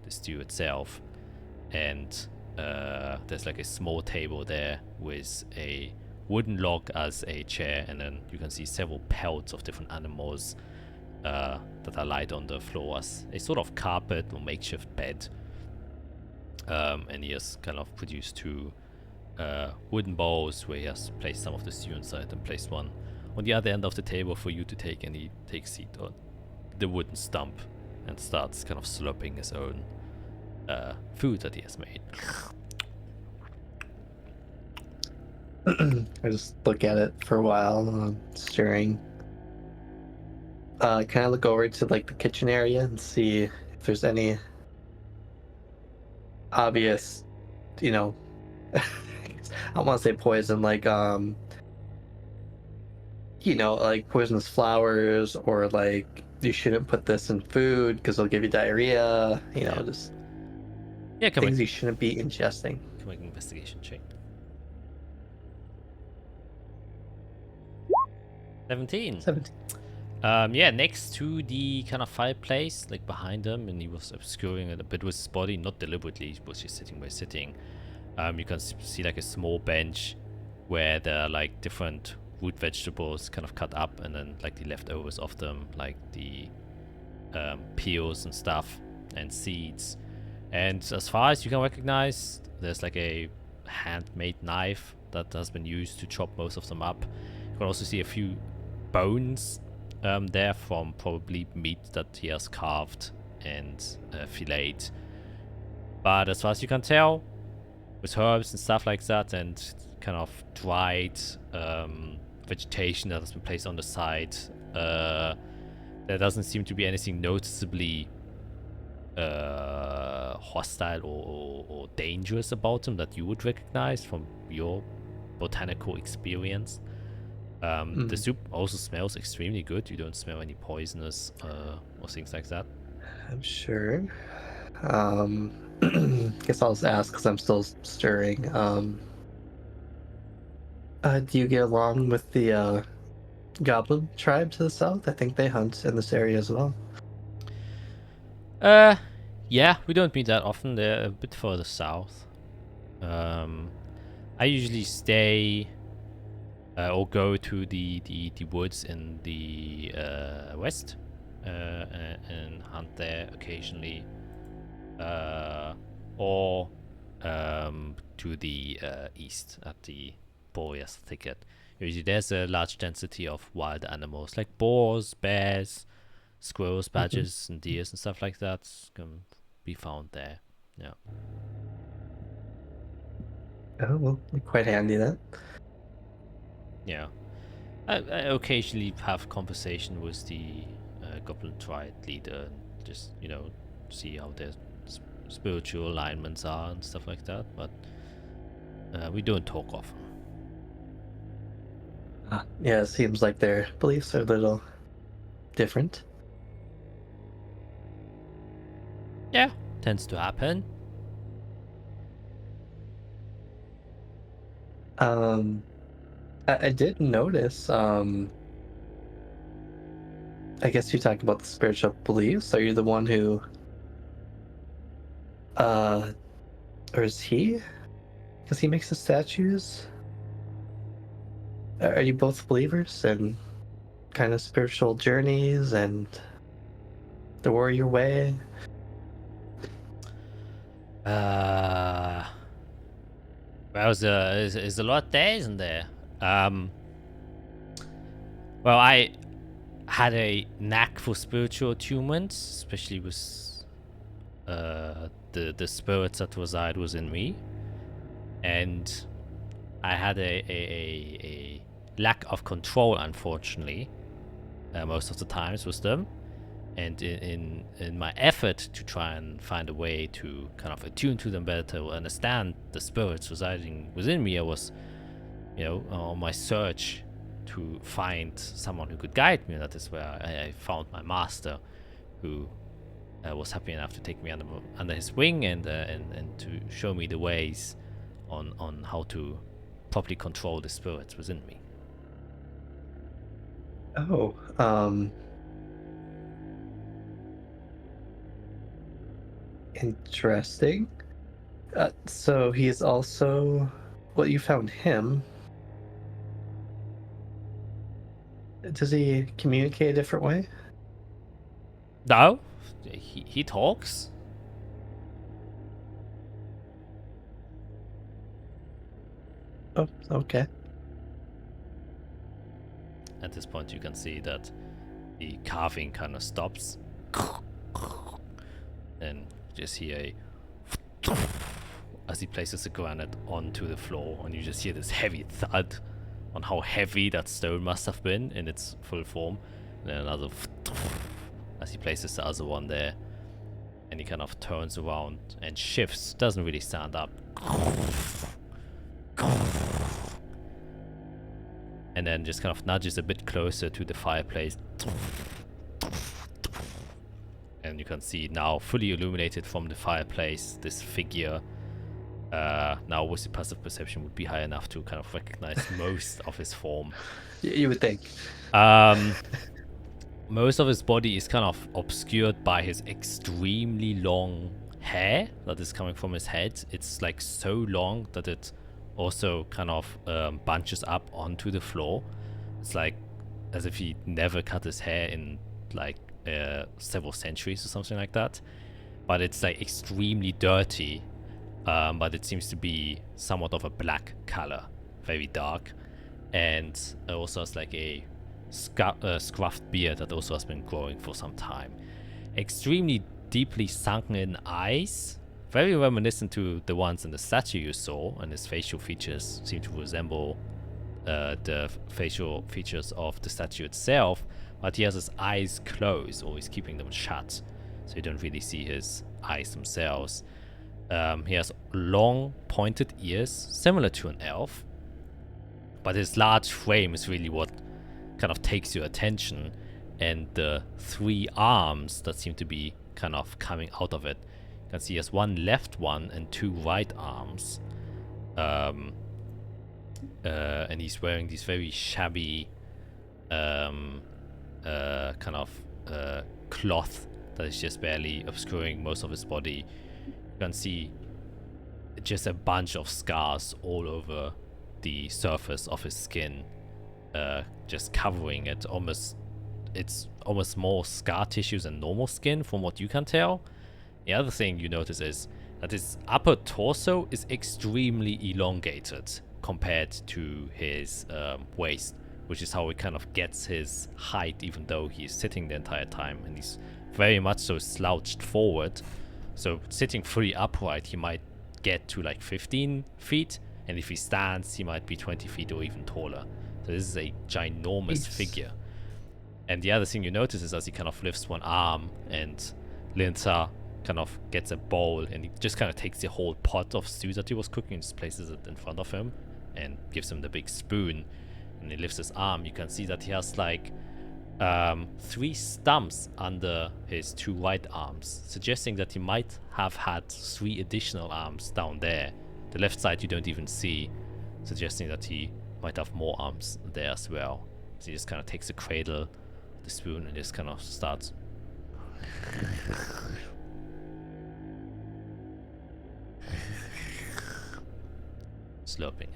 the stew itself. And there's like a small table there with a wooden log as a chair, and then you can see several pelts of different animals that are laid on the floor as a sort of carpet or makeshift bed. And he has kind of produced two wooden bowls where he has placed some of the stew inside and placed one on the other end of the table for you to take, and he takes a seat on the wooden stump and starts kind of slurping his own food that he has made. I just look at it for a while, stirring. Can I look over to like the kitchen area and see if there's any obvious, I don't want to say poison, like like poisonous flowers, or like you shouldn't put this in food because it'll give you diarrhea. Just things you shouldn't be ingesting. Can make an investigation check. 17. 17. Yeah, next to the kind of fireplace, like behind him, and he was obscuring it a bit with his body, not deliberately, he was just sitting by sitting. You can see like a small bench where there are like different root vegetables kind of cut up, and then like the leftovers of them, like the peels and stuff, and seeds. And as far as you can recognize, there's like a handmade knife that has been used to chop most of them up. You can also see a few bones there from probably meat that he has carved and filleted. But as far as you can tell, with herbs and stuff like that, and kind of dried vegetation that has been placed on the side, there doesn't seem to be anything noticeably hostile or dangerous about them that you would recognize from your botanical experience. The soup also smells extremely good. You don't smell any poisonous or things like that. I'm sure. Guess I'll just ask because I'm still stirring. Do you get along with the goblin tribe to the south? I think they hunt in this area as well. Yeah, we don't meet that often. They're a bit further south. I usually stay or go to the woods in the west and hunt there occasionally, or to the east at the Boreas thicket. Usually there's a large density of wild animals like boars, bears, squirrels, badgers, and deers and stuff like that can be found there. Yeah. Oh, well, quite handy then. Yeah. I occasionally have conversation with the Goblin Triad leader and just, see how their spiritual alignments are and stuff like that, but we don't talk often. Yeah, it seems like their beliefs are a little different. Yeah, tends to happen. I did notice, I guess you talked about the spiritual beliefs. Are you the one who, or is he? Because he makes the statues? Are you both believers in kind of spiritual journeys and the warrior way? Well, there's a lot there, isn't there? Well, I had a knack for spiritual attunements, especially with the spirits that reside within me, and I had a lack of control, unfortunately, most of the times with them. And in my effort to try and find a way to kind of attune to them better, to understand the spirits residing within me, I was, on my search to find someone who could guide me. That is where I found my master, who was happy enough to take me under his wing and to show me the ways on how to properly control the spirits within me. Oh, interesting. So he's also, well, you found him. Does he communicate a different way? No, he talks. Oh, okay. At this point, you can see that the carving kind of stops, and just hear a as he places the granite onto the floor, and you just hear this heavy thud on how heavy that stone must have been in its full form. And then another as he places the other one there, and he kind of turns around and shifts, doesn't really stand up, and then just kind of nudges a bit closer to the fireplace. And you can see now, fully illuminated from the fireplace, this figure Now with the passive perception would be high enough to kind of recognize most of his form. You would think. Most of his body is kind of obscured by his extremely long hair that is coming from his head. It's like so long that it also kind of bunches up onto the floor. It's like as if he never cut his hair in like several centuries or something like that. But it's like extremely dirty, but it seems to be somewhat of a black color, very dark, and it also has like a scruffed beard that also has been growing for some time. Extremely deeply sunken in eyes, very reminiscent to the ones in the statue you saw, and his facial features seem to resemble the facial features of the statue itself, but he has his eyes closed, always keeping them shut, so you don't really see his eyes themselves. He has long pointed ears, similar to an elf, but his large frame is really what kind of takes your attention, and the 3 arms that seem to be kind of coming out of it. You can see he has 1 left one and 2 right arms. And he's wearing these very shabby kind of cloth that is just barely obscuring most of his body. You can see just a bunch of scars all over the surface of his skin, just covering it. It's almost more scar tissues than normal skin from what you can tell. The other thing you notice is that his upper torso is extremely elongated compared to his waist, which is how he kind of gets his height, even though he's sitting the entire time, and he's very much so slouched forward. So sitting fully upright, he might get to like 15 feet, and if he stands, he might be 20 feet or even taller. So this is a ginormous figure. And the other thing you notice is as he kind of lifts one arm, and Linta kind of gets a bowl, and he just kind of takes the whole pot of stew that he was cooking and just places it in front of him and gives him the big spoon. And he lifts his arm. You can see that he has like 3 stumps under his 2 right arms, suggesting that he might have had 3 additional arms down there. The left side you don't even see, suggesting that he might have more arms there as well. So he just kind of takes the cradle, the spoon, and just kind of starts slurping it.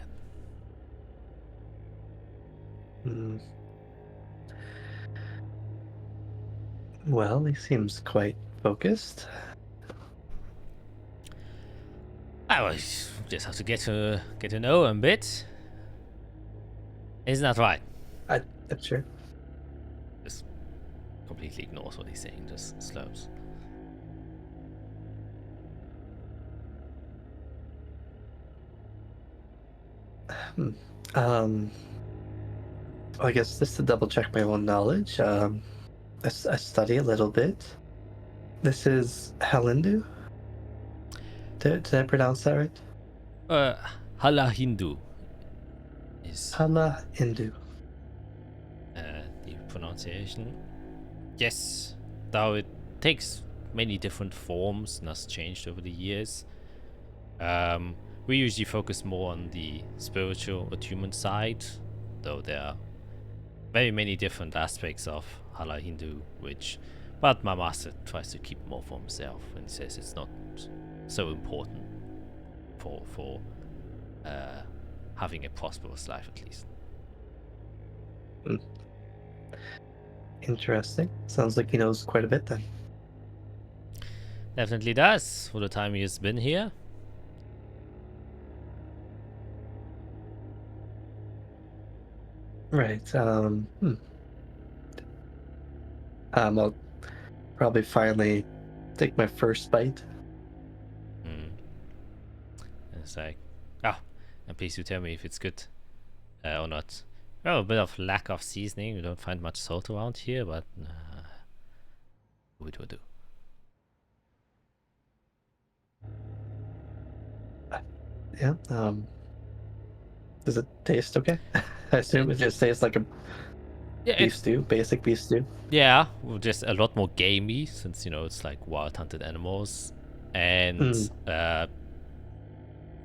Well, he seems quite focused. I just have to get to know him a bit. Isn't that right? That's sure. Just completely ignores what he's saying, just slurps. I guess just to double check my own knowledge, I study a little bit. This is Halindu? Did I pronounce that right? Hala Hindu is Hala Hindu. the pronunciation. Yes, though it takes many different forms and has changed over the years. We usually focus more on the spiritual attunement side, though there are very many different aspects of Hala Hindu, but my master tries to keep more for himself and says it's not so important for having a prosperous life, at least. Interesting. Sounds like he knows quite a bit then. Definitely does, for the time he has been here. Right. I'll probably finally take my first bite. It's like, and please do tell me if it's good or not. Well, a bit of lack of seasoning. We don't find much salt around here, but we do. Yeah. Does it taste okay? I assume it just tastes like a beef stew, basic beef stew. Yeah, well, just a lot more gamey since it's like wild hunted animals, and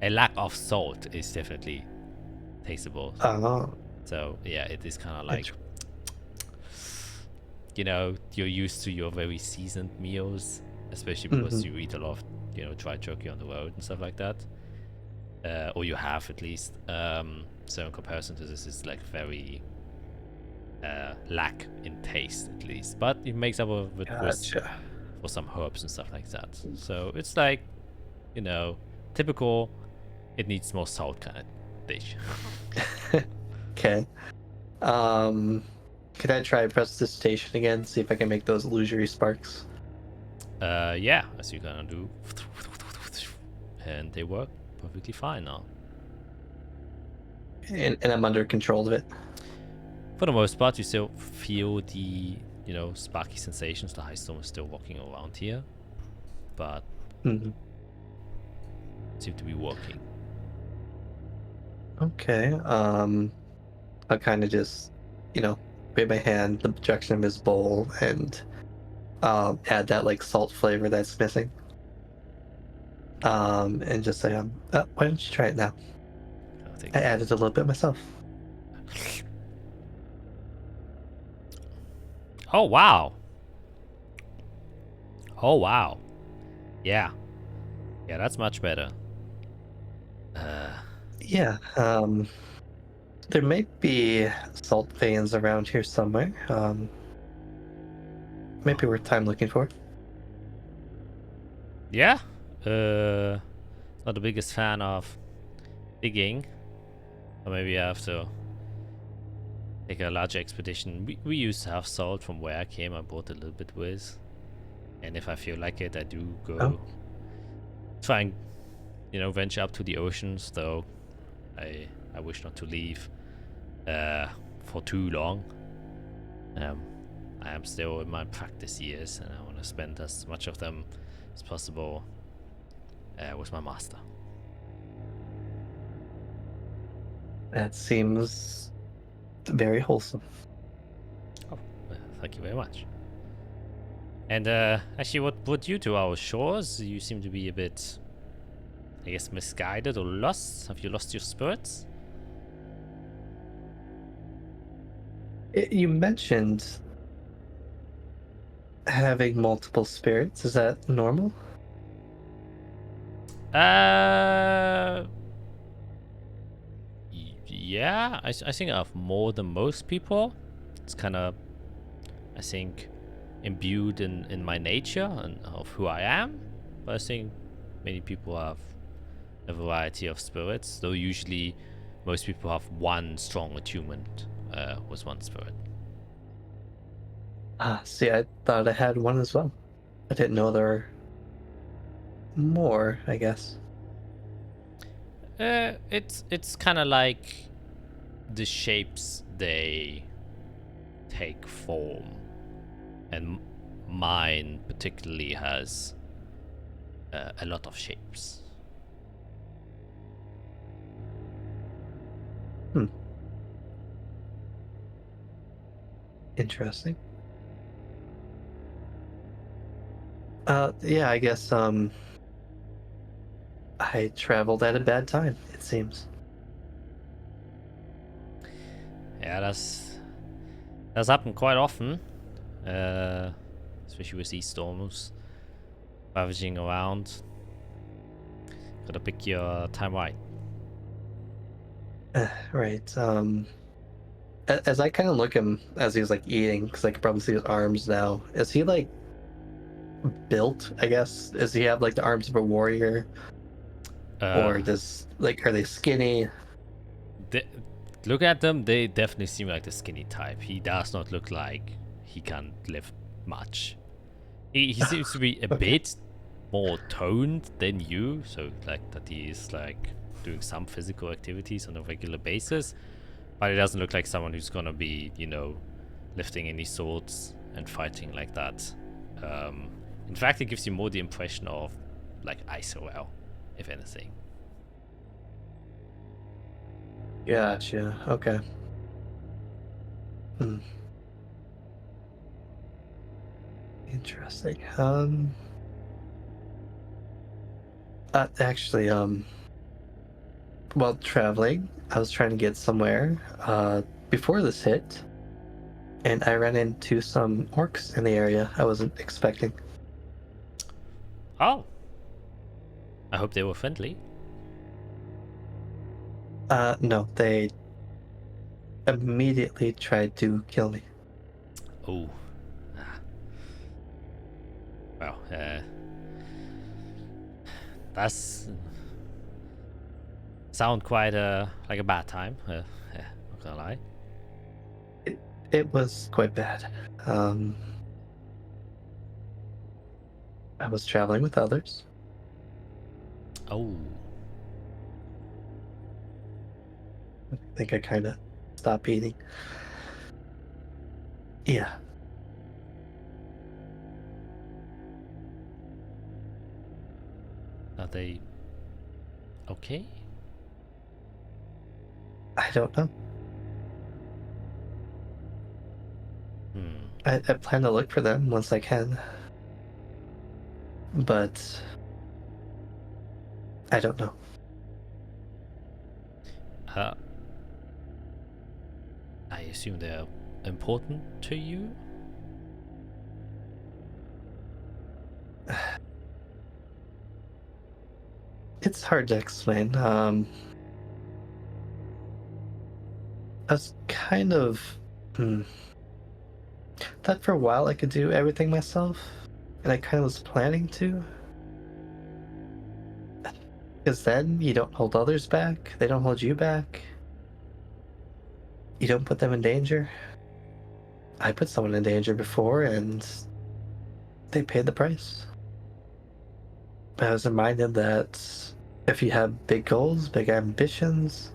a lack of salt is definitely tasteable. Oh, So yeah, it is kind of like, you know, you're used to your very seasoned meals, especially because you eat a lot of, you know, dry turkey on the road and stuff like that. Or you have at least. So in comparison to this, it's like very lack in taste at least, but it makes up of it gotcha. for some herbs and stuff like that. So it's like, you know, typical. It needs more salt kind of dish. Okay. Could I try prestidigitation again? See if I can make those illusory sparks. Yeah, as you gonna do, and they work perfectly fine now. And I'm under control of it. For the most part, you still feel the, you know, sparky sensations. The high storm is still walking around here, but seem to be working. Okay. I'll kind of just, you know, wave my hand the direction of his bowl and add that like salt flavor that's missing. And just say, why don't you try it now? I added a little bit myself. Oh wow. Oh wow. Yeah. Yeah, that's much better. Yeah. There may be salt veins around here somewhere. Maybe worth time looking for. Yeah. Not the biggest fan of digging. Or maybe I have to take a larger expedition. We used to have salt from where I came. I brought a little bit with. And if I feel like it, I do go try and, you know, venture up to the oceans, though I wish not to leave for too long. I am still in my practice years, and I want to spend as much of them as possible with my master. That seems very wholesome. Oh, thank you very much. And actually, what brought you to our shores? You seem to be a bit, I guess, misguided or lost. Have you lost your spirits? You mentioned having multiple spirits. Is that normal? Yeah, I think I have more than most people. It's kind of, I think, imbued in my nature and of who I am. But I think many people have a variety of spirits, though usually most people have one strong attunement with one spirit. See, I thought I had one as well. I didn't know there were more, I guess. It's kind of like the shapes they take form, and mine particularly has a lot of shapes. Interesting. Yeah, I guess I traveled at a bad time, it seems. Yeah, that's happened quite often, especially with these storms ravaging around. Gotta pick your time right. Right. As I kind of look at him as he's like eating, because I can probably see his arms now. Is he like built? I guess. Does he have like the arms of a warrior, or does like are they skinny? Look at them; they definitely seem like the skinny type. He does not look like he can lift much. He seems to be a bit more toned than you, so like that he is like doing some physical activities on a regular basis. But it doesn't look like someone who's gonna be, you know, lifting any swords and fighting like that. In fact, it gives you more the impression of like ISOL, if anything. Gotcha. Okay. Interesting. Actually, while traveling, I was trying to get somewhere before this hit, and I ran into some orcs in the area I wasn't expecting. Oh. I hope they were friendly. No, they immediately tried to kill me. Oh. Ah. Well, that's sound quite like a bad time. Yeah, not gonna lie. It was quite bad. I was traveling with others. Oh. I think I kind of stopped eating. Yeah. Are they okay? I don't know. I plan to look for them once I can. But I don't know. I assume they're important to you? It's hard to explain. I was kind of thought for a while I could do everything myself, and I kind of was planning to. Because then you don't hold others back, they don't hold you back. You don't put them in danger. I put someone in danger before, and they paid the price. I was reminded that if you have big goals, big ambitions,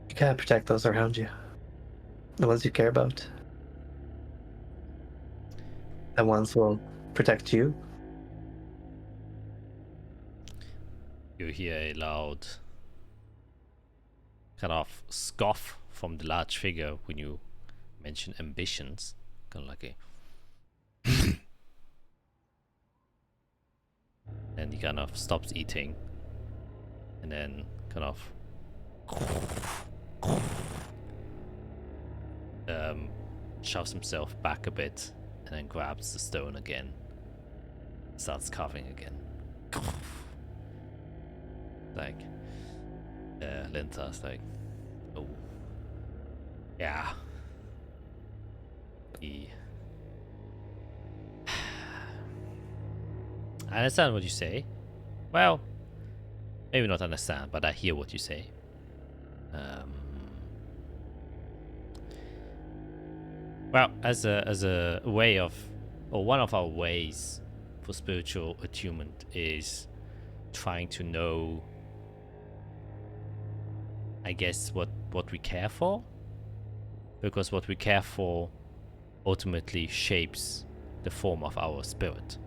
you gotta protect those around you. The ones you care about. The ones who will protect you. You hear a loud kind of scoff from the large figure when you mention ambitions. Kind of like a and he kind of stops eating and then kind of shoves himself back a bit and then grabs the stone again, starts carving again. Like Linta's like, oh yeah, I understand what you say. Well, maybe not understand, but I hear what you say. Well, as a way of, or one of our ways for spiritual attunement is trying to know, I guess, what we care for, because what we care for ultimately shapes the form of our spirit.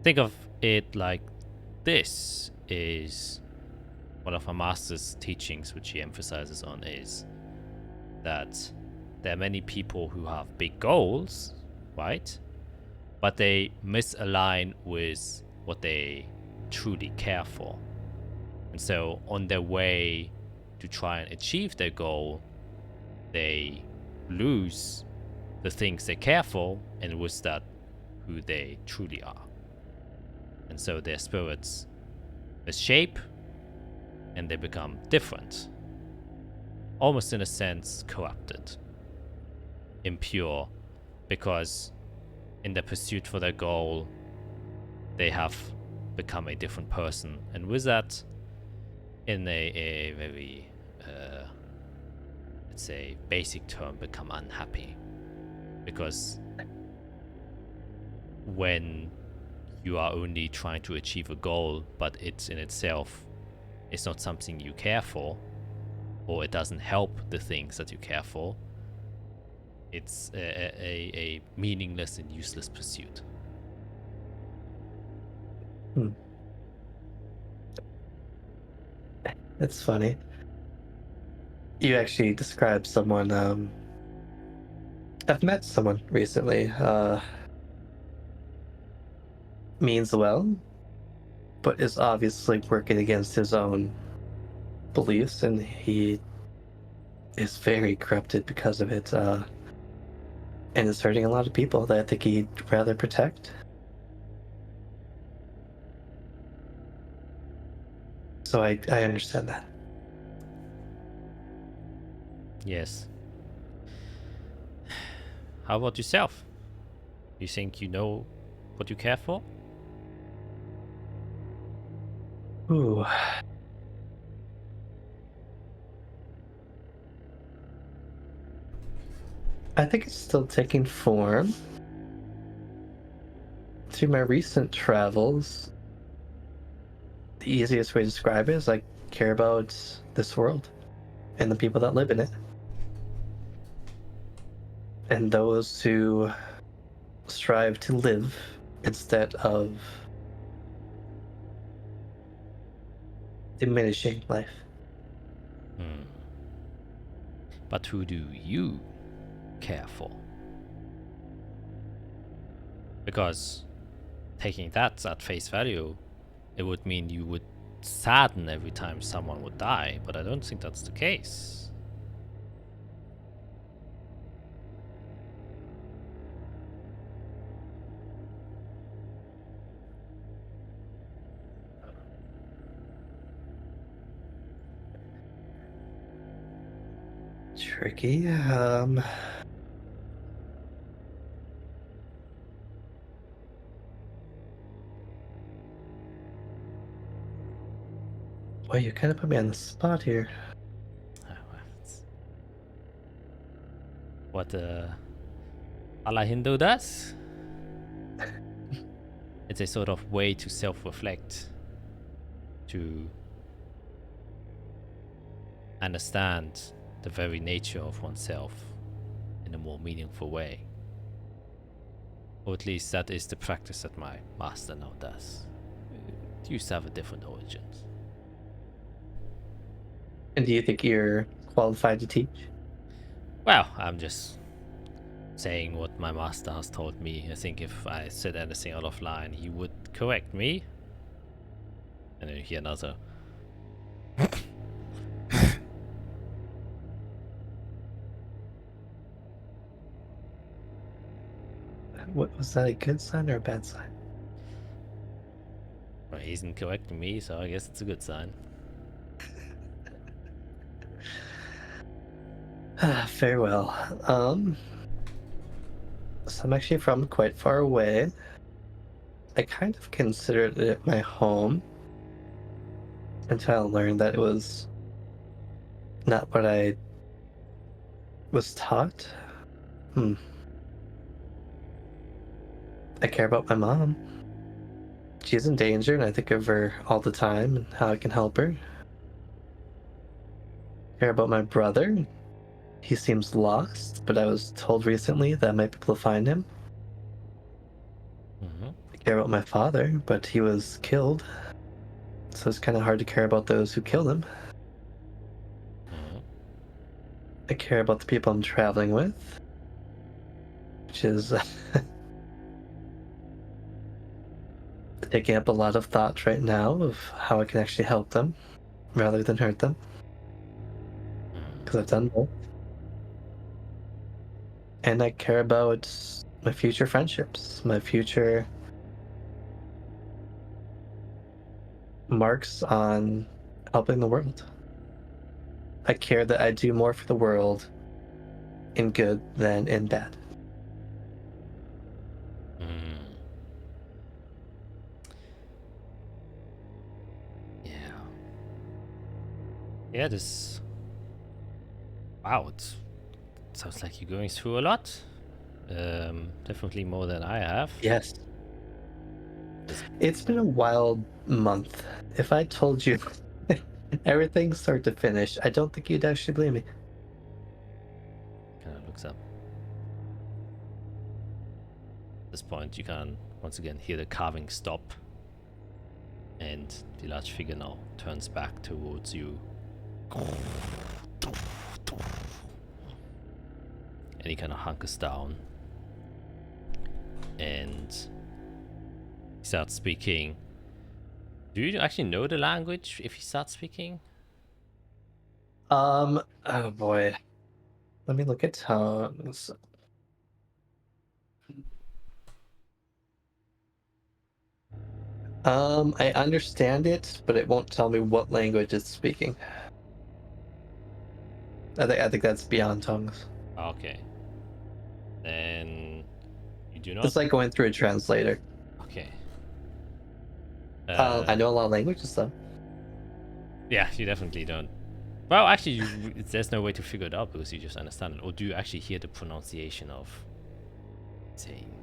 Think of it like this is one of our master's teachings, which he emphasizes on, is that there are many people who have big goals, right? But they misalign with what they truly care for. And so on their way to try and achieve their goal, they lose the things they care for, and with that, who they truly are. And so their spirits misshape, and they become different. Almost in a sense, corrupted. Impure, because in their pursuit for their goal, they have become a different person. And with that, in a very, let's say, basic term, become unhappy. Because when you are only trying to achieve a goal, but it's in itself is not something you care for, or it doesn't help the things that you care for, it's a meaningless and useless pursuit. It's funny. You actually described someone, I've met someone recently, means well, but is obviously working against his own beliefs, and he is very corrupted because of it, and is hurting a lot of people that I think he'd rather protect. So I understand that. Yes. How about yourself? You think you know what you care for? Ooh. I think it's still taking form. Through my recent travels, the easiest way to describe it is I care about this world and the people that live in it. And those who strive to live instead of diminishing life. But who do you care for? Because taking that at face value, it would mean you would sadden every time someone would die, but I don't think that's the case. Tricky. Boy, you kind of put me on the spot here. What Allah Hindu does? It's a sort of way to self-reflect, to understand the very nature of oneself in a more meaningful way. Or at least that is the practice that my master now does. It used to have a different origins. And do you think you're qualified to teach? Well, I'm just saying what my master has told me. I think if I said anything out of line, he would correct me. And then you hear another. What was that, a good sign or a bad sign? Well, he isn't correcting me, so I guess it's a good sign. Farewell. So I'm actually from quite far away. I kind of considered it my home until I learned that it was not what I was taught. I care about my mom. She's in danger, and I think of her all the time and how I can help her. I care about my brother. He seems lost, but I was told recently that I might be able to find him. I care about my father, but he was killed. So it's kind of hard to care about those who killed him. I care about the people I'm traveling with, which is taking up a lot of thought right now of how I can actually help them rather than hurt them. Because I've done both. And I care about my future friendships, my future marks on helping the world. I care that I do more for the world in good than in bad. Yeah, this... Wow, it sounds like you're going through a lot. Definitely more than I have. Yes. It's been a wild month. If I told you everything start to finish, I don't think you'd actually believe me. Kind of looks up. At this point, you can once again hear the carving stop. And the large figure now turns back towards you. And he kind of hunkers down. And he starts speaking. Do you actually know the language if he starts speaking? Oh boy. Let me look at tongues. I understand it, but it won't tell me what language it's speaking. I think that's beyond tongues. Okay. Then you do not. It's like going through a translator. Okay. I know a lot of languages though. Yeah, you definitely don't. Well, actually, there's no way to figure it out because you just understand it. Or do you actually hear the pronunciation of saying?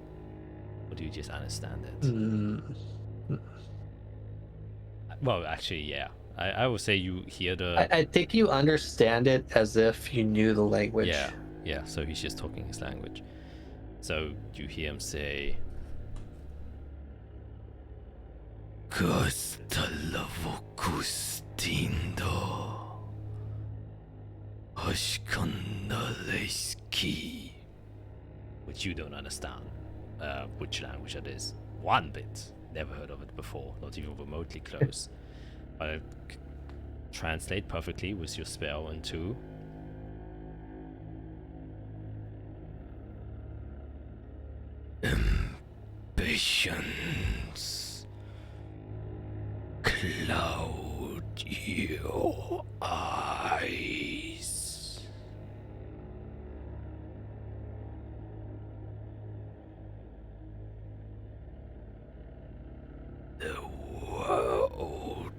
Or do you just understand it? Mm. Well, actually, yeah. I would say you hear the... I think you understand it as if you knew the language. Yeah, so he's just talking his language. So you hear him say... which you don't understand which language it is. One bit. Never heard of it before, not even remotely close. But translate perfectly with your spell into... Ambitions cloud your eyes. The world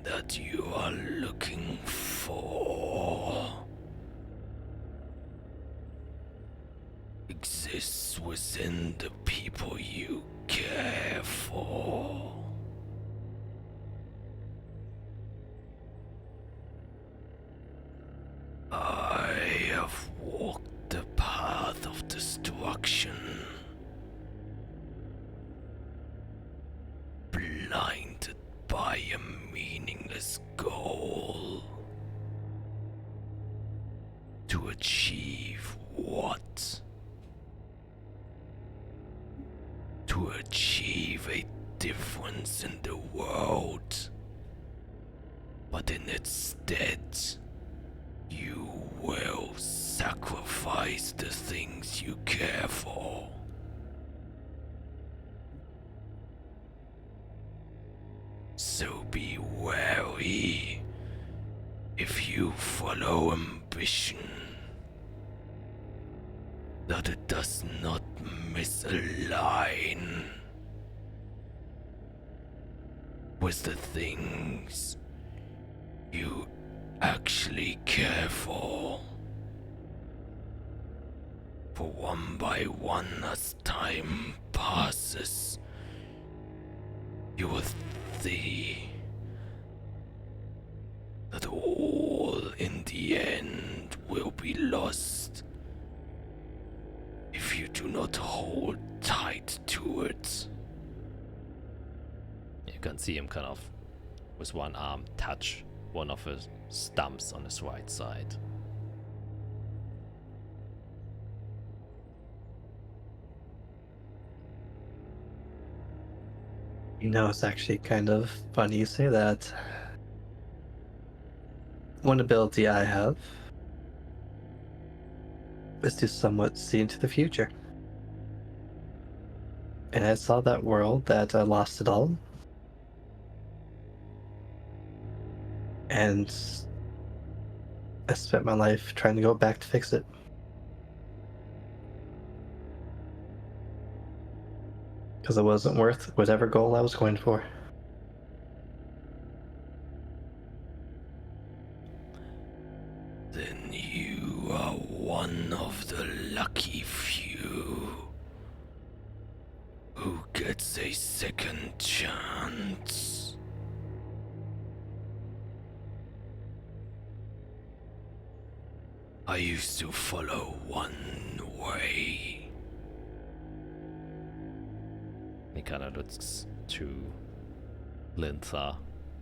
that you are looking for exists within the people you care for. I have walked the path of destruction, blinded by a meaningless goal. To achieve what? To achieve a difference in the world. But in its stead, you will sacrifice the things you care for. So be wary if you follow ambition, that it does not misalign with the things you actually care for. For one by one, as time passes, you will see that all in the end will be lost if you do not hold tight to it. You can see him kind of with one arm touch one of his stumps on his right side. You know, it's actually kind of funny you say that. One ability I have is to somewhat see into the future. And I saw that world that lost it all. And I spent my life trying to go back to fix it. Because it wasn't worth whatever goal I was going for. Then you are one of the lucky few who gets a second chance. I used to follow one way. He kind of looks to Lintha.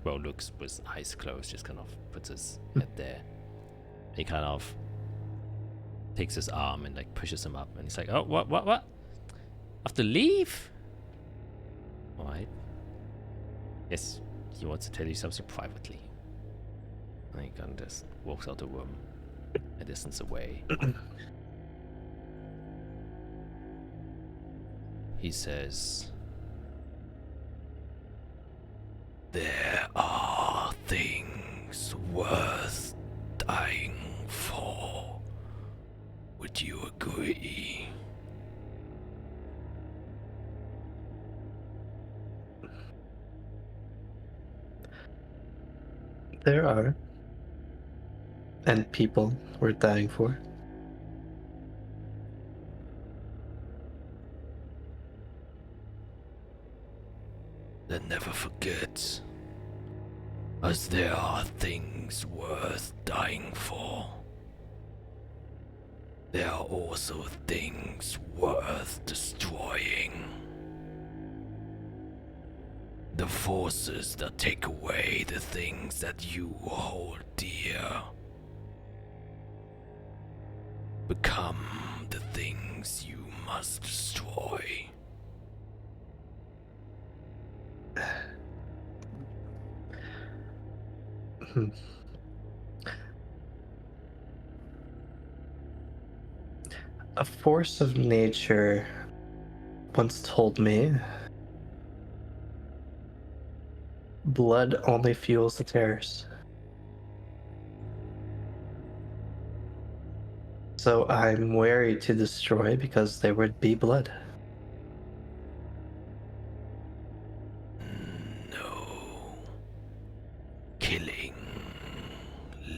Well, looks with eyes closed, just kind of puts his head there. He kind of takes his arm and like pushes him up, and he's like, "Oh, what? I have to leave?" All right. Yes, he wants to tell you something privately. Like, he kind of just walks out the room a distance away. He says, "There are things worth dying for. Would you agree?" There are. And people we're dying for. Then never forget, as there are things worth dying for, there are also things worth destroying. The forces that take away the things that you hold dear become the things you must destroy. A force of nature once told me, blood only fuels the terrors. So I'm wary to destroy because there would be blood. No. Killing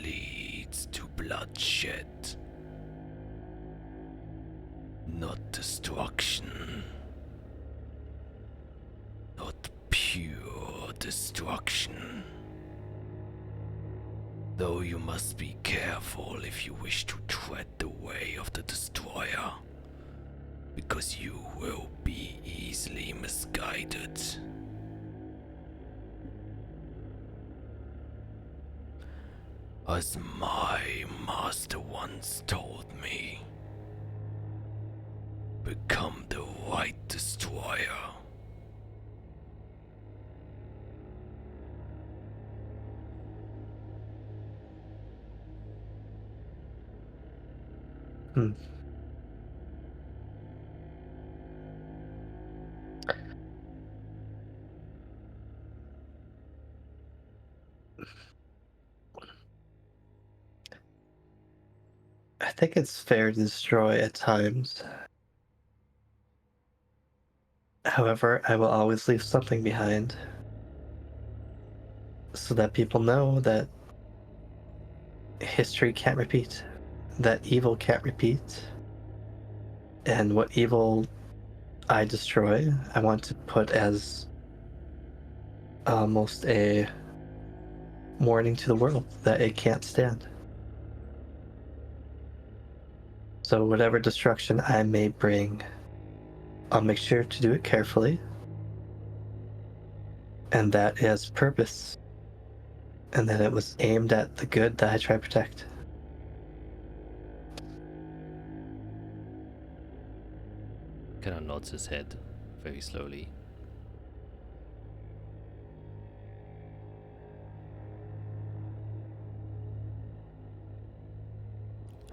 leads to bloodshed, not destruction. Not pure destruction. Though you must be careful if you wish to tread the way of the destroyer, because you will be easily misguided. As my master once told me, become the right destroyer. I think it's fair to destroy at times. However, I will always leave something behind so that people know that history can't repeat, that evil can't repeat, and what evil I destroy, I want to put as almost a warning to the world that it can't stand. So whatever destruction I may bring, I'll make sure to do it carefully, and that it has purpose, and that it was aimed at the good that I try to protect. Kind of nods his head very slowly.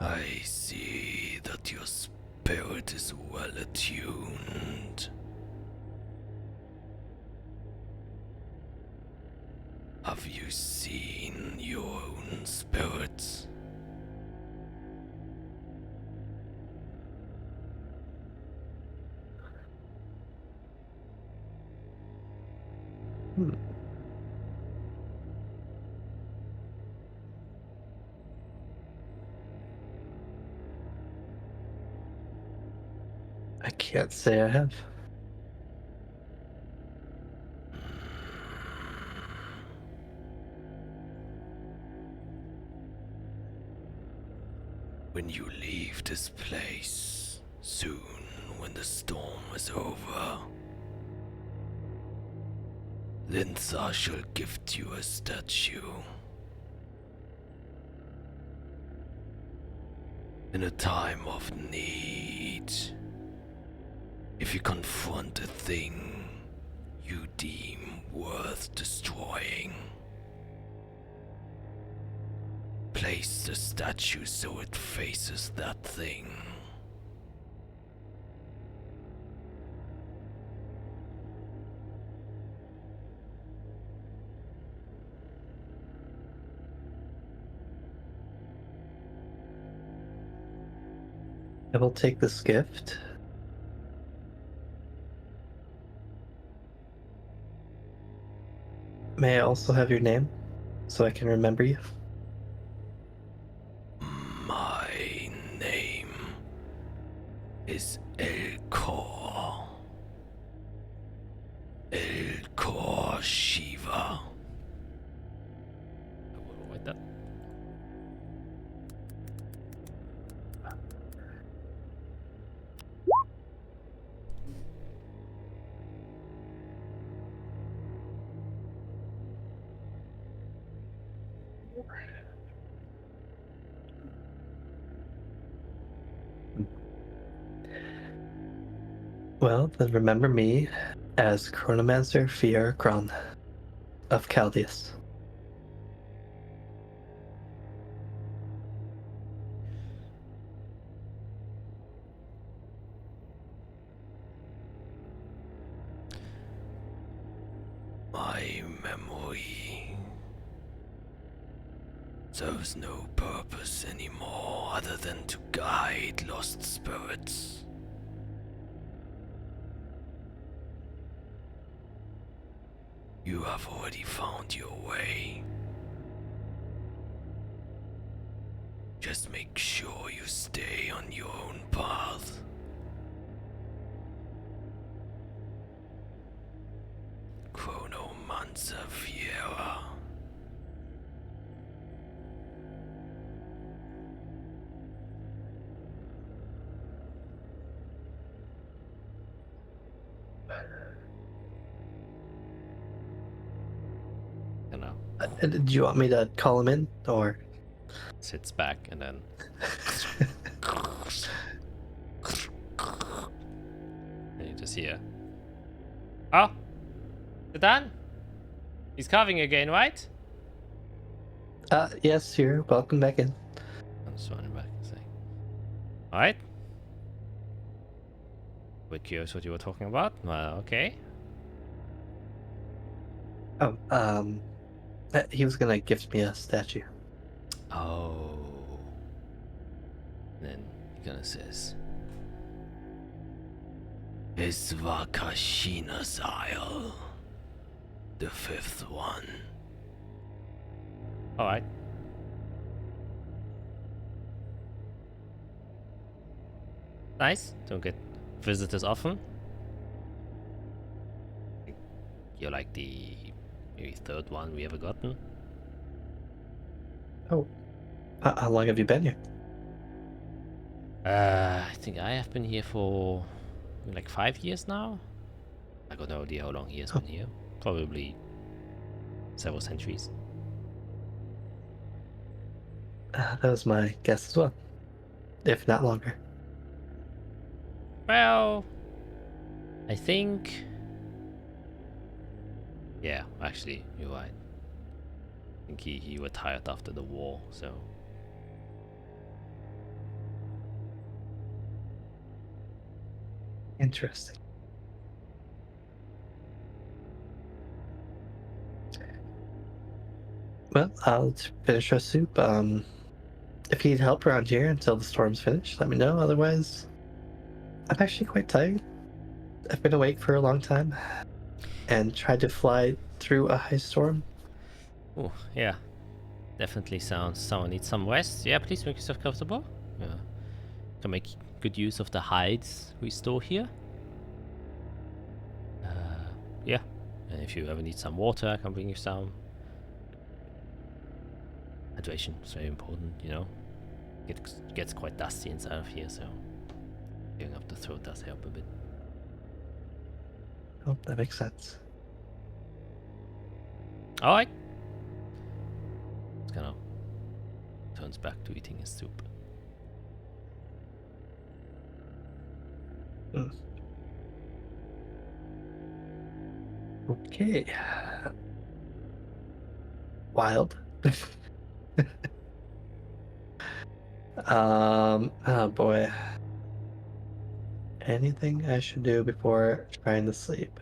I see that your spirit is well attuned. Have you seen your own spirit? I can't say I have. When you leave this place, soon when the storm is over, Linza shall gift you a statue. In a time of need, if you confront a thing you deem worth destroying, Place the statue so it faces that thing. I will take this gift. May I also have your name, so I can remember you? My name is Elcor. Elcor Shiva. I will avoid that. Well, then remember me as Chronomancer Fier Kron of Chaldeus. My memory serves no purpose anymore other than to guide lost spirits. You have already found your way. Just make sure you stay on your own path. Chronomancer Fiera. You know, Did you want me to call him in, or? sits back and then and you just hear, oh, you're done? He's carving again, right? Yes, you're welcome back in. I'm just running back and saying, alright. We're curious what you were talking about. Well, okay. Oh, he was gonna gift me a statue. Oh. Then he kind of says, Isvakashina's Isle. The fifth one. Alright. Nice. Don't get visitors often. You're like the maybe third one we ever gotten. Oh, how long have you been here? I think I have been here for like 5 years now. I got no idea how long he has been here. Probably several centuries. That was my guess as well, if not longer. Well, I think... Yeah, actually, you're right. I think he retired after the war, so... Interesting. Well, let's finish our soup. If you need help around here until the storm's finished, let me know. Otherwise, I'm actually quite tired. I've been awake for a long time and tried to fly through a high storm. Oh, yeah. Definitely sounds someone needs some rest. Yeah, please make yourself comfortable. Yeah. Can make good use of the hides we store here. Yeah. And if you ever need some water, I can bring you some. Hydration is very important, you know. It gets quite dusty inside of here, so clearing up the throat does help a bit. Oh, that makes sense. Alright. Kind of turns back to eating his soup. Okay. Wild. Oh boy. Anything I should do before trying to sleep?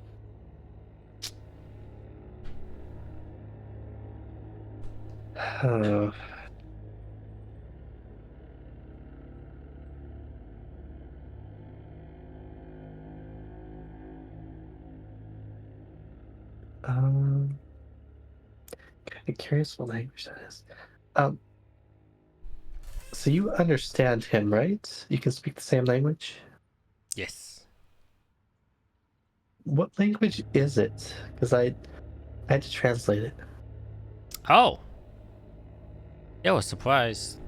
Oh. Kind of curious what language that is. So you understand him, right? You can speak the same language? Yes. What language is it? Because I had to translate it. Oh. Yeah, I was surprised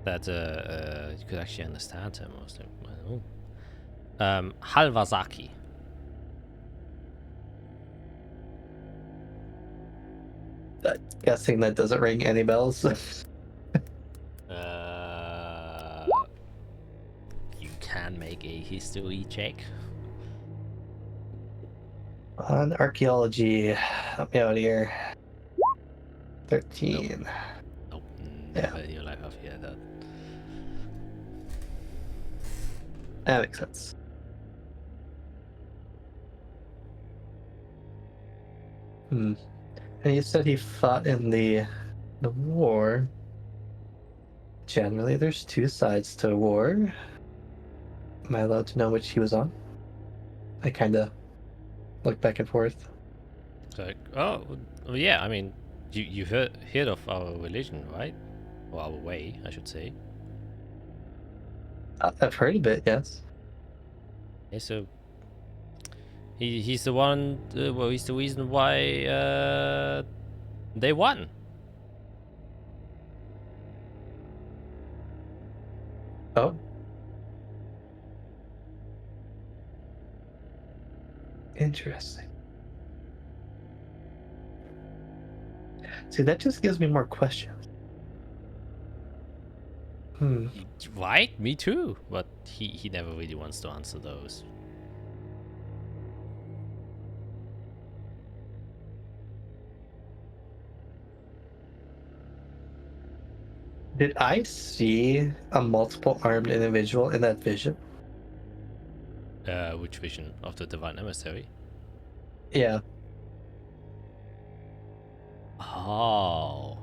that you could actually understand him. I was like, oh. Halvazaki. Guessing that doesn't ring any bells. You can make a history check. On archaeology, help me out here. 13. Nope, never in your life have you had that. That makes sense. And you said he fought in the war. Generally, there's two sides to a war. Am I allowed to know which he was on? I kind of look back and forth. It's like, oh, well, yeah, I mean, you heard of our religion, right? Or our way, I should say. I've heard of it, yes. Yeah, so he's the one. Well, he's the reason why they won. Oh. Interesting. See, that just gives me more questions. Right? Me too. But he never really wants to answer those. Did I see a multiple armed individual in that vision? Which vision of the divine emissary? Yeah. Oh.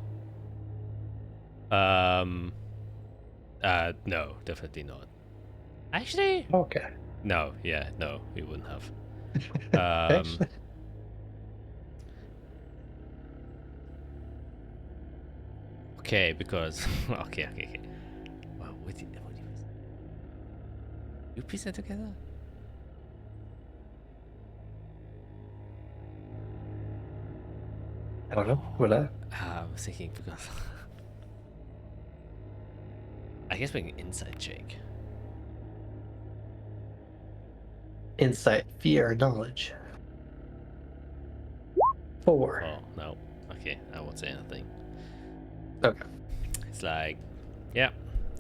No, definitely not. Actually, Okay. no. Yeah, no, we wouldn't have. Actually, Okay, because okay. Well, what you piece that together? I don't know. Would I? I'm thinking because I guess make an inside check. Insight, fear, knowledge. 4. Oh no. Okay, I won't say anything. Okay. It's like, yeah,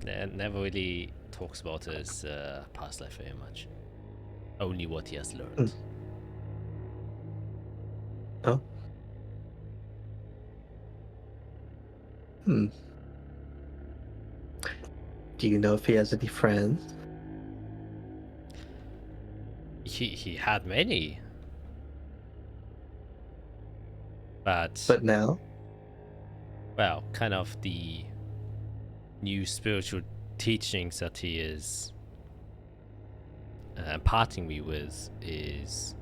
never really talks about his past life very much. Only what he has learned. Oh. Do you know if he has any friends? He had many, but now? well, kind of the new spiritual teachings that he is imparting me with is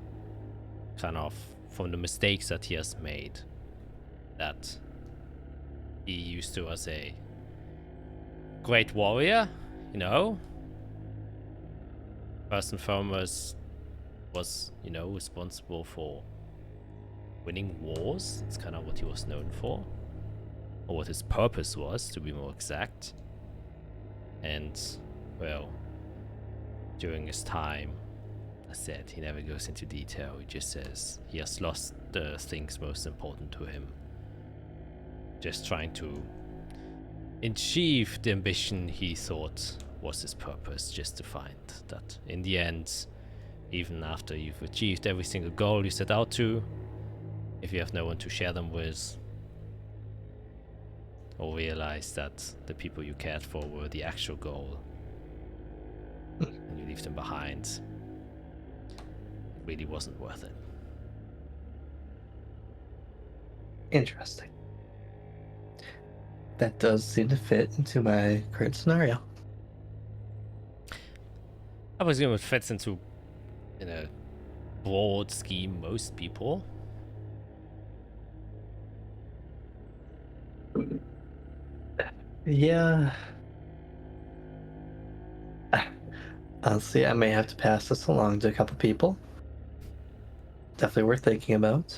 kind of from the mistakes that he has made, that he used to as a great warrior, you know, first and foremost was, you know, responsible for winning wars. It's kind of what he was known for, or what his purpose was, to be more exact. And well, during his time, I said, he never goes into detail. He just says he has lost the things most important to him, just trying to achieve the ambition he thought was his purpose, just to find that in the end, even after you've achieved every single goal you set out to, if you have no one to share them with, or realize that the people you cared for were the actual goal, and you leave them behind. It really wasn't worth it. Interesting. That does seem to fit into my current scenario. I presume it fits into, in a broad scheme, most people. Yeah. Honestly, I may have to pass this along to a couple people. Definitely worth thinking about.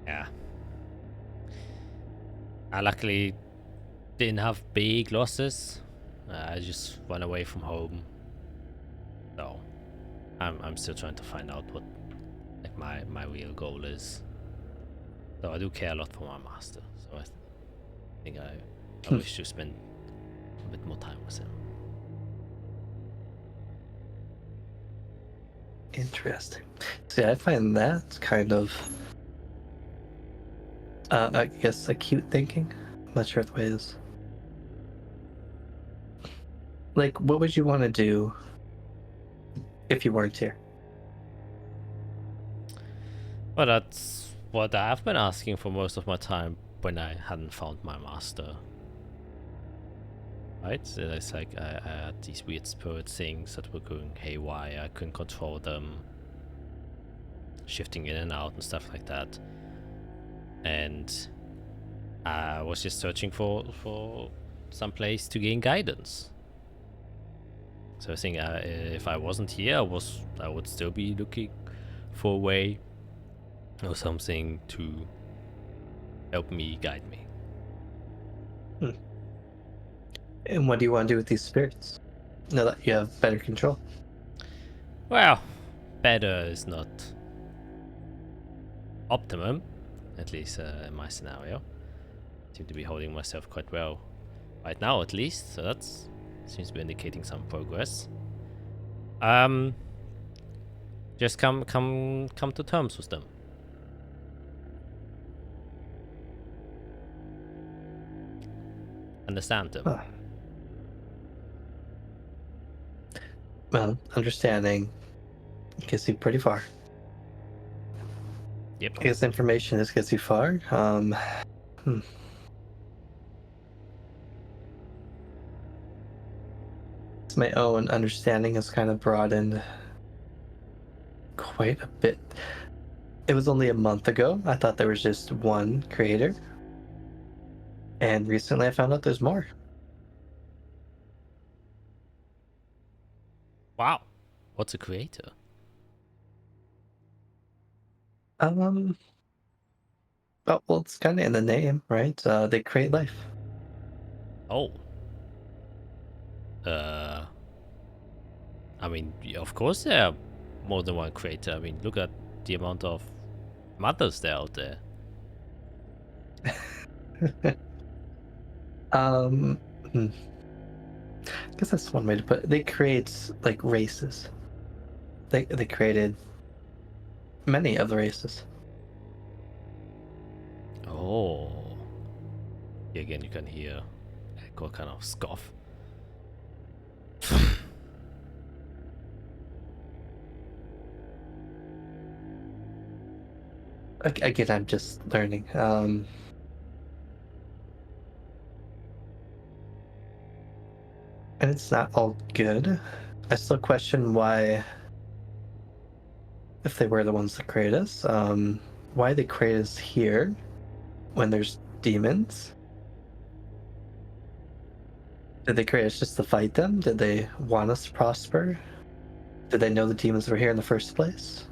Yeah. I luckily didn't have big losses. I just ran away from home. So I'm still trying to find out what like my real goal is. So I do care a lot for my master. So I think I wish to spend a bit more time with him. Interesting. See, I find that kind of, I guess, acute thinking. I'm not sure what the way is. Like, what would you want to do if you weren't here? Well, that's what I've been asking for most of my time when I hadn't found my master. Right? So it's like I had these weird spirit things that were going haywire. I couldn't control them, shifting in and out and stuff like that. And I was just searching for some place to gain guidance. So I think if I wasn't here, I would still be looking for a way or something to help me, guide me. And what do you want to do with these spirits now that you have better control? Well, better is not optimum, at least in my scenario. I seem to be holding myself quite well right now, at least, so that seems to be indicating some progress. Just come to terms with them. Understand them. Well, understanding gets you pretty far. Yep. I guess information just gets you far. My own understanding has kind of broadened quite a bit. It was only a month ago. I thought there was just one creator. And recently I found out there's more. Wow. What's a creator? Oh, well, it's kind of in the name, right? They create life. Oh. I mean, of course there are more than one creator. I mean, look at the amount of mothers there out there. I guess that's one way to put it. They create like races. They created many of the races. Oh. Again, you can hear Echo kind of scoff. Again, I'm just learning. And it's not all good. I still question why, if they were the ones that created us, why they created us here when there's demons. Did they create us just to fight them? Did they want us to prosper? Did they know the demons were here in the first place?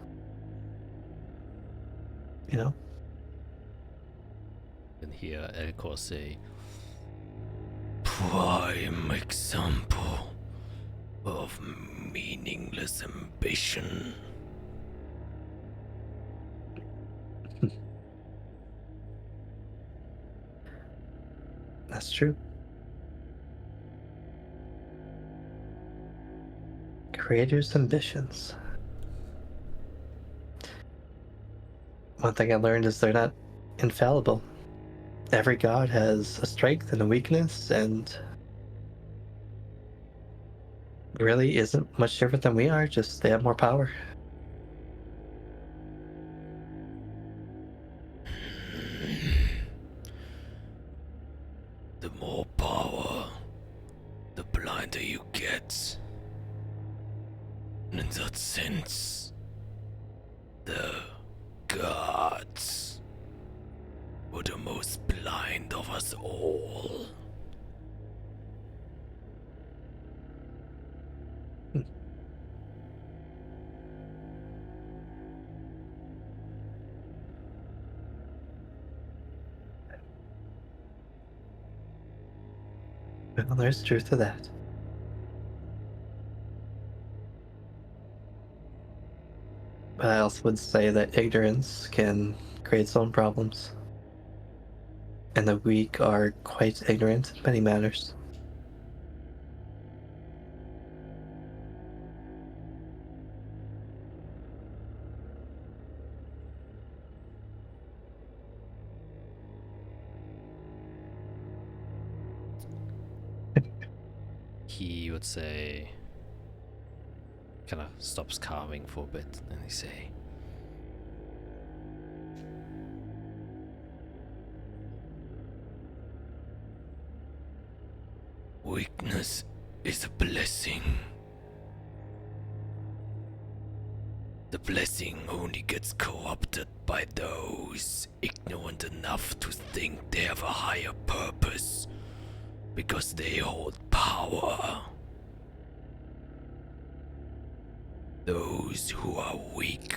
You know? And hear Echo say, "Prime example of meaningless ambition." That's true. Creators' ambitions. one thing I learned is they're not infallible. Every god has a strength and a weakness, and really isn't much different than we are, just they have more power. The more power, the blinder you get. And in that sense, the gods were the most blind of us all. Well, there's truth to that. But I also would say that ignorance can create its own problems. And the weak are quite ignorant in many matters. He would say, kind of stops carving for a bit, and he say, weakness is a blessing. The blessing only gets corrupted by those ignorant enough to think they have a higher purpose because they hold power. Those who are weak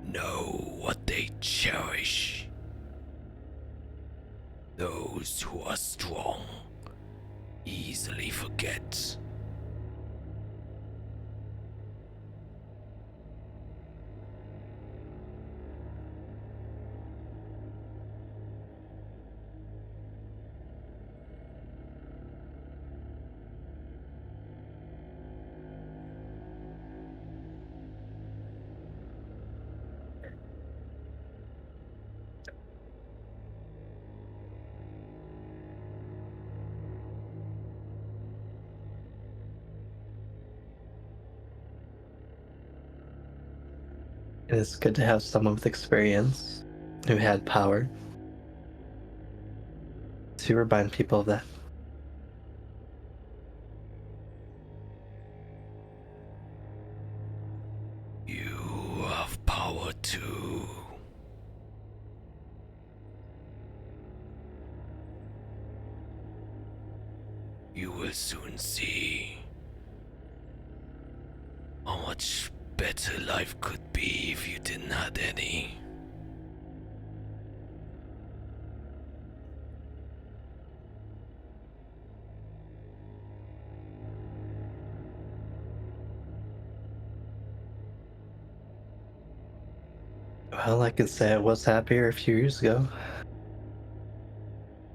know what they cherish. Those who are strong easily forget. It is good to have someone with experience who had power to remind people of that. You have power too. You will soon see how much better life could be if you didn't have any. Well, I could say I was happier a few years ago.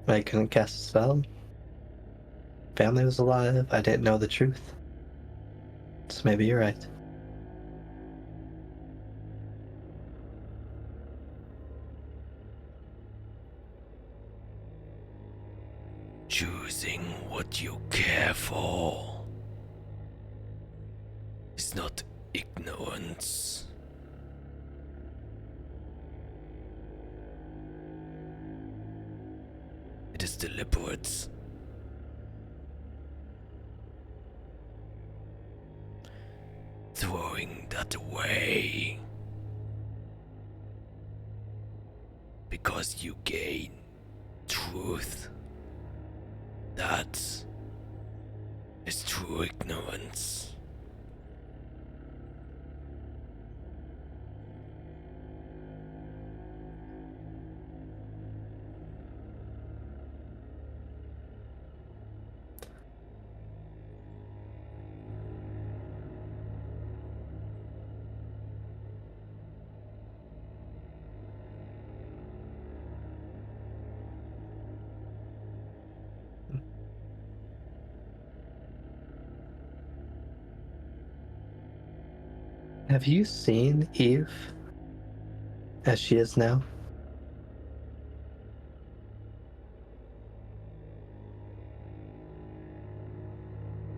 I couldn't cast a spell. Family was alive. I didn't know the truth. So maybe you're right. Choosing what you care for is not ignorance. It is deliberate. Throwing that away because you gain truth. That is true ignorance. Have you seen Eve? as she is now.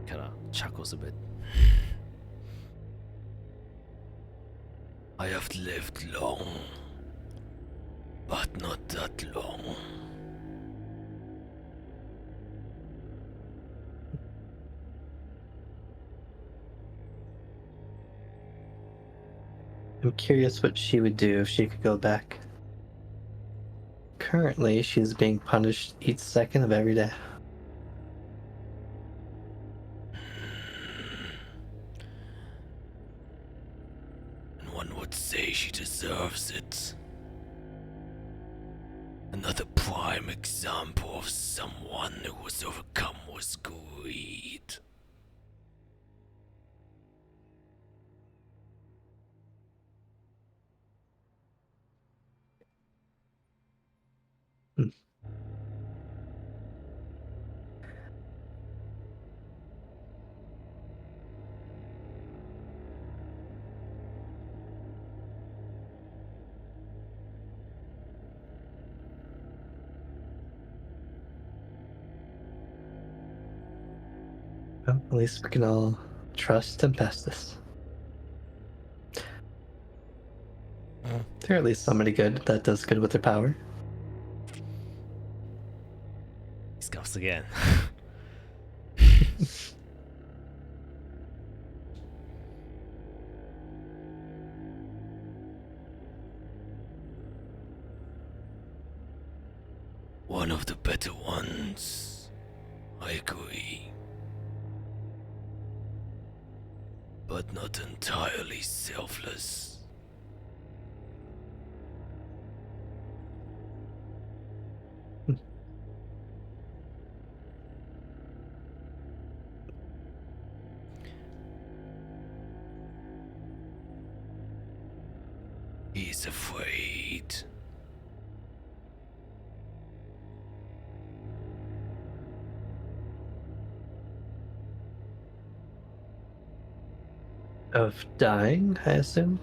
Kinda chuckles a bit. I have lived long, but not that long. I'm curious what she would do if she could go back. Currently, she's being punished each second of every day. And one would say she deserves it. Another prime example of someone who was overcome with greed. Hmm. Well, at least we can all trust Tempestus. They're at least somebody good that does good with their power. He scoffs again. One of the better ones. I agree. But not entirely selfless. He's afraid. Of dying, I assume?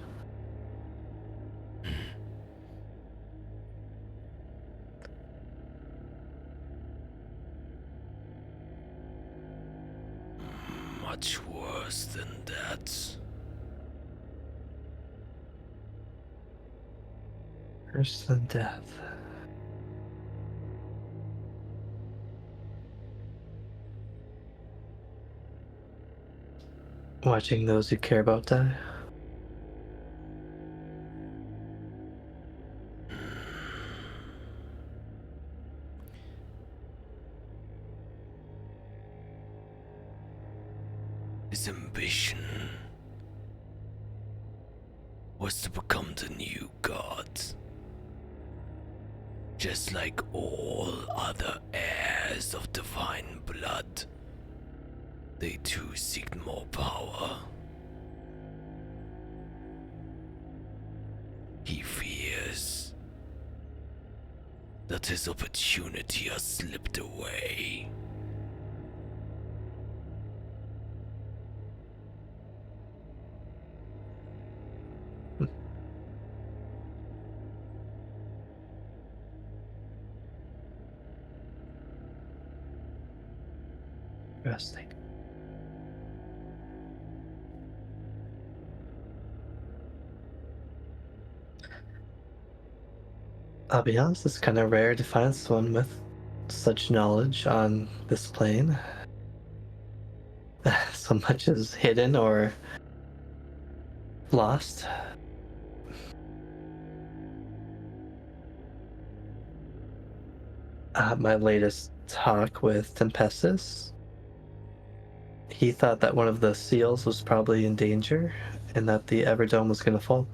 Much worse than that. Worse than death. Watching those you care about die. His ambition was to become the new god. Just like all other heirs of divine blood, they too seek more power. He fears that his opportunity has slipped away. Interesting. I'll be honest, it's kind of rare to find someone with such knowledge on this plane. So much is hidden or lost. My latest talk with Tempestus, he thought that one of the seals was probably in danger and that the Everdome was going to fall.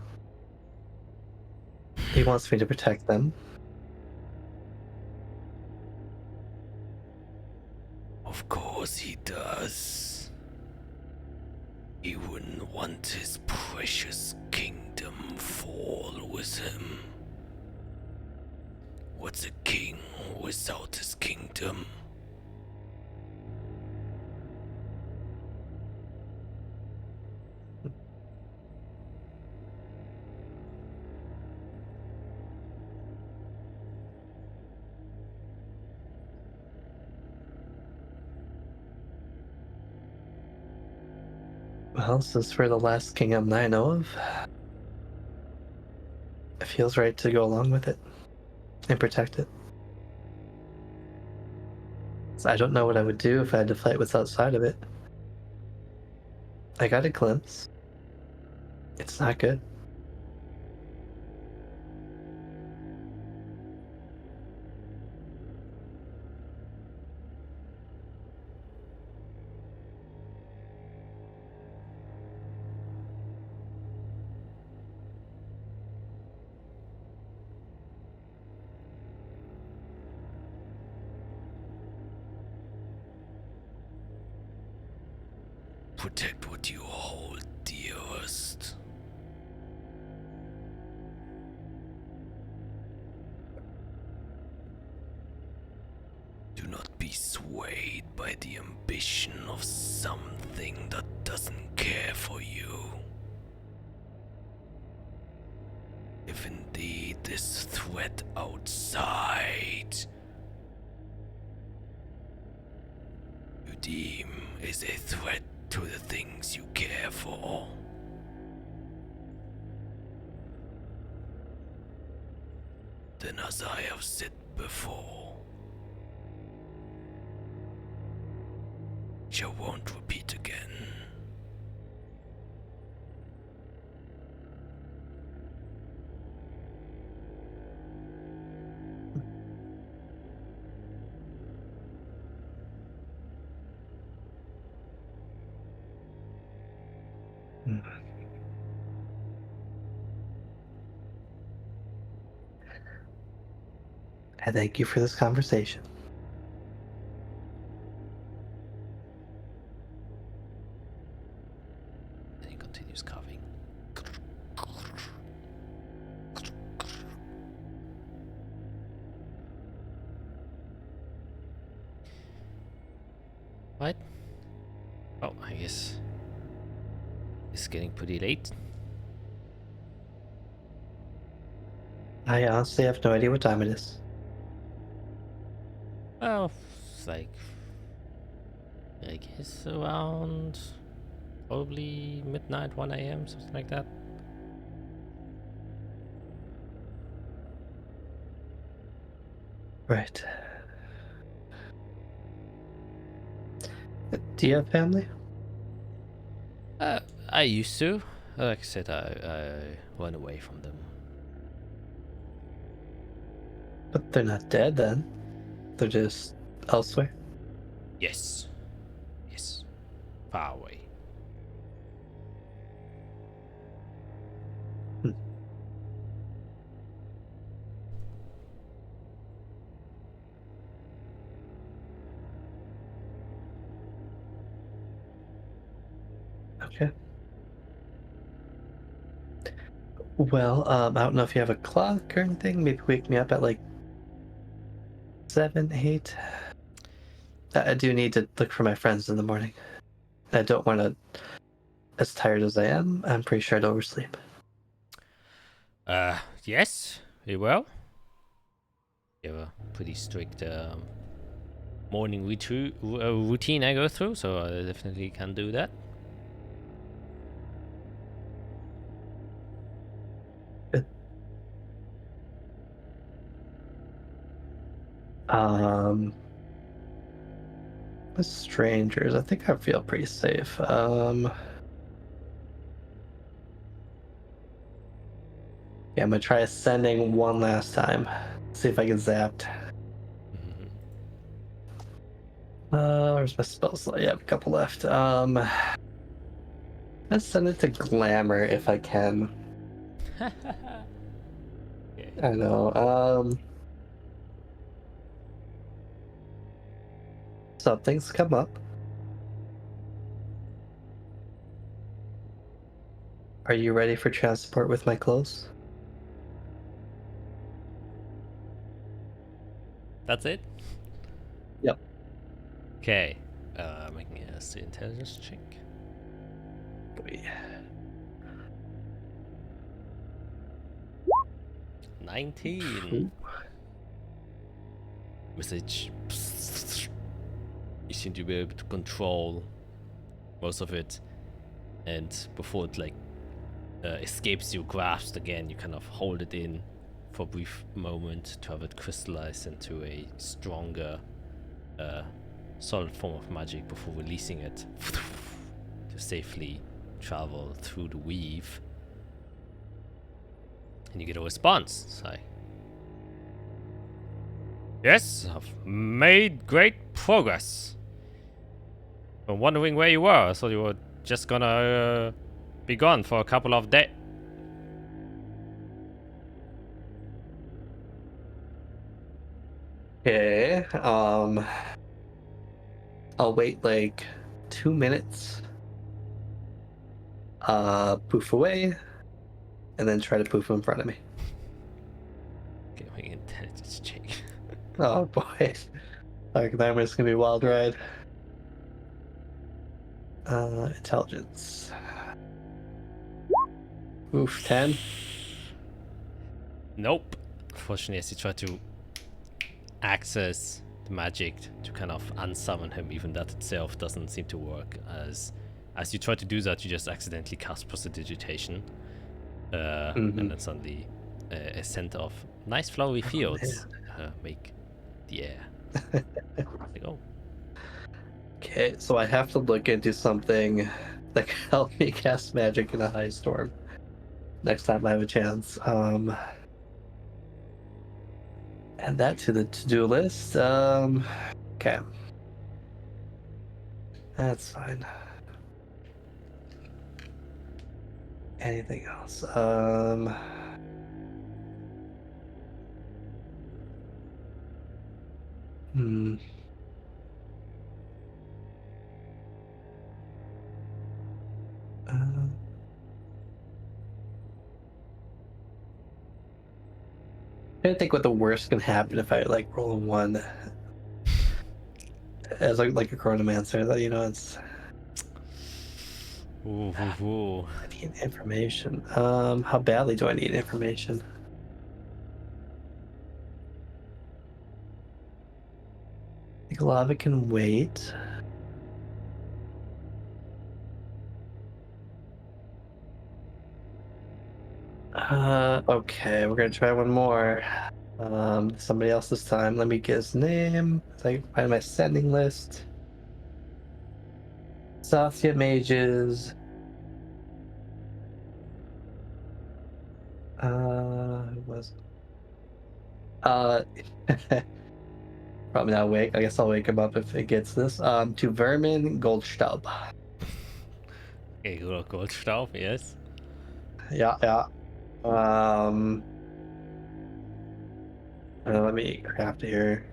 He wants me to protect them. Of course he does. He wouldn't want his precious kingdom fall with him. What's a king without his kingdom? Well, since we're the last kingdom that I know of, it feels right to go along with it and protect it. So I don't know what I would do if I had to fight what's outside of it. I got a glimpse. It's not good. Protect what you hold dearest. Do not be swayed by the ambition of something that doesn't care for you. If indeed this threat outside you deem is a threat to the things you care for, then as I have said before, you won't repeat again. I thank you for this conversation. Then he continues coughing. What? Oh, I guess it's getting pretty late. I honestly have no idea what time it is. Well, it's like, I guess around probably midnight, 1 a.m., something like that. Right. Do you have family? I used to. Like I said, I went away from them. But they're not dead then. They're just elsewhere. Yes. Yes. Far away. Okay. Well, I don't know if you have a clock or anything. Maybe wake me up at like 7, 8. I do need to look for my friends in the morning. I don't want to, as tired as I am, I'm pretty sure I'd oversleep. Yes, very well. You have a pretty strict morning routine I go through, so I definitely can do that. Good. The strangers, I think I feel pretty safe. Yeah, I'm gonna try ascending one last time. See if I get zapped. Where's my spell slot? Yeah, I have a couple left. Let's send it to glamour if I can. Okay. I know. Something's come up. Are you ready for transport with my clothes? That's it? Yep. Okay. Making a intelligence check. 19. Message. You seem to be able to control most of it. and before it like escapes you, grasps again, you kind of hold it in for a brief moment to have it crystallize into a stronger, solid form of magic before releasing it to safely travel through the weave. And you get a response. It's like, yes, I've made great progress. I'm wondering where you were. I thought you were just gonna be gone for a couple of days. Okay. I'll wait like 2 minutes. Poof away, and then try to poof in front of me. Get my intelligence check. Oh boy. Like that was gonna be a wild ride. Intelligence. Oof, 10. Nope. Unfortunately, as you try to access the magic to kind of unsummon him, even that itself doesn't seem to work. As you try to do that, you just accidentally cast prestidigitation, and then suddenly a scent of nice flowery fields make the air. Like, oh. Okay, so I have to look into something that can help me cast magic in a high storm next time I have a chance. Add that to the to-do list. Okay. That's fine. Anything else? I think what the worst can happen if I like roll a 1 as like a chronomancer. That it's. Ooh, ooh, ooh. I need information. How badly do I need information? I think a lot of it can wait. Okay, we're gonna try one more. Somebody else this time. Let me get his name. So I can find my sending list. Azathia mages. Who was? Probably not awake. I guess I'll wake him up if it gets this. To Vermin Goldstaub. Okay, Goldstaub, yes. Yeah. Let me craft it here.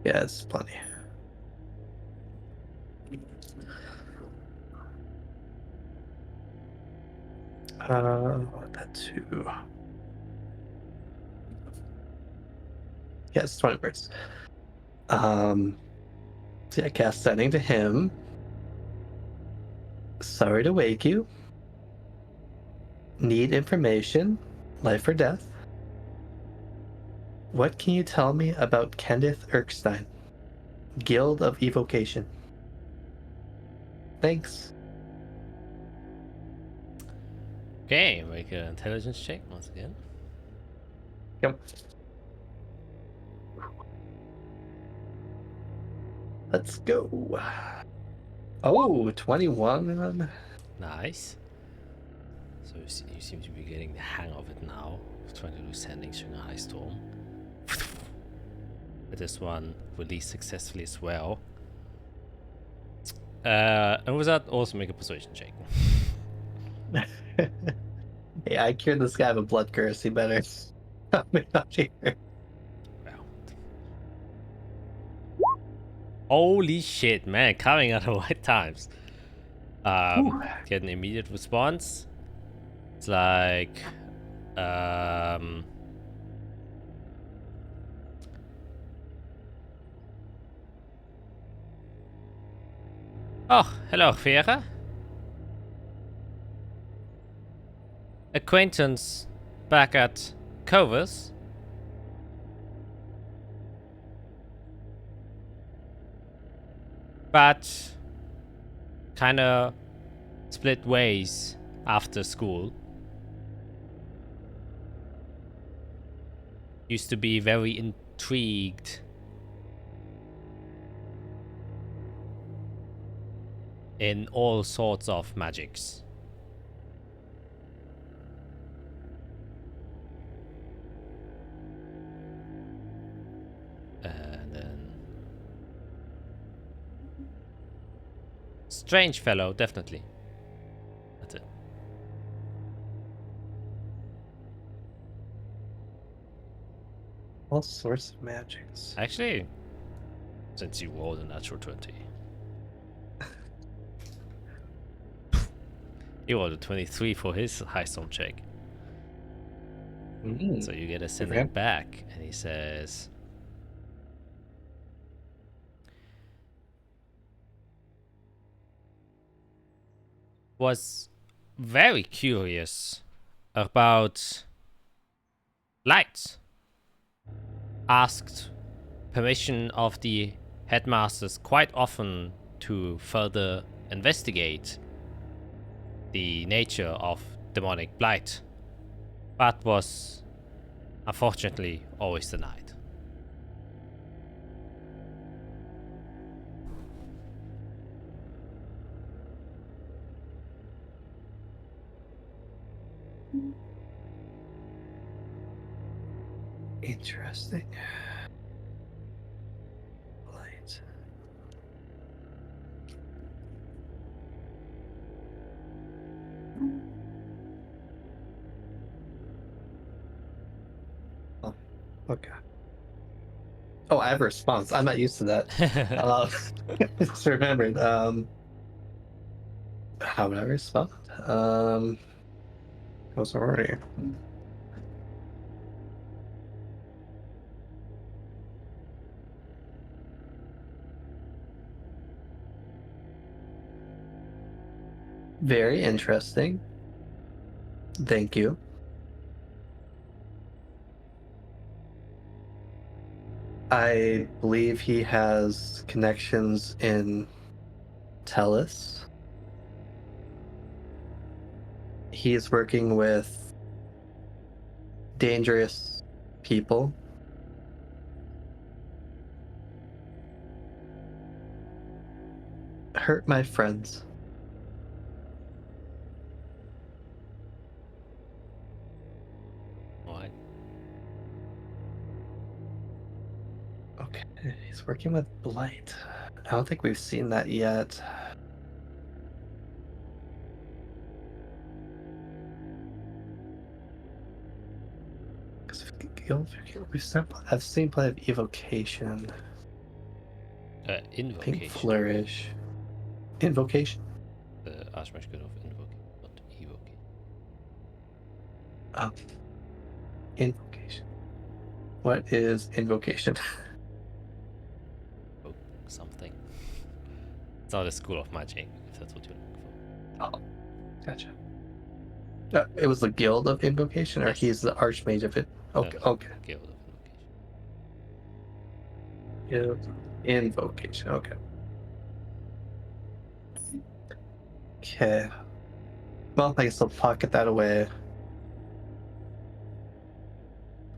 Yeah, it's plenty. That too. Yes, 20 words. So yeah, cast sending to him. Sorry to wake you. Need information, life or death. What can you tell me about Kenneth Erkstein, Guild of Evocation? Thanks. Okay, make an intelligence check once again. Yep. Let's go. Oh, 21. Nice. So you seem to be getting the hang of it now, trying to do sendings during a high storm. But this one released successfully as well. And with that, also make a persuasion check. Hey, I cured this guy of a blood curse. He better help me out here. Well. Holy shit, man. Coming at the right times. Get an immediate response. It's like... Oh, hello, Vera. acquaintance back at Covers. But kind of split ways after school. Used to be very intrigued in all sorts of magics. And then strange fellow, definitely. That's it. All sorts of magics. Actually, since you rolled a natural 20. He rolled a 23 for his high storm check. So you get to send it back, and he says, was very curious about lights. Asked permission of the headmasters quite often to further investigate the nature of demonic blight, but was unfortunately always denied. Interesting. Blight. Oh, okay. Oh, I have a response. I'm not used to that. Just remembered. How would I respond? Goes already. Very interesting. Thank you. I believe he has connections in Tellus. He's working with dangerous people. Hurt my friends. What? Okay, he's working with blight. I don't think we've seen that yet. I've seen plenty of evocation. Invocation. Pink flourish. Invocation. The Archmagic of invoke, not evoke. Oh. Invocation. What is invocation? Oh, something. It's not a school of magic, if that's what you're looking for. Oh, gotcha. It was the guild of invocation, or Yes. he's the archmage of it. Okay, okay. Guild of invocation. Guild invocation. Okay. Okay. Well, I guess I'll pocket that away.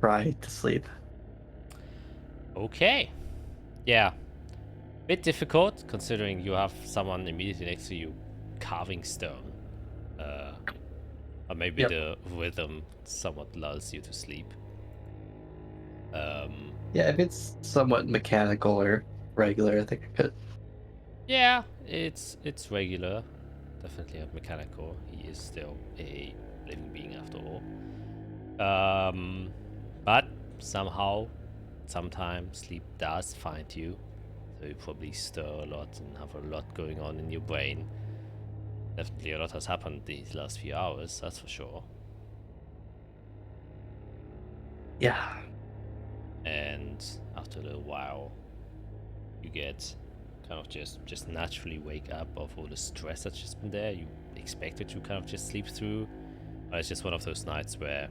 Right to sleep. Okay. Yeah. Bit difficult considering you have someone immediately next to you carving stone. Or maybe the rhythm somewhat lulls you to sleep. Yeah, if it's somewhat mechanical or regular, I think I could. Yeah, it's regular. Definitely not mechanical. He is still a living being after all. But somehow, sometimes sleep does find you. So you probably stir a lot and have a lot going on in your brain. Definitely a lot has happened these last few hours, that's for sure. Yeah. And after a little while, you get kind of just naturally wake up of all the stress that's just been there. You expected to kind of just sleep through, It's just one of those nights where,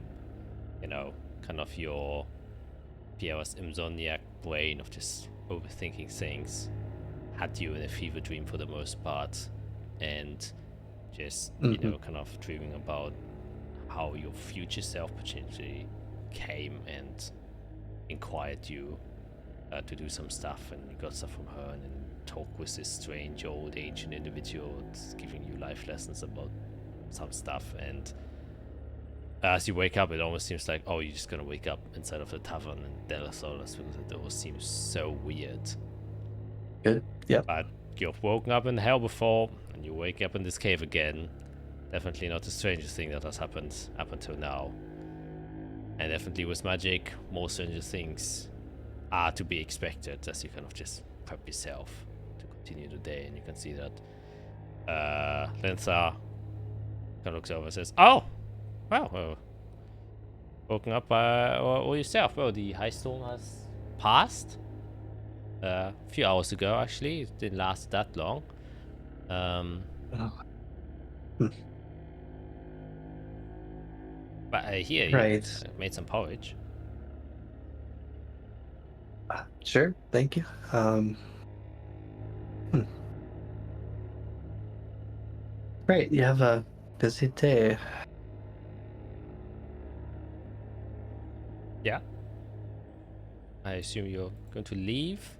kind of your Pierre's insomniac brain of just overthinking things had you in a fever dream for the most part, and just, kind of dreaming about how your future self potentially came and inquired you to do some stuff, and you got stuff from her, and then talk with this strange old ancient individual that's giving you life lessons about some stuff. And as you wake up, it almost seems like, oh, you're just gonna wake up inside of the tavern in Delasolas, because it all seems so weird. Good. Yep. But you've woken up in hell before, and you wake up in this cave again. Definitely not the strangest thing that has happened up until now. And definitely with magic, more stranger things are to be expected as you kind of just prep yourself to continue the day. And you can see that Lintha kind of looks over and says, oh, well, woken up all yourself. Well, the high storm has passed a few hours ago, actually. It didn't last that long. But here, you made some porridge. Sure, thank you. Great, you have a busy day. Yeah. I assume you're going to leave?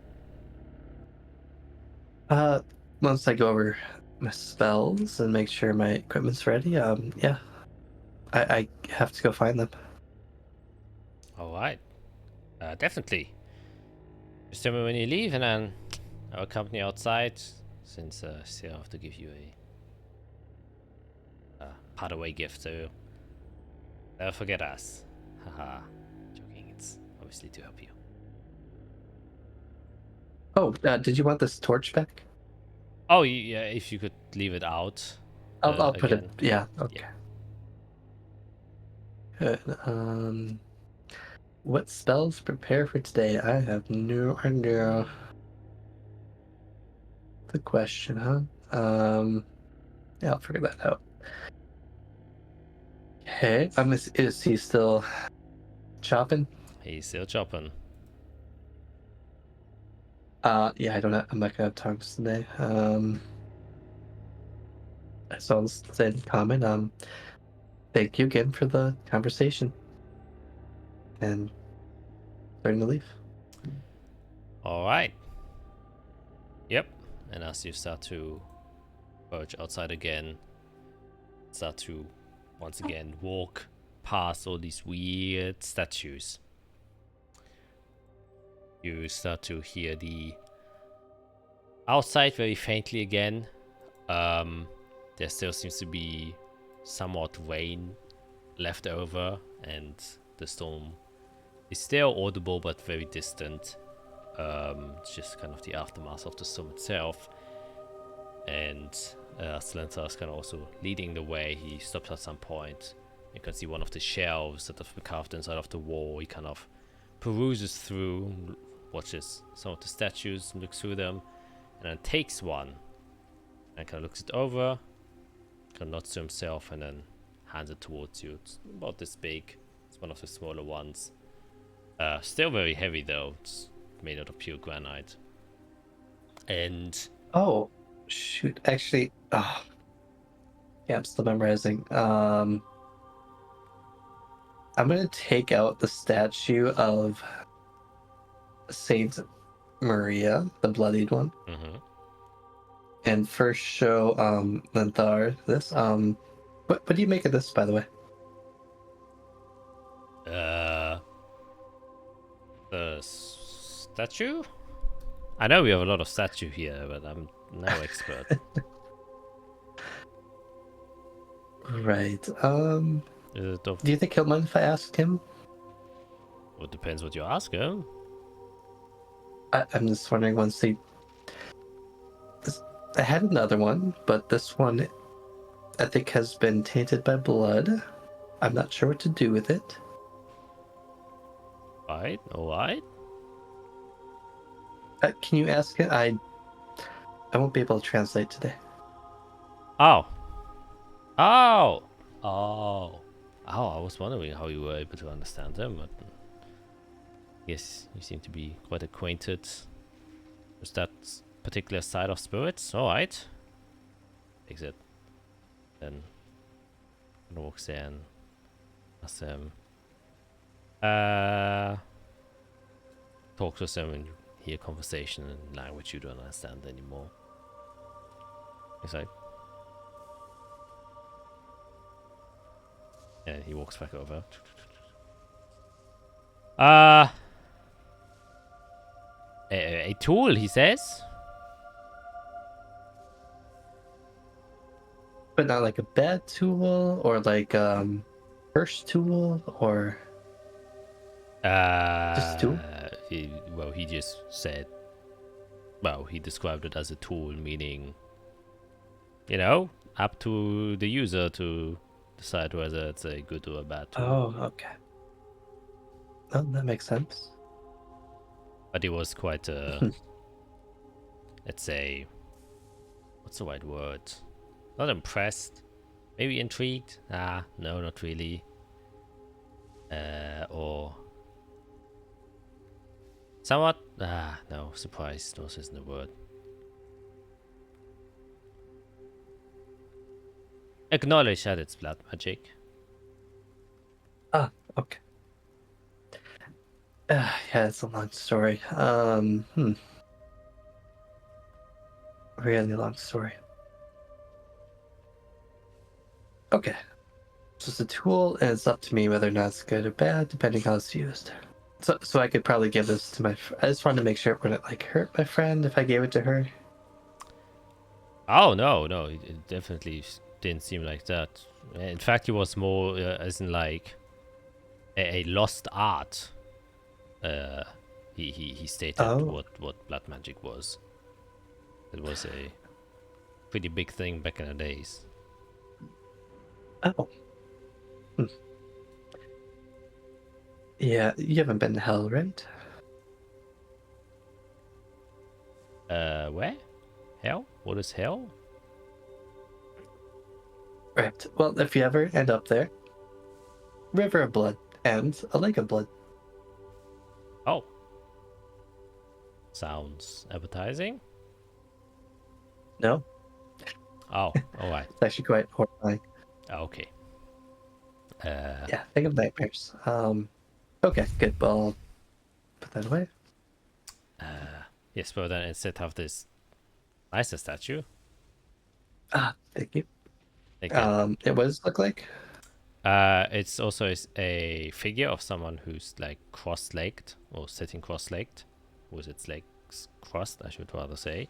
Once I go over my spells and make sure my equipment's ready, yeah. I have to go find them. Alright. Definitely. Just tell me when you leave, and then I'll accompany you outside, since I still have to give you a part away gift, so never forget us. Haha. Joking, it's obviously to help you. Oh, did you want this torch back? Oh, yeah, if you could leave it out. I'll put again. it, yeah, okay. Yeah. Good. What spells prepare for today? I have no idea. The question, huh? Yeah, I'll figure that out. Okay, is he still chopping? He's still chopping. Yeah, I'm not gonna have tongues today. So I'll say in comment, thank you again for the conversation. And starting to leave. Alright. Yep. And as you start to approach outside again, start to once again walk past all these weird statues, you start to hear the outside very faintly again. There still seems to be somewhat rain left over, and the storm is still audible but very distant. It's just kind of the aftermath of the storm itself. And Slintha is kind of also leading the way. He stops at some point. You can see one of the shelves that have been carved inside of the wall. He kind of peruses through, watches some of the statues, looks through them, and then takes one and kind of looks it over, kind of nods to himself, and then hands it towards you. It's about this big. It's one of the smaller ones. Still very heavy though. It's made out of pure granite. And oh shoot, actually, yeah, I'm still memorizing. I'm gonna take out the statue of Saint Maria, the bloodied one, and first show Lenthar this. What do you make of this, by the way? The statue? I know we have a lot of statue here, but I'm no expert. Right. Is it of... Do you think he'll mind if I ask him? Well, it depends what you ask him. I'm just wondering, I had another one, but this one I think has been tainted by blood. I'm not sure what to do with it. Alright. Can you ask it? I won't be able to translate today. Oh. Oh, I was wondering how you were able to understand them, but yes, you seem to be quite acquainted with that particular side of spirits. Alright. Takes it. Then walks in. Asks him. Talks with him and you hear conversation in language you don't understand anymore. He's like. And he walks back over. A tool, he says. But not like a bad tool or like first tool or just a tool? He just said, well, he described it as a tool, meaning, you know, up to the user to decide whether it's a good or a bad tool. Oh, okay. Oh, that makes sense. But he was quite, let's say, what's the right word? Not impressed. Maybe intrigued? No, not really. Or somewhat? No, surprised. Those isn't the word. Acknowledge that it's blood magic. Ah, okay. Yeah, it's a long story. Really long story. Okay. It's just a tool, and it's up to me whether or not it's good or bad, depending how it's used. So I could probably give this to my. I just wanted to make sure it wouldn't like hurt my friend if I gave it to her. Oh no, it definitely didn't seem like that. In fact, it was more as in like a lost art. He stated what blood magic was. It was a pretty big thing back in the days. Oh. Yeah, you haven't been to hell, right? Where? Hell? What is hell? Right. Well, if you ever end up there, river of blood and a lake of blood. Oh. Sounds appetizing. No. Oh, alright. It's actually quite horrifying. Okay. Yeah, think of nightmares. Okay, good. Well, I'll put that away. Yes, but then instead of this nicer statue. Thank you. Again, What does it look like? it's also a figure of someone who's like cross-legged or sitting cross-legged, with its legs crossed, I should rather say.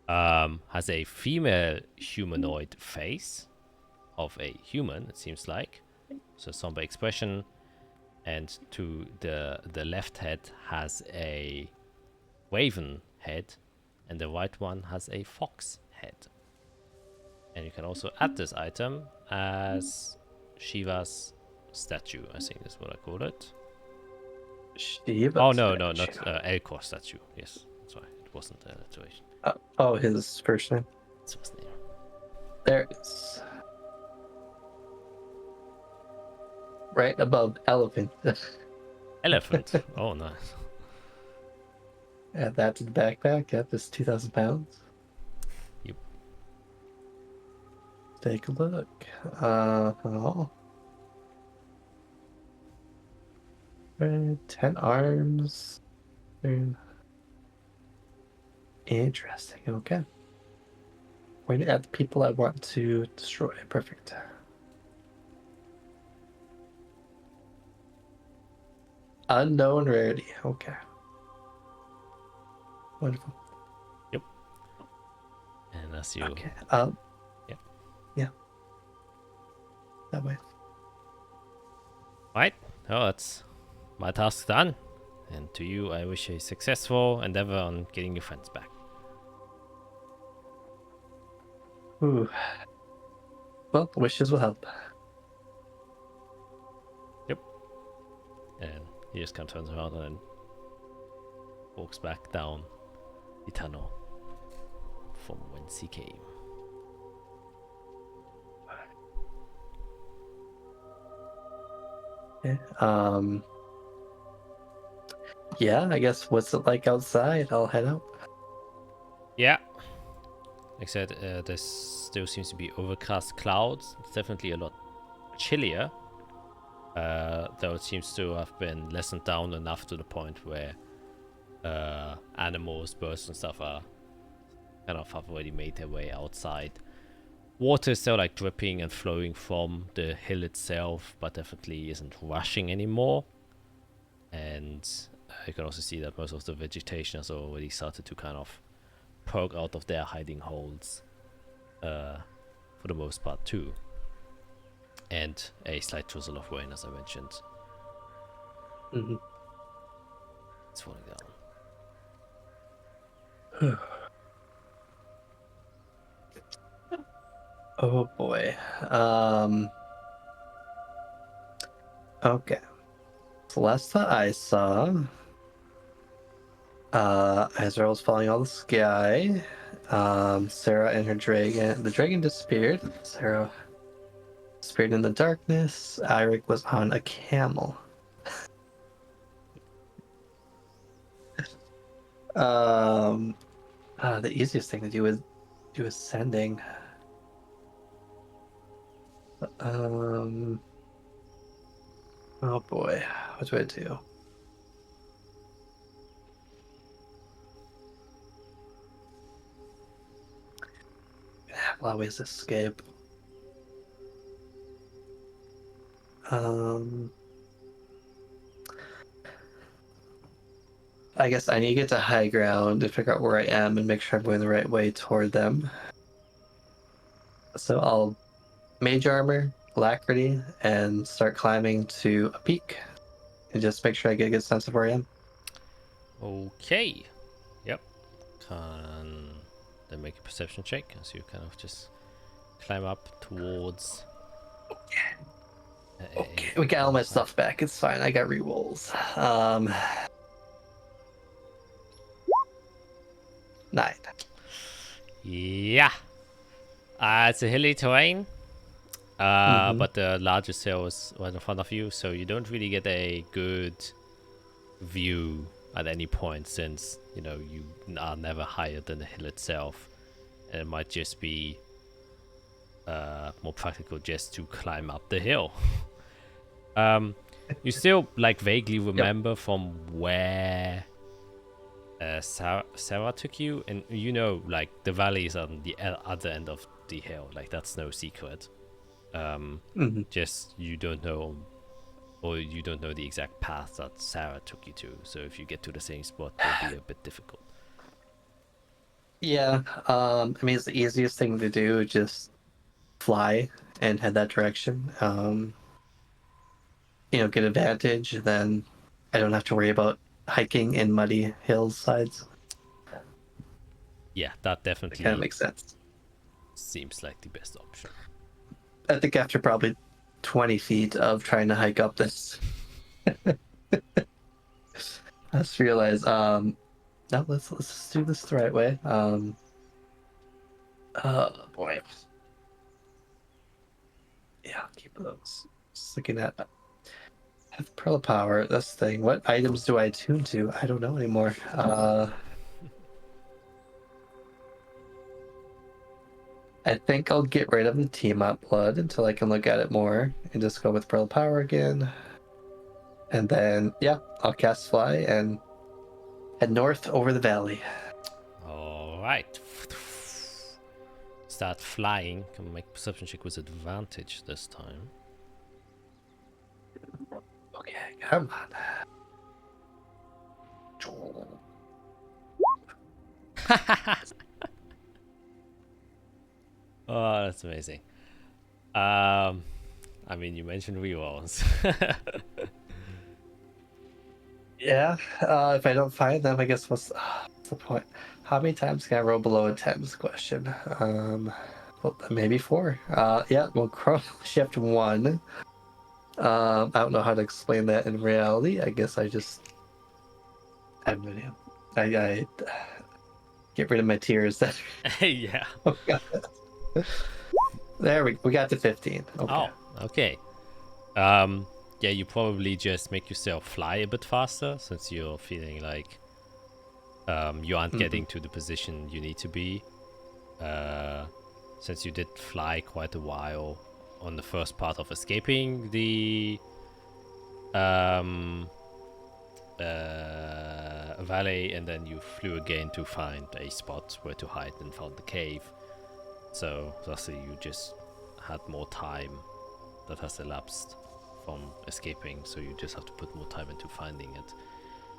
Has a female humanoid face of a human, it seems like. So somber expression, and to the left head has a raven head, and the right one has a fox head. And you can also add this item as Shiva's statue, I think is what I call it. Shiva. Oh no, not Elcor statue. Yes, that's right. It wasn't an alliteration. His first name. That's his name. There it is. Right above elephant. Elephant. Oh, nice. Add that to the backpack. Yep, it's 2,000 pounds. Yep. Take a look. 10 arms. Interesting. Okay. We're gonna add the people I want to destroy. Perfect. Unknown rarity. Okay. Wonderful. Yep. And as you. Okay. Yep. Yeah. That way. Right. Oh, that's my task done. And to you, I wish a successful endeavor on getting your friends back. Ooh. Well, wishes will help. Yep. And he just kind of turns around and then walks back down the tunnel from whence he came. Okay. Yeah, I guess what's it like outside? I'll head out. Yeah. Like I said, there still seems to be overcast clouds. It's definitely a lot chillier. Though it seems to have been lessened down enough to the point where animals, birds and stuff are kind of have already made their way outside. Water is still like dripping and flowing from the hill itself, but definitely isn't rushing anymore. And you can also see that most of the vegetation has already started to kind of poke out of their hiding holes for the most part too. And a slight drizzle of rain, as I mentioned. Mm-hmm. It's falling down. Oh boy. Okay. So last that I saw, Ezra was falling out of the sky. Sarah and her dragon. The dragon disappeared. Sarah disappeared in the darkness. Eirik was on a camel. The easiest thing to do is do ascending. Oh boy, what do I do? I have a lot of ways to escape. I guess I need to get to high ground to figure out where I am and make sure I'm going the right way toward them. So I'll mage armor, alacrity, and start climbing to a peak and just make sure I get a good sense of where I am. Okay. Yep. Can then make a perception check as you kind of just climb up towards. Okay, we got all my stuff back. It's fine. I got rerolls. 9. Yeah. It's a hilly terrain. But the largest hill is right in front of you, so you don't really get a good view at any point, since you know you are never higher than the hill itself, and it might just be more practical just to climb up the hill. You still like vaguely remember from where Sarah took you, and you know like the valley is on the other end of the hill, like that's no secret. Just you don't know, or you don't know the exact path that Sarah took you to, so if you get to the same spot it'll be a bit difficult. Yeah, I mean, it's the easiest thing to do, just fly and head that direction. Get advantage, then I don't have to worry about hiking in muddy hillsides. Yeah, that definitely kind of makes sense. Seems like the best option. I think after probably 20 feet of trying to hike up this, I just realized, no, let's just do this the right way. Boy. Yeah, I'll keep those. Just looking at have Pearl Power, this thing. What items do I tune to? I don't know anymore. I think I'll get rid of the team up blood until I can look at it more and just go with Pearl Power again. And then, yeah, I'll cast Fly and head north over the valley. Alright. Start flying. Can make perception check with advantage this time. Okay, come on. Oh, that's amazing. I mean, you mentioned rerolls. Yeah, if I don't find them, I guess what's the point? How many times can I roll below a 10 is the question. Well, maybe 4. Yeah, well, Chrono Shift 1. I don't know how to explain that in reality. I guess I just have no idea. I get rid of my tears. Yeah. Oh, God. There we got to 15. Okay. Oh, okay. yeah, you probably just make yourself fly a bit faster since you're feeling like you aren't getting to the position you need to be. Since you did fly quite a while on the first part of escaping the valley, and then you flew again to find a spot where to hide and found the cave. So thusly you just had more time that has elapsed from escaping, so you just have to put more time into finding it.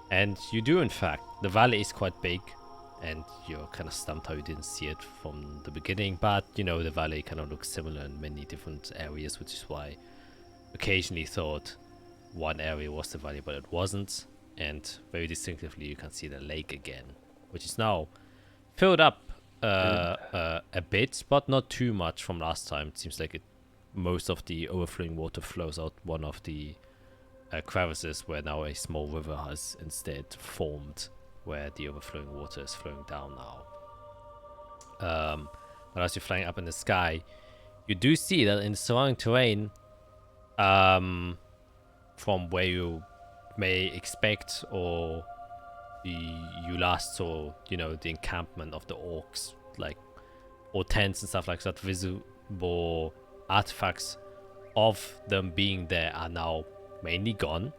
And you do, in fact. The valley is quite big, and you're kind of stumped how you didn't see it from the beginning, but you know, the valley kind of looks similar in many different areas, which is why occasionally thought one area was the valley, but it wasn't. And very distinctively you can see the lake again, which is now filled up a bit, but not too much from last time. It seems like most of the overflowing water flows out one of the crevices, where now a small river has instead formed, where the overflowing water is flowing down now. But as you're flying up in the sky, you do see that in the surrounding terrain, from where you may expect, or you last saw, you know, the encampment of the orcs, like, or tents and stuff like that, visible artifacts of them being there are now mainly gone,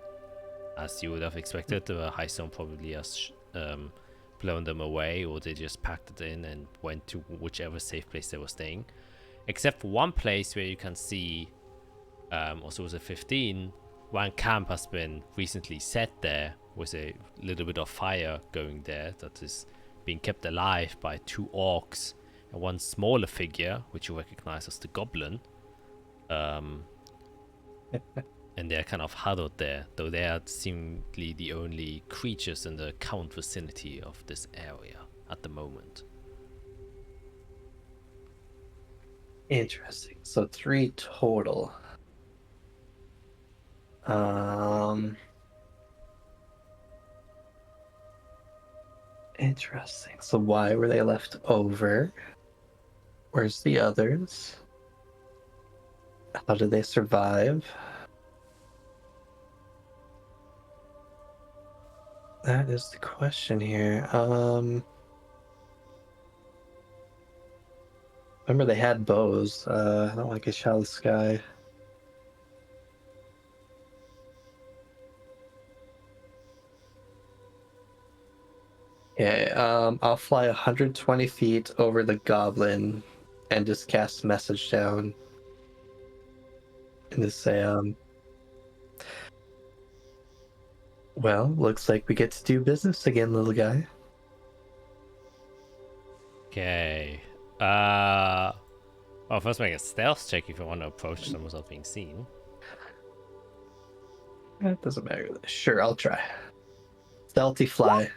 as you would have expected. The High Stone probably has blown them away, or they just packed it in and went to whichever safe place they were staying, except for one place where you can see, also was a 15, one camp has been recently set there with a little bit of fire going there that is being kept alive by 2 orcs and one smaller figure, which you recognize as the goblin. And they're kind of huddled there, though they are seemingly the only creatures in the current vicinity of this area at the moment. Interesting. So 3 total. Interesting. So why were they left over? Where's the others? How did they survive? That is the question here. Remember they had bows. I don't like a shot of sky. Okay, I'll fly 120 feet over the goblin and just cast a message down and just say, well, looks like we get to do business again, little guy. Okay. Well, first make a stealth check if you want to approach them without being seen. It doesn't matter. Sure, I'll try. Stealthy fly.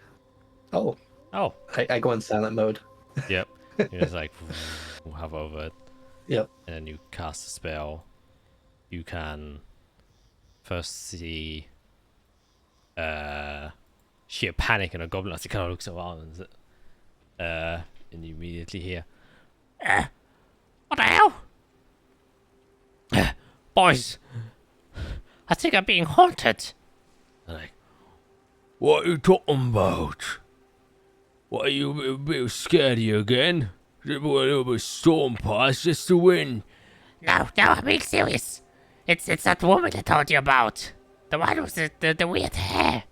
Oh. Oh. I go in silent mode. Yep. You just like hover over it. Yep. And then you cast a spell. You can first see sheer panic in a goblin as he kind of looks around, and you immediately hear, what the hell? Boys, I think I'm being haunted. And like, what are you talking about? What, are you a bit scared of you again? Is it a little bit storm past just to win? No, I'm being serious. It's that woman I told you about. The one with the weird hair.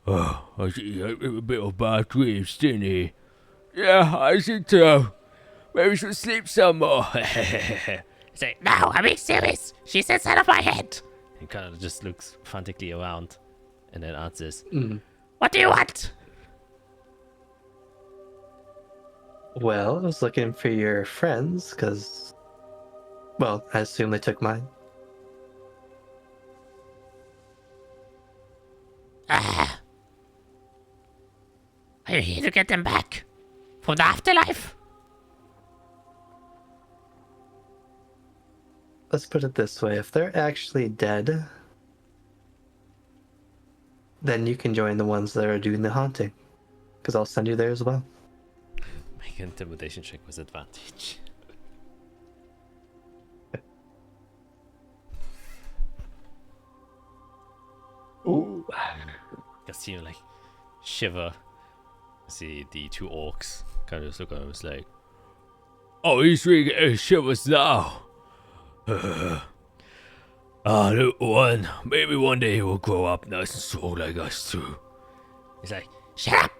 Oh, I think he had a bit of bad dreams, didn't he? Yeah, I think so. Maybe we should sleep some more. Say, no, I'm being serious. She's inside of my head. He kind of just looks frantically around and then answers, What do you want? Well, I was looking for your friends, because, well, I assume they took mine. Are you here to get them back? From the afterlife? Let's put it this way. If they're actually dead, then you can join the ones that are doing the haunting, because I'll send you there as well. make an intimidation check with advantage. see him like shiver. See the two orcs kind of look at him, like, Oh, he's really getting shivers now. Little one. Maybe one day he will grow up nice and strong like us too. he's like, Shut up!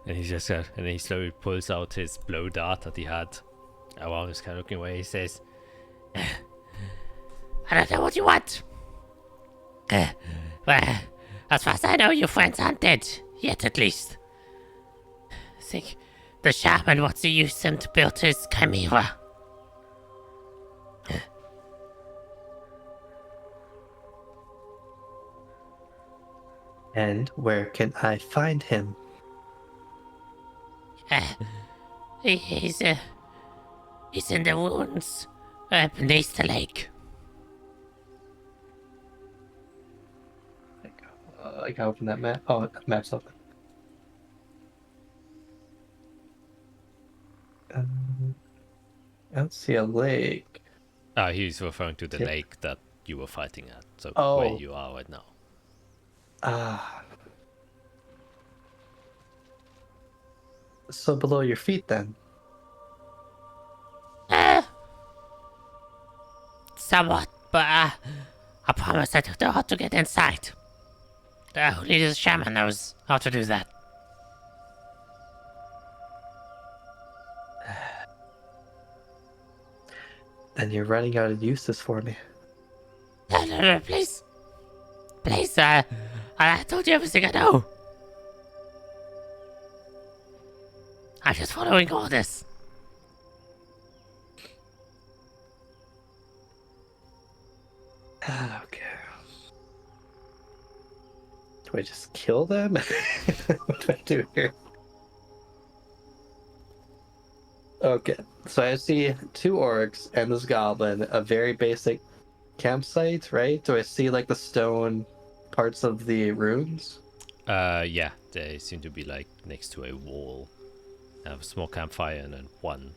and he just and then he slowly pulls out his blow dart that he had around his kind of looking away. He says, I don't know what you want. Well, as far as I know, your friends aren't dead. Yet, at least. I think the shaman wants to use them to build his chimera. And where can I find him? He's in the ruins beneath the lake. I can open that map. Oh, the map's open. I don't see a lake. he's referring to the Yep. lake that you were fighting at, so Oh. where you are right now. So below your feet then? Somewhat, but I promise I don't know how to get inside. Only the shaman knows how to do that. Then you're running out of uses for me. No, please. Please, I told you everything I know. I'm just following orders. Okay. Do I just kill them? What do I do here? Okay, so I see two orcs and this goblin, a very basic campsite, right? Do I see like the stone parts of the ruins? Yeah, they seem to be like next to a wall. Have a small campfire and then one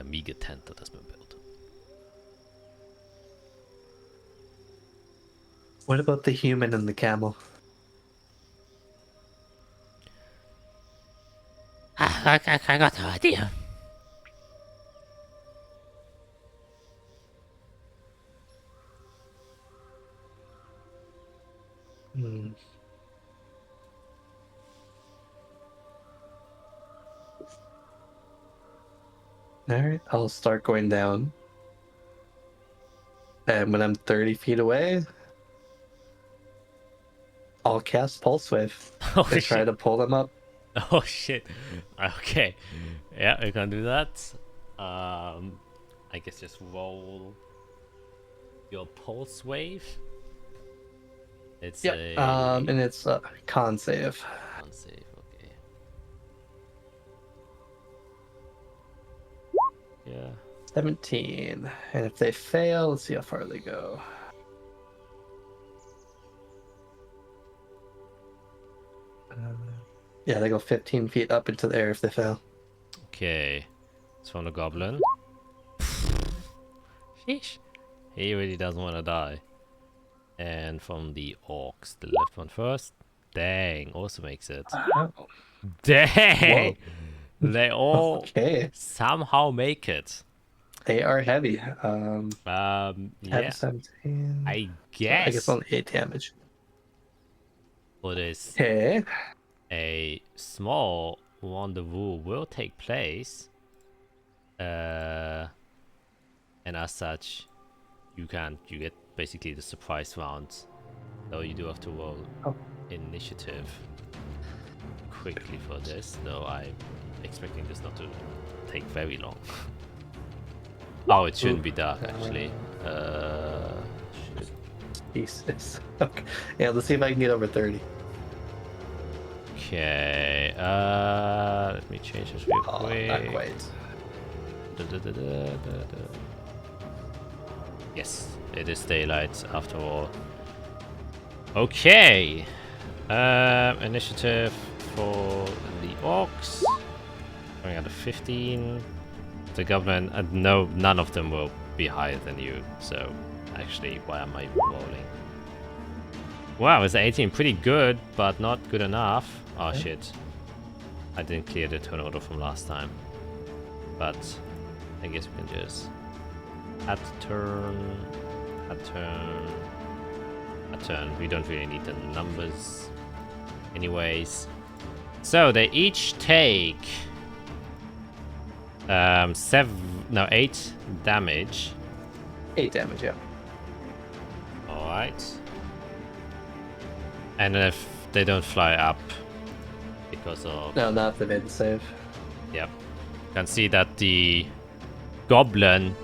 meager tent that has been built. What about the human and the camel? I got no idea. Alright, I'll start going down. And when I'm 30 feet away, I'll cast Pulse Wave Oh to try shit. to pull them up. Oh shit. Okay. Yeah, we can do that. I guess just roll your pulse wave. It's a and it's a con save. con save, okay. Yeah. 17. And if they fail, let's see how far they go. Yeah, they go 15 feet up into the air if they fail. Okay. It's from the goblin. Sheesh. He really doesn't want to die. And from the orcs, the left one first. Dang, also makes it. Dang! They all Okay. somehow make it. They are heavy. Yeah, 17. I I guess guess only 8 damage. for this Okay. a small rendezvous will take place. And as such, you get basically the surprise rounds. Though you do have to roll initiative quickly for this, though I'm expecting this not to take very long. Oh, it shouldn't be dark actually. Should. Jesus. Okay. Yeah, let's see if I can get over 30. Okay, let me change this real Oh, quick. not quite. Yes, it is daylight after all. Okay, initiative for the orcs. Going at a 15. The goblin, no, none of them will be higher than you. So, actually, why am I rolling? Wow, it's 18. Pretty good, but not good enough. Oh, shit. I didn't clear the turn order from last time. But I guess we can just add turn, add turn, add turn. We don't really need the numbers anyways. So they each take 8 damage. 8 damage, yeah. Alright. And if they don't fly up because of... No, not if they made the save. Yep. You can see that the goblin,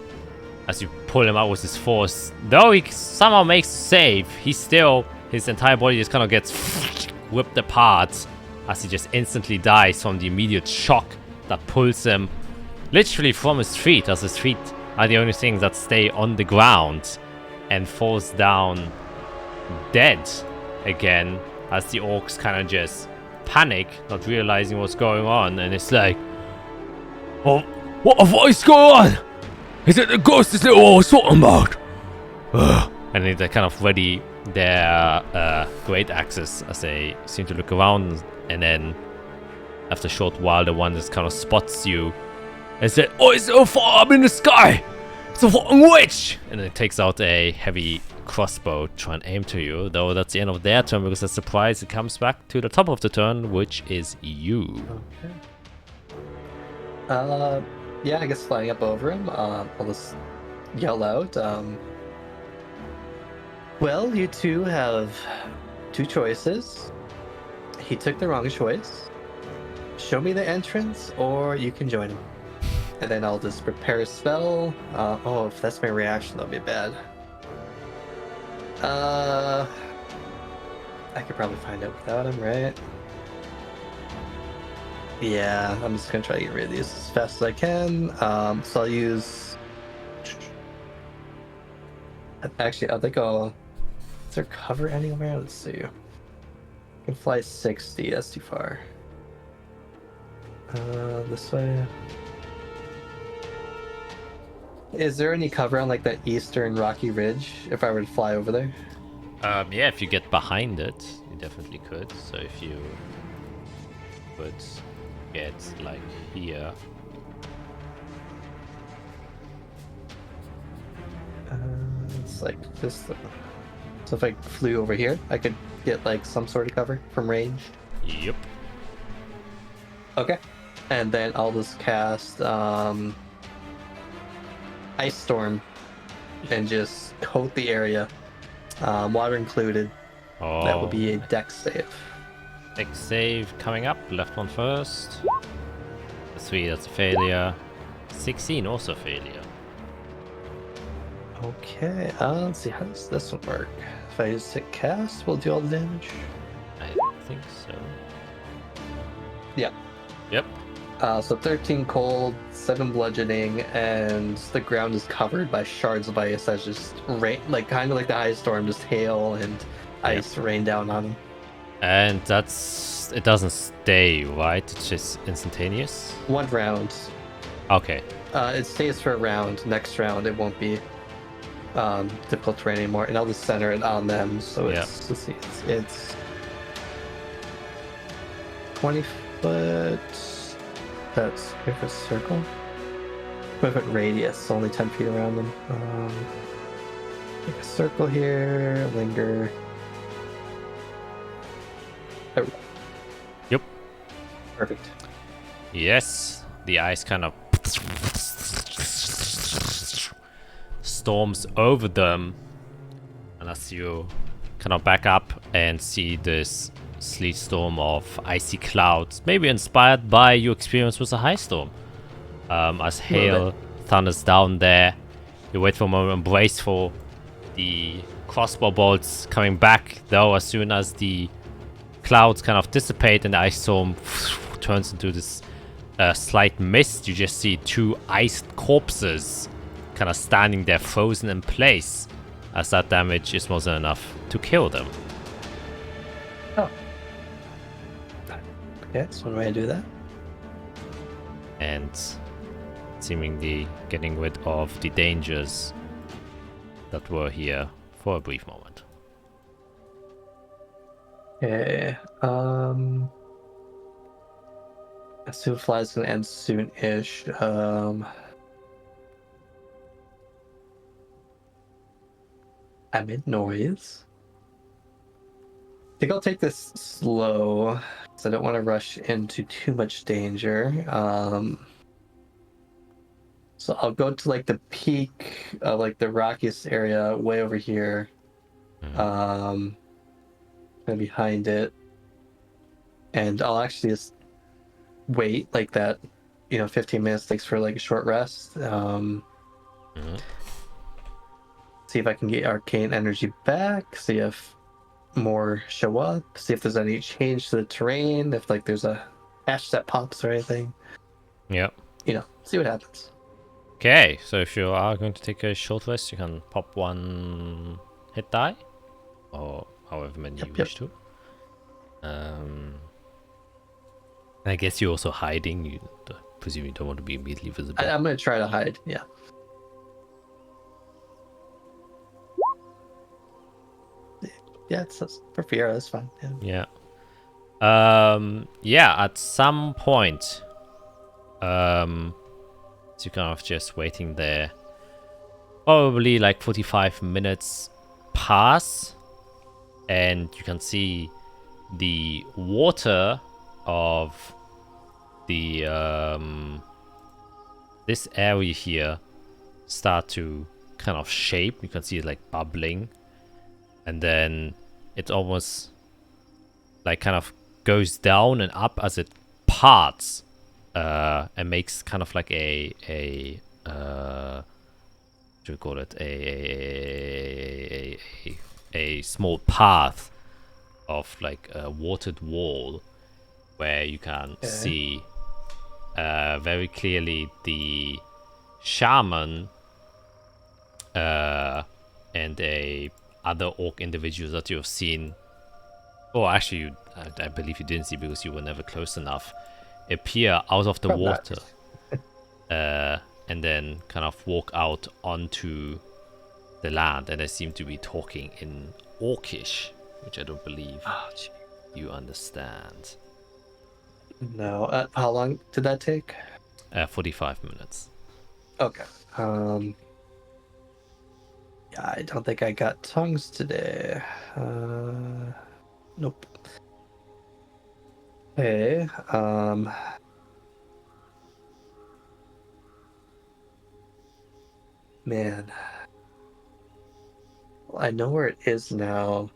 as you pull him out with his force, though he somehow makes a save, he still, his entire body just kind of gets whipped apart as he just instantly dies from the immediate shock that pulls him literally from his feet, as his feet are the only things that stay on the ground, and falls down dead again as the orcs kind of just panic, not realizing what's going on, and it's like, oh, what is going on? Is it the ghost that I was talking about? And they're kind of ready their great axes as they seem to look around, and then after a short while, the one just kind of spots you and says, "Oh, it's so far up in the sky! It's a fucking witch!" And then it takes out a heavy crossbow to try and aim to you, though that's the end of their turn because, as a surprise, it comes back to the top of the turn, which is you. Okay. Yeah, I guess flying up over him, I'll just yell out, well, you two have 2 choices. He took the wrong choice. Show me the entrance, or you can join him. And then I'll just prepare a spell. Oh, if that's my reaction, that'll be bad. I could probably find out without him, right? Yeah, I'm just gonna try to get rid of these as fast as I can. So I'll use... Actually, I think I'll... Is there cover anywhere? Let's see. I can fly 60, that's too far. This way. Is there any cover on like that eastern rocky ridge if I were to fly over there? Yeah, if you get behind it, you definitely could. So if you would get like here. It's like this. So if I flew over here, I could get like some sort of cover from range. Yep. Okay. And then I'll just cast Ice Storm and just coat the area, water included. Oh. That will be a dex save. Dex save coming up. Left one first. 3, that's a failure. 16, also a failure. Okay. Let's see, how does this one work? If I just hit cast, will it do all the damage? I think so. Yeah. Yep. So 13 cold, 7 bludgeoning, and the ground is covered by shards of ice that's just rain, like kind of like the ice storm, just hail and ice rain down on him. And that's... it doesn't stay, right? It's just instantaneous? 1 round. Okay. It stays for a round. Next round, it won't be difficult terrain anymore, and I'll just center it on them. So it's, let's see, it's 20 foot. That's if a circle. 20-foot radius, only 10 feet around them. Make a circle here, linger. There we go. Yep. Perfect. Yes, the ice kind of storms over them, and as you kind of back up and see this sleet storm of icy clouds, maybe inspired by your experience with a high storm, as hail thunders down there. You wait for a moment, brace for the crossbow bolts coming back, though as soon as the clouds kind of dissipate and the ice storm turns into this slight mist, you just see 2 iced corpses kind of standing there frozen in place, as that damage is more than enough to kill them. Oh. Okay, so one way to do that. And seemingly getting rid of the dangers that were here for a brief moment. Okay. Soon flies gonna end soon-ish. I made noise. I think I'll take this slow, because I don't want to rush into too much danger. So I'll go to like the peak of like the rockiest area way over here. Kind of behind it. And I'll actually just wait like that, 15 minutes takes for like a short rest. See if I can get arcane energy back, see if more show up, see if there's any change to the terrain, if like there's a ash that pops or anything. Yep. See what happens. Okay, so if you are going to take a short rest, you can pop one hit die, or however many you wish to. I guess you're also hiding. You presume you don't want to be immediately visible. I'm gonna try to hide. Yeah. Yeah, it's for fear. That's fine. Yeah. Yeah. At some point, so you're kind of just waiting there. Probably like 45 minutes pass, and you can see the water of the this area here start to kind of shape. You can see it like bubbling, and then it almost like kind of goes down and up as it parts, and makes kind of like a what do you call it, a small path of like a watered wall where you can see very clearly the shaman and a other orc individuals that you've seen. Oh, actually, I believe you didn't see because you were never close enough. Appear out of the water, and then kind of walk out onto the land, and they seem to be talking in Orcish, which I don't believe you understand. No. How long did that take? 45 minutes. Okay. Yeah, I don't think I got tongues today. Nope. Okay. Man. Well, I know where it is now.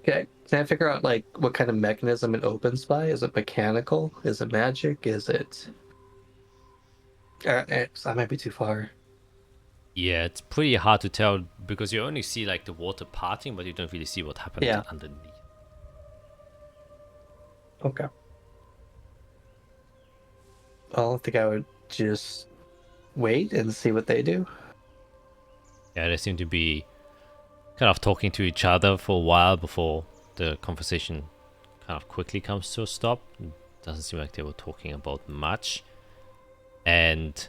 Okay. Can I figure out like what kind of mechanism it opens by? Is it mechanical? Is it magic? Is it? I might be too far. Yeah, it's pretty hard to tell because you only see like the water parting, but you don't really see what happened underneath. Okay. Well, I think I would just wait and see what they do. Yeah, they seem to be kind of talking to each other for a while before the conversation kind of quickly comes to a stop. It doesn't seem like they were talking about much. And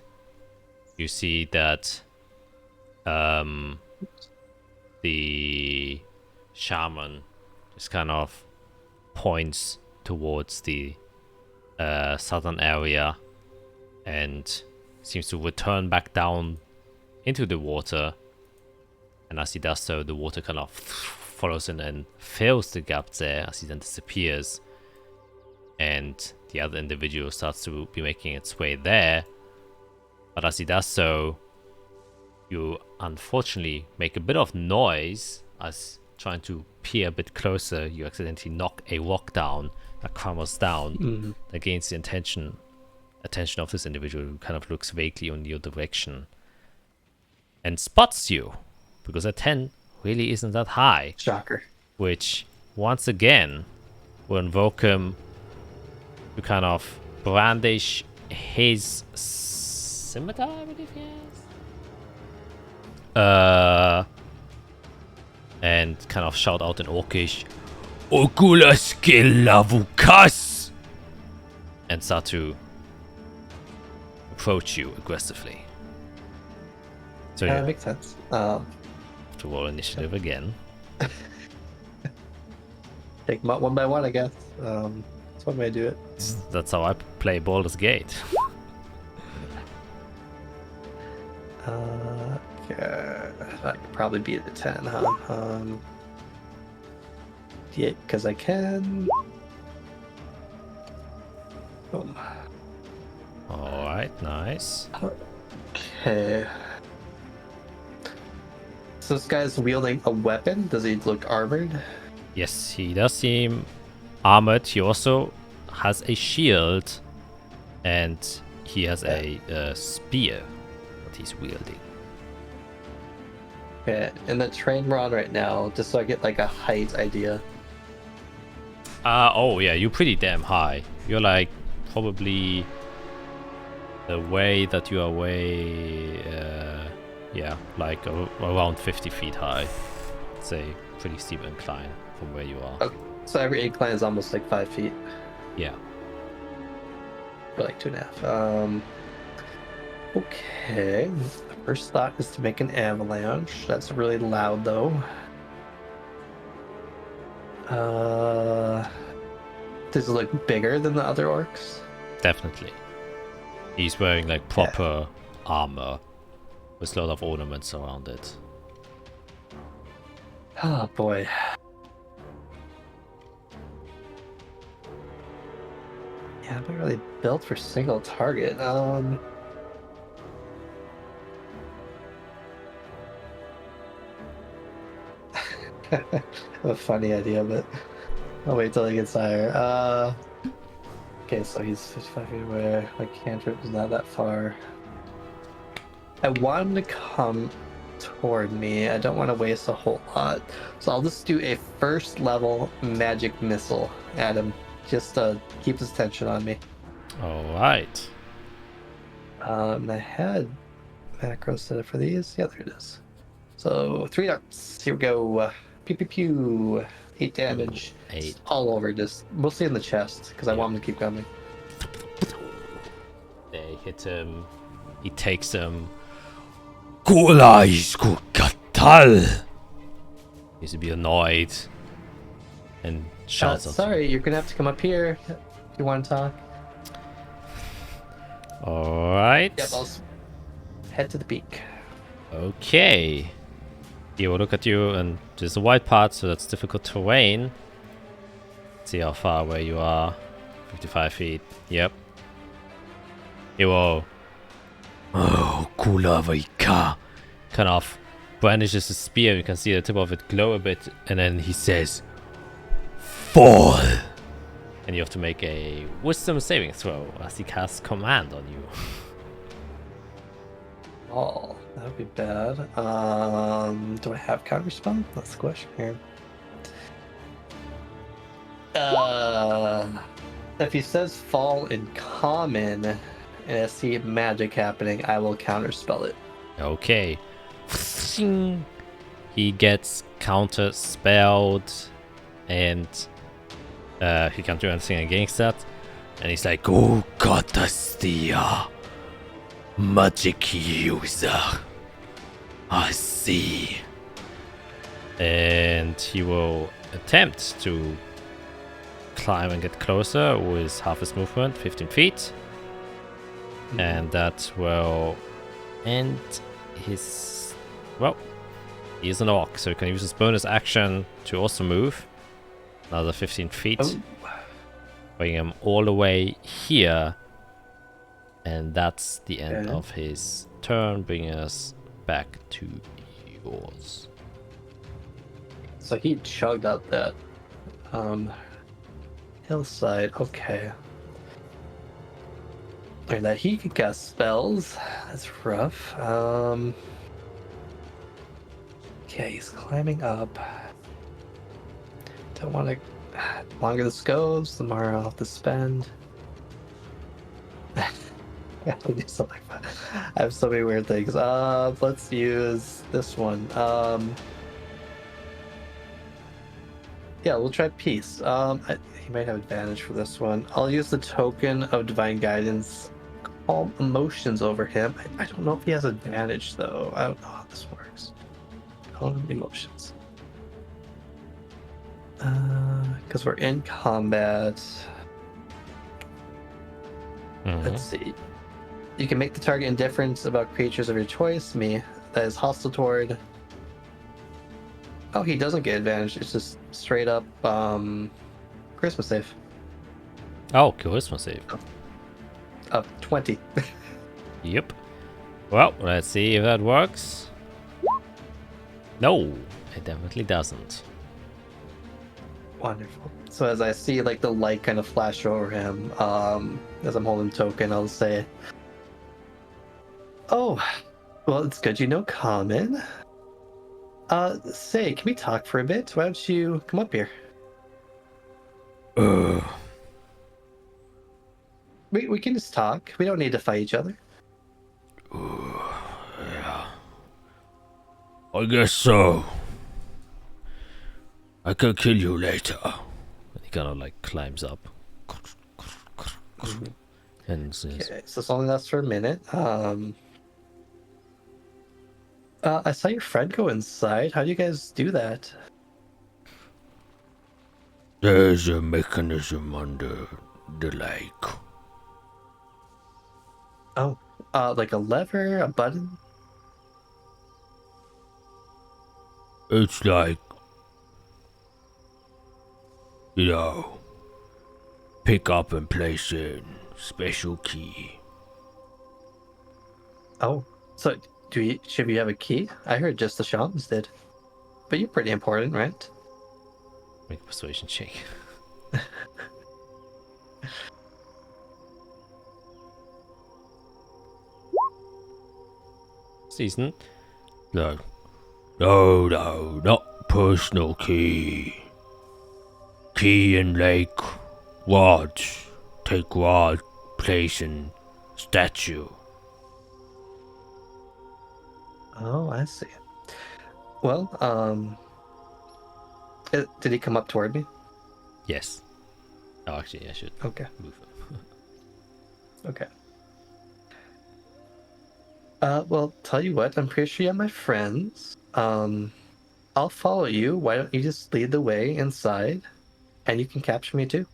you see that the shaman just kind of points towards the southern area and seems to return back down into the water. And as he does so, the water kind of follows in and fills the gap there as he then disappears. And the other individual starts to be making its way there. But as he does so, you unfortunately make a bit of noise as trying to peer a bit closer. You accidentally knock a rock down that crumbles down against the attention of this individual, who kind of looks vaguely in your direction and spots you, because a 10 really isn't that high. Shocker. Which once again will invoke him to kind of brandish his scimitar, I believe he has. And kind of shout out in Orcish, Oculas Kilavukas! And start to approach you aggressively. So That makes sense. Have to roll initiative again. Take them out one by one, I guess. That's one way to do it. That's how I play Baldur's Gate. Okay. I could probably beat it at 10, huh? Yeah, because I can. Boom. Alright, nice. Okay. So this guy's wielding a weapon. Does he look armored? Yes, he does seem armored. He also has a shield. And he has a spear that he's wielding. Okay, in the train we're on right now, just so I get like a height idea. Oh yeah, you're pretty damn high. You're like probably the way that you are yeah, like around 50 feet high. It's a pretty steep incline from where you are. Okay, so every incline is almost like 5 feet. Yeah. Or like 2.5. Okay. The first thought is to make an avalanche. That's really loud though. Does it look bigger than the other orcs? Definitely. He's wearing like proper armor with a lot of ornaments around it. Oh boy. Yeah, I'm not really built for single target. A funny idea, but I'll wait till he gets higher. Okay, so he's 55 feet away. My cantrip is not that far. I want him to come toward me. I don't want to waste a whole lot. So I'll just do a first level magic missile at him. Just to keep his attention on me. Alright. I had macros set up for these. Yeah, there it is. So 3 darts. Here we go. Pew pew pew. 8 damage. 8. All over, just mostly in the chest, because I want him to keep coming. They hit him. He takes him. He's a bit annoyed. And shouts at sorry, you're gonna have to come up here if you want to talk. Alright. Yep, I'll head to the peak. Okay. He will look at you, and there's a wide path, so that's difficult terrain. See how far away you are. 55 feet. Yep. He will. Oh, Kulavaika. Kind of brandishes his spear. You can see the tip of it glow a bit, and then he says, "Fall!" And you have to make a wisdom saving throw as he casts command on you. Oh, that would be bad. Do I have counterspell? That's the question here. If he says fall in common and I see magic happening, I will counterspell it. Okay. He gets counter spelled, and he can't do anything against that. And he's like, "Oh, Azathia, magic user, I see." And he will attempt to climb and get closer with half his movement, 15 feet. And that will end his... Well, he is an orc, so he can use his bonus action to also move. Another 15 feet. Oh. Bring him all the way here. And that's the end Okay. of his turn, bringing us back to yours. So he chugged up that hillside. Okay. And that he could cast spells. That's rough. Okay, he's climbing up. Don't want to. The longer this goes, the more I'll have to spend. Yeah, we do something like that. I have so many weird things. Let's use this one. Yeah, we'll try peace. He might have advantage for this one. I'll use the token of divine guidance. Calm emotions over him. I don't know if he has advantage though. I don't know how this works. Calm emotions. Because we're in combat. Let's see. You can make the target indifferent about creatures of your choice. Me, that is hostile toward. Oh, he doesn't get advantage. It's just straight up charisma save. Oh, charisma save. Up 20. Yep. Well, let's see if that works. No, it definitely doesn't. Wonderful. So as I see like the light kind of flash over him, as I'm holding token, I'll say, "Oh, well, it's good you know common. Say, can we talk for a bit? Why don't you come up here? We can just talk. We don't need to fight each other." Yeah. I guess so. I can kill you later. And he kind of like climbs up. And says, Okay, so it's only lasts for a minute. I saw your friend go inside. How do you guys do that? There's a mechanism under the lake. Oh, like a lever, a button? It's like, you know, pick up and place in special key. Oh, so should we have a key? I heard just the shamans did. But you're pretty important, right? make a persuasion check. Season. No, not personal key. Key in lake. Rod. Take rod. Place in statue. Oh, I see. Well, did he come up toward me? Yes. Oh, actually, I should Okay. move him. Okay. Well, tell you what, I'm pretty sure you have my friends. I'll follow you. Why don't you just lead the way inside, and you can capture me too.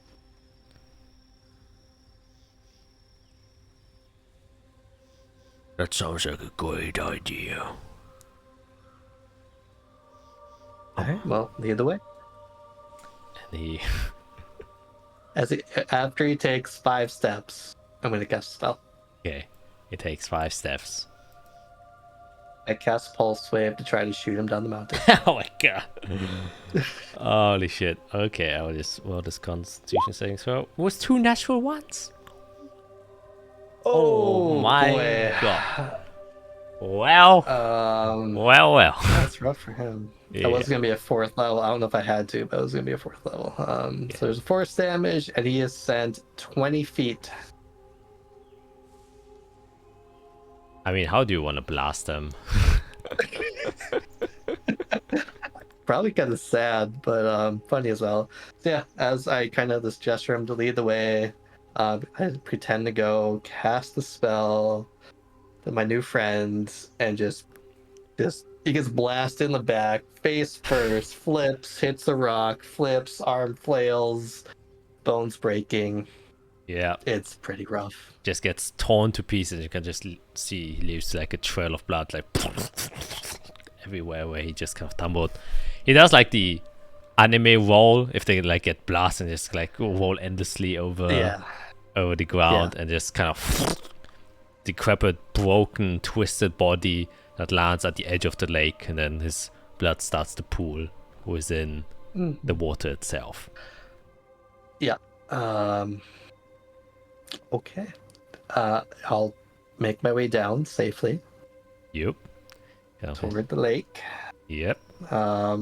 That sounds like a great idea. All right. Well, lead the way. And he After he takes 5 steps, I'm gonna cast a spell. okay. It takes 5 steps. I cast Pulse Wave to try to shoot him down the mountain. Oh my god. Holy shit. Okay, I will just roll this Constitution saving throw. It was 2 natural ones. Oh my boy. god. Well. Well. That's rough for him. Yeah. That was gonna be a 4th level. I don't know if I had to, but it was gonna be a 4th level. So there's force damage, and he is sent 20 feet. I mean, how do you want to blast them? Probably kind of sad, but funny as well. So yeah, as I kind of just gesture him to lead the way, I pretend to go cast the spell to my new friend, and just he gets blasted in the back, face first, flips, hits a rock, flips, arm flails, bones breaking. Yeah. It's pretty rough. Just gets torn to pieces. You can just see he leaves like a trail of blood, like everywhere where he just kind of tumbled. He does like the anime roll if they like get blasted and just like roll endlessly over the ground and just kind of decrepit, broken, twisted body that lands at the edge of the lake, and then his blood starts to pool within the water itself. Yeah. Okay. I'll make my way down safely. Yep. Toward the lake. Yep. How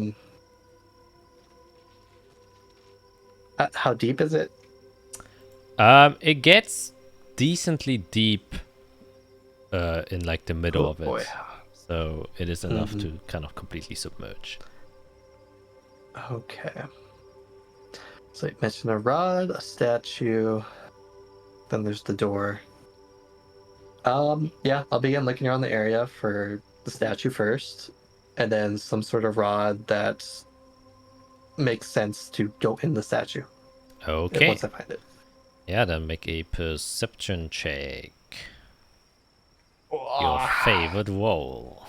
deep is it? It gets decently deep in like the middle of it. Boy. So it is enough to kind of completely submerge. Okay. So you mentioned a rod, a statue, then there's the door. Yeah, I'll begin looking around the area for the statue first, and then some sort of rod that makes sense to go in the statue. Okay. Once I find it. Yeah, then make a perception check. Your favorite roll.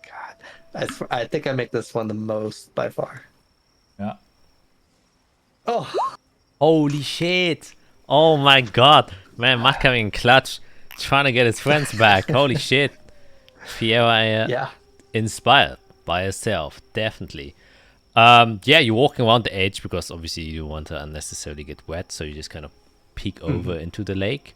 God, I think I make this one the most by far. Yeah. Oh, Holy shit! Oh my god! Man, Matt coming in clutch, trying to get his friends back. Holy shit! Fiera yeah. inspired by herself, definitely. Yeah, you're walking around the edge because obviously you don't want to unnecessarily get wet, so you just kind of peek over into the lake.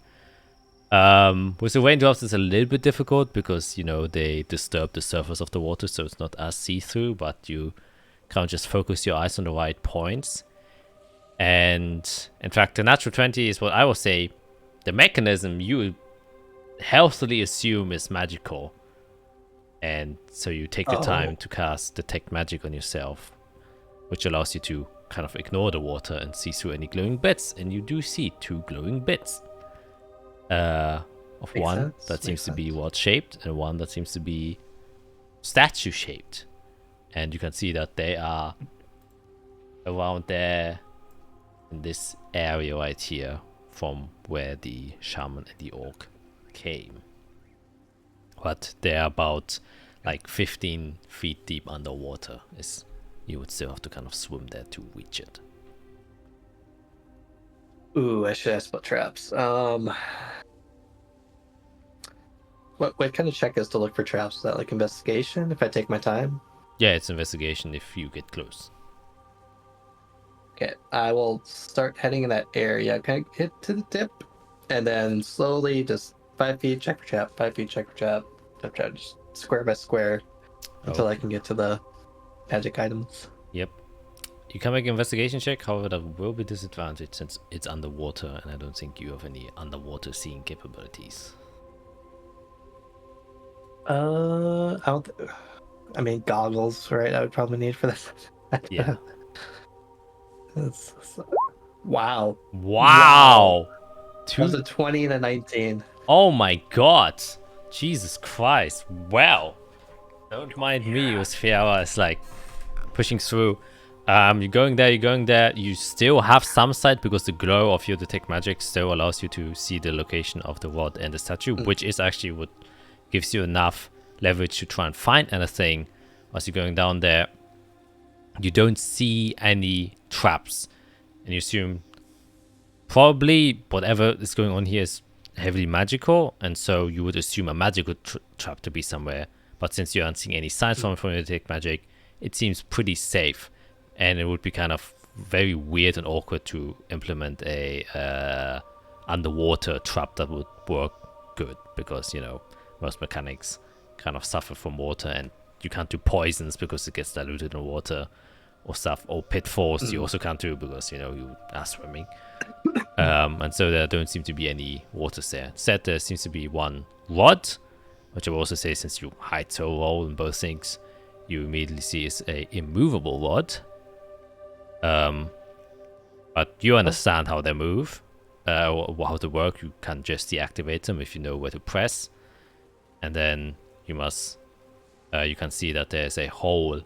With the raindrops, it's a little bit difficult because, you know, they disturb the surface of the water, so it's not as see-through, but you can't just focus your eyes on the right points. And in fact, the natural 20 is what I will say the mechanism you healthily assume is magical. And so you take the time to cast Detect Magic on yourself, which allows you to kind of ignore the water and see through any glowing bits. And you do see 2 glowing bits. Of Makes one sense, that seems makes to be sense. word-shaped and one that seems to be statue-shaped. And you can see that they are around there in this area right here from where the shaman and the orc came. But they're about like 15 feet deep underwater. You would still have to kind of swim there to reach it. Ooh, I should ask about traps. What kind of check is to look for traps? Is that like investigation if I take my time? Yeah, it's investigation if you get close. Okay, I will start heading in that area, kind of hit to the tip, and then slowly just 5 feet, check for trap, 5 feet, check for trap, just square by square until I can get to the magic items. Yep. You can make an investigation check, however that will be disadvantaged since it's underwater and I don't think you have any underwater seeing capabilities. I mean goggles, right? I would probably need for this. Yeah. Wow. Wow! That's a 20 and a 19. Oh my god! Jesus Christ. Wow. Don't mind me with Fiera. It's like pushing through. You're going there. You still have some sight because the glow of your Detect Magic still allows you to see the location of the rod and the statue, which is actually what gives you enough leverage to try and find anything as you're going down there. You don't see any traps, and you assume probably whatever is going on here is heavily magical, and so you would assume a magical trap to be somewhere. But since you aren't seeing any signs from your Detect Magic, it seems pretty safe, and it would be kind of very weird and awkward to implement a underwater trap that would work good, because, you know, most mechanics kind of suffer from water, and you can't do poisons because it gets diluted in water or stuff, or pitfalls you also can't do because, you know, you are swimming. And so there don't seem to be any waters there. Instead, there seems to be one rod, which I will also say, since you hide so well in both things, you immediately see is a immovable rod. But you understand how they move, or how they work. You can just deactivate them if you know where to press. And then you can see that there's a hole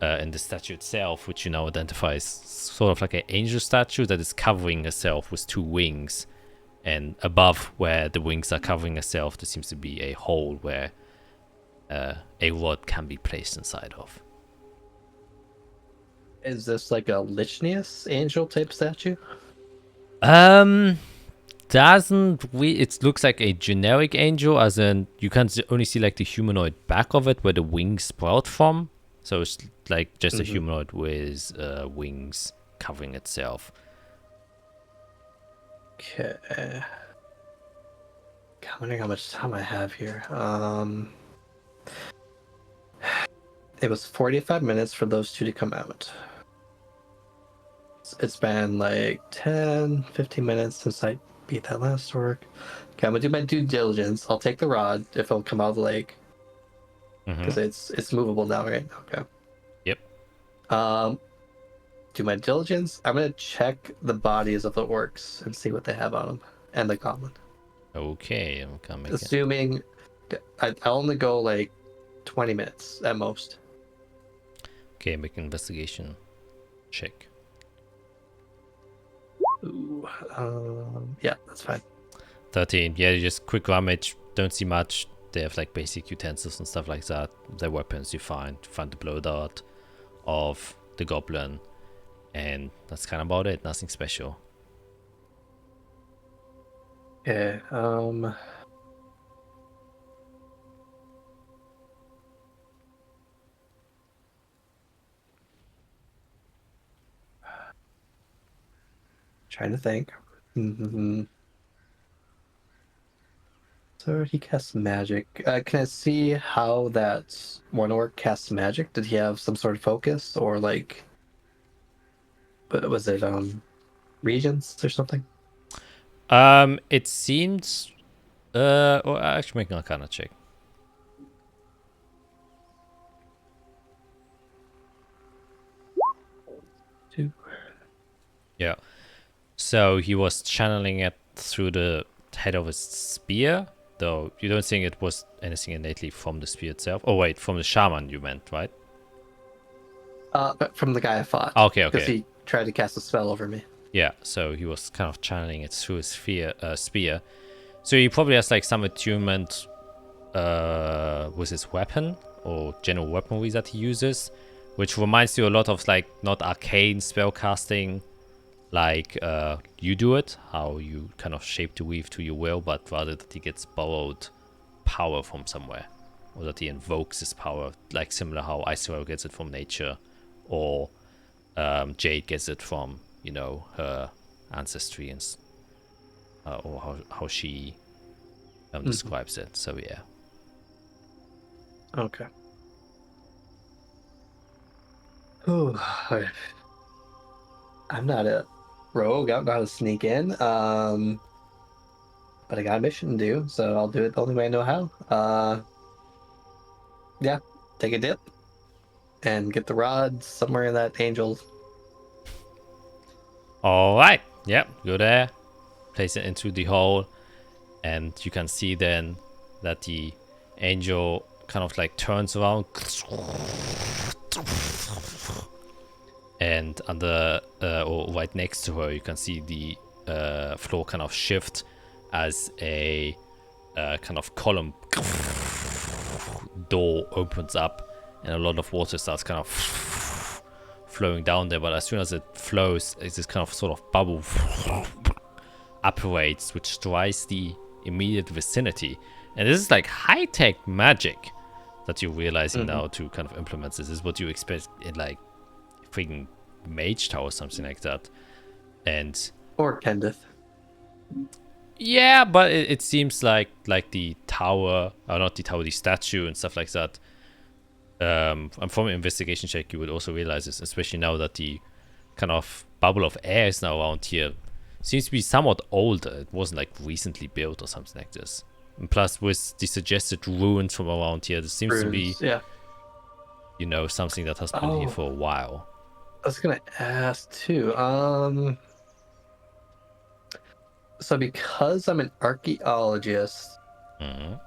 in the statue itself, which you now identify as sort of like an angel statue that is covering herself with 2 wings. And above where the wings are covering herself, there seems to be a hole where a rod can be placed inside of. Is this like a Lichnius angel type statue? It looks like a generic angel, as in you can only see like the humanoid back of it where the wings sprout from. So it's like just a humanoid with wings covering itself. Okay. God, I'm wondering how much time I have here. It was 45 minutes for those 2 to come out. It's been like 10, 15 minutes since I beat that last orc. Okay, I'm gonna do my due diligence. I'll take the rod if it'll come out of the lake. Because it's movable now, right? Okay. Yep. Do my diligence. I'm gonna check the bodies of the orcs and see what they have on them, and the goblin. Okay, I'm coming. Assuming I only go like 20 minutes at most. Okay, make an investigation check. Ooh, yeah, that's fine. 13. Yeah, just quick rummage. Don't see much. They have like basic utensils and stuff like that. Their weapons you find the blow dart of the goblin, and that's kind of about it. Nothing special. Yeah. Trying to think. So he casts magic. Can I see how that one orc casts magic? Did he have some sort of focus, or like, was it regions or something? It seems. Or actually, make an Arcana check. Two. Yeah. So he was channeling it through the head of his spear, though you don't think it was anything innately from the spear itself. Oh wait, from the shaman you meant, right? From the guy I fought. Okay, Because okay. he tried to cast a spell over me. Yeah, so he was kind of channeling it through his spear. So he probably has like some attunement with his weapon or general weaponry that he uses, which reminds you a lot of like not arcane spell casting like you do it, how you kind of shape to weave to your will, but rather that he gets borrowed power from somewhere, or that he invokes his power, like similar how Icewear gets it from nature, or Jade gets it from, you know, her ancestry, and or how she describes it. So yeah. Okay. Ooh, I'm not a rogue. I don't know how to sneak in. But I got a mission to do, so I'll do it the only way I know how. Yeah, take a dip and get the rod somewhere in that angel. All right. Yep. Go there. Place it into the hole, and you can see then that the angel kind of like turns around, and under or right next to her, you can see the floor kind of shift as a kind of column door opens up, and a lot of water starts kind of flowing down there. But as soon as it flows, it's this kind of sort of bubble operates, which dries the immediate vicinity. And this is like high-tech magic that you're realizing now to kind of implement this. This is what you expect in like freaking Mage Tower or something like that. And Or Kendith. yeah, but it seems like the tower, or not the tower, the statue and stuff like that. And from an investigation check, you would also realize this, especially now that the kind of bubble of air is now around here. Seems to be somewhat older. It wasn't like recently built or something like this. And plus, with the suggested ruins from around here, this seems to be, you know, something that has been here for a while. I was gonna ask too. So because I'm an archaeologist, the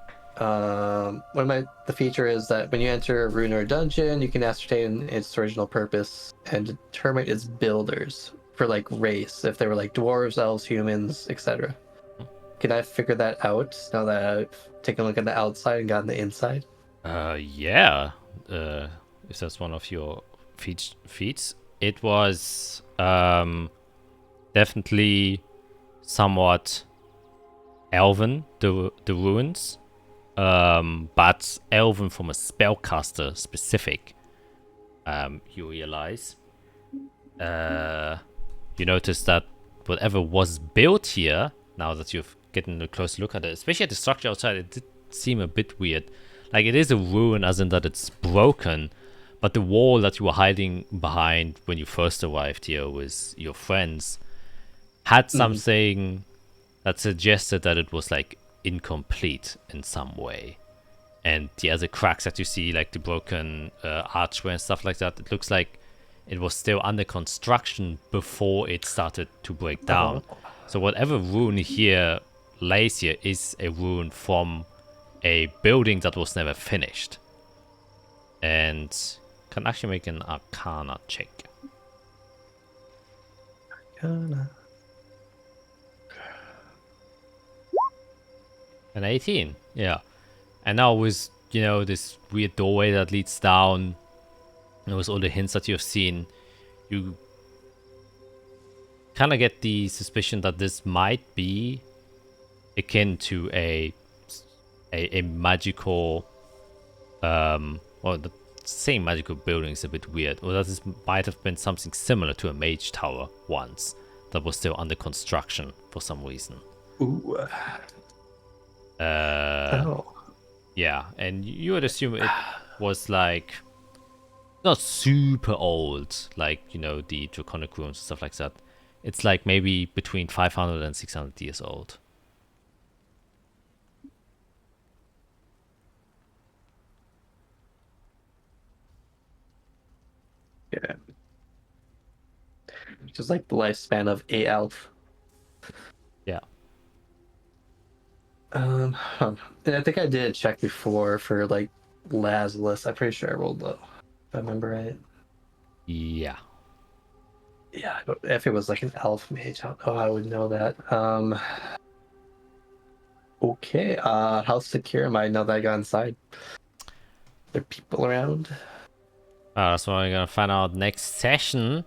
feature is that when you enter a ruin or a dungeon, you can ascertain its original purpose and determine its builders for like race, if they were like dwarves, elves, humans, etc. Can I figure that out now that I've taken a look at the outside and gotten the inside? Yeah. If that's one of your feats, it was definitely somewhat elven, the ruins, but elven from a spellcaster specific. You realize, you notice that whatever was built here, now that you've gotten a close look at it, especially at the structure outside, it did seem a bit weird. Like, it is a ruin as in that it's broken, but the wall that you were hiding behind when you first arrived here with your friends had something that suggested that it was like incomplete in some way. And the other cracks that you see, like the broken archway and stuff like that, it looks like it was still under construction before it started to break down. So whatever ruin here lays here is a ruin from a building that was never finished. And Can actually make an Arcana check. Gonna- An 18, yeah. And now with, you know, this weird doorway that leads down, and with all the hints that you've seen, you kind of get the suspicion that this might be akin to a magical, well, the saying magical building is a bit weird, or that this might have been something similar to a mage tower once that was still under construction for some reason. Ooh. Oh. Yeah, and you would assume it was like not super old, like, you know, the Draconic ruins and stuff like that. It's like maybe between 500 and 600 years old. Yeah. Just like the lifespan of a elf. Yeah. And I think I did check before for like Lazarus. I'm pretty sure I rolled low, if I remember right. Yeah. Yeah, but if it was like an elf mage, I don't know how I would know that. Okay, how secure am I now that I got inside? There are people around? That's what we're gonna find out next session.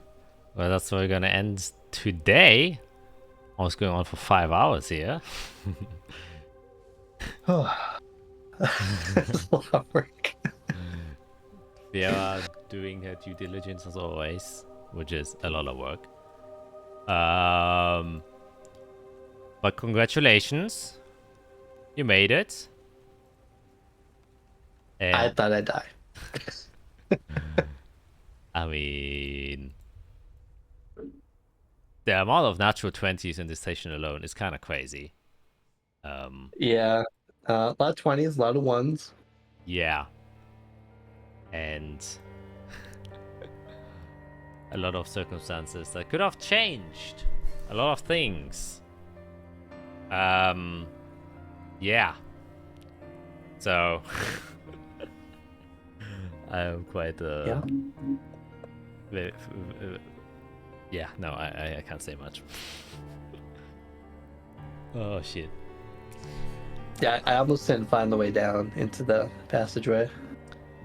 Well, that's what we're gonna end today. Almost going on for 5 hours here. That's a lot of work. We are doing her due diligence as always, which is a lot of work. But congratulations, you made it. And I thought I'd die. I mean, the amount of natural 20s in this session alone is kind of crazy. Yeah, a lot of 20s, a lot of ones. Yeah. And a lot of circumstances that could have changed a lot of things. Yeah. So I'm quite Yeah. yeah, no, I can't say much. Oh shit. Yeah, I almost didn't find the way down into the passageway.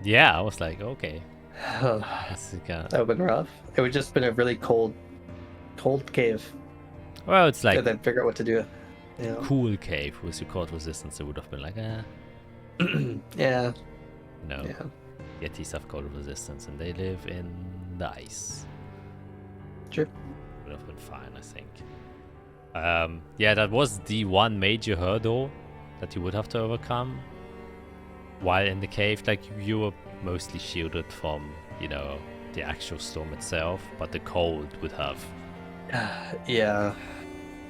Yeah, I was like, okay. That This is kinda... would have been rough. It would just been a really cold cave. Well, it's like And then figure out what to do. Yeah. cool cave with your cold resistance. It would have been like, Yeah. no. Yeah. Yetis have cold resistance and they live in the ice. Sure. Would have been fine, I think. Yeah, that was the one major hurdle that you would have to overcome while in the cave. Like, you were mostly shielded from, you know, the actual storm itself, but the cold would have... Yeah.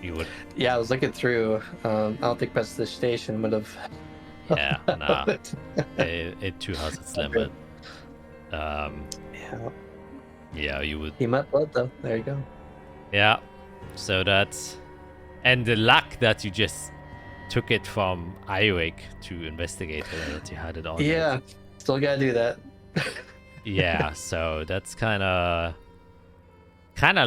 You would... Yeah, I was looking through. I don't think Prestidigitation would have... Yeah, nah. It too has its limit. Yeah. Yeah, you would... He met blood, though. There you go. Yeah, so that's... And the luck that you just took it from Iwick to investigate whether that you had it on. Yeah. Still gotta do that. Yeah, so that's kind of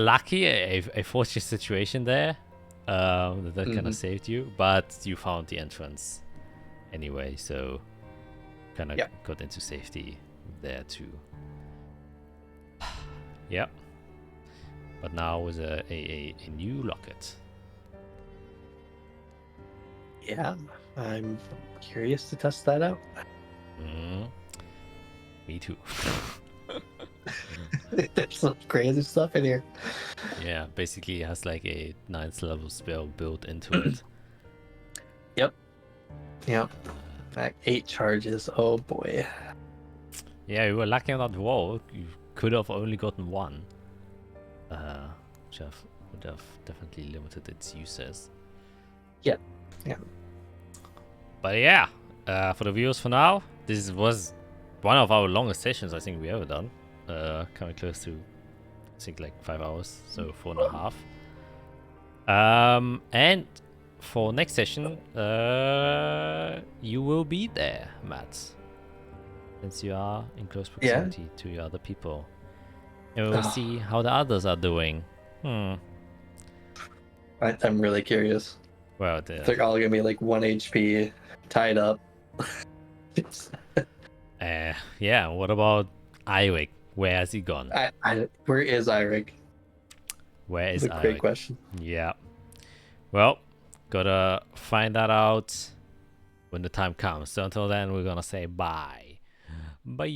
lucky, a fortunate situation there, that kind of saved you. But you found the entrance anyway, so kind of got into safety there too. Yeah, but now with a new locket. Yeah, I'm curious to test that out. Me too. There's some crazy stuff in here. Yeah, basically it has like a 9th level spell built into it. Yep. Like 8 charges. Oh boy. Yeah, you were lucky on that wall. You could have only gotten 1. Which would have definitely limited its uses. Yeah. But yeah, for the viewers for now, this was one of our longest sessions I think we ever done. Coming close to, I think, like 5 hours, so 4.5. And for next session, you will be there, Matt. since you are in close Yeah. proximity to your other people. And we'll see how the others are doing. I'm really curious. Well, They're all gonna be like 1 HP, tied up. yeah, what about Eirik? Where has he gone? Where is Eirik? Where is That's a great Eirik? question. Yeah. Well, gotta find that out when the time comes. So until then, we're gonna say bye. Bye.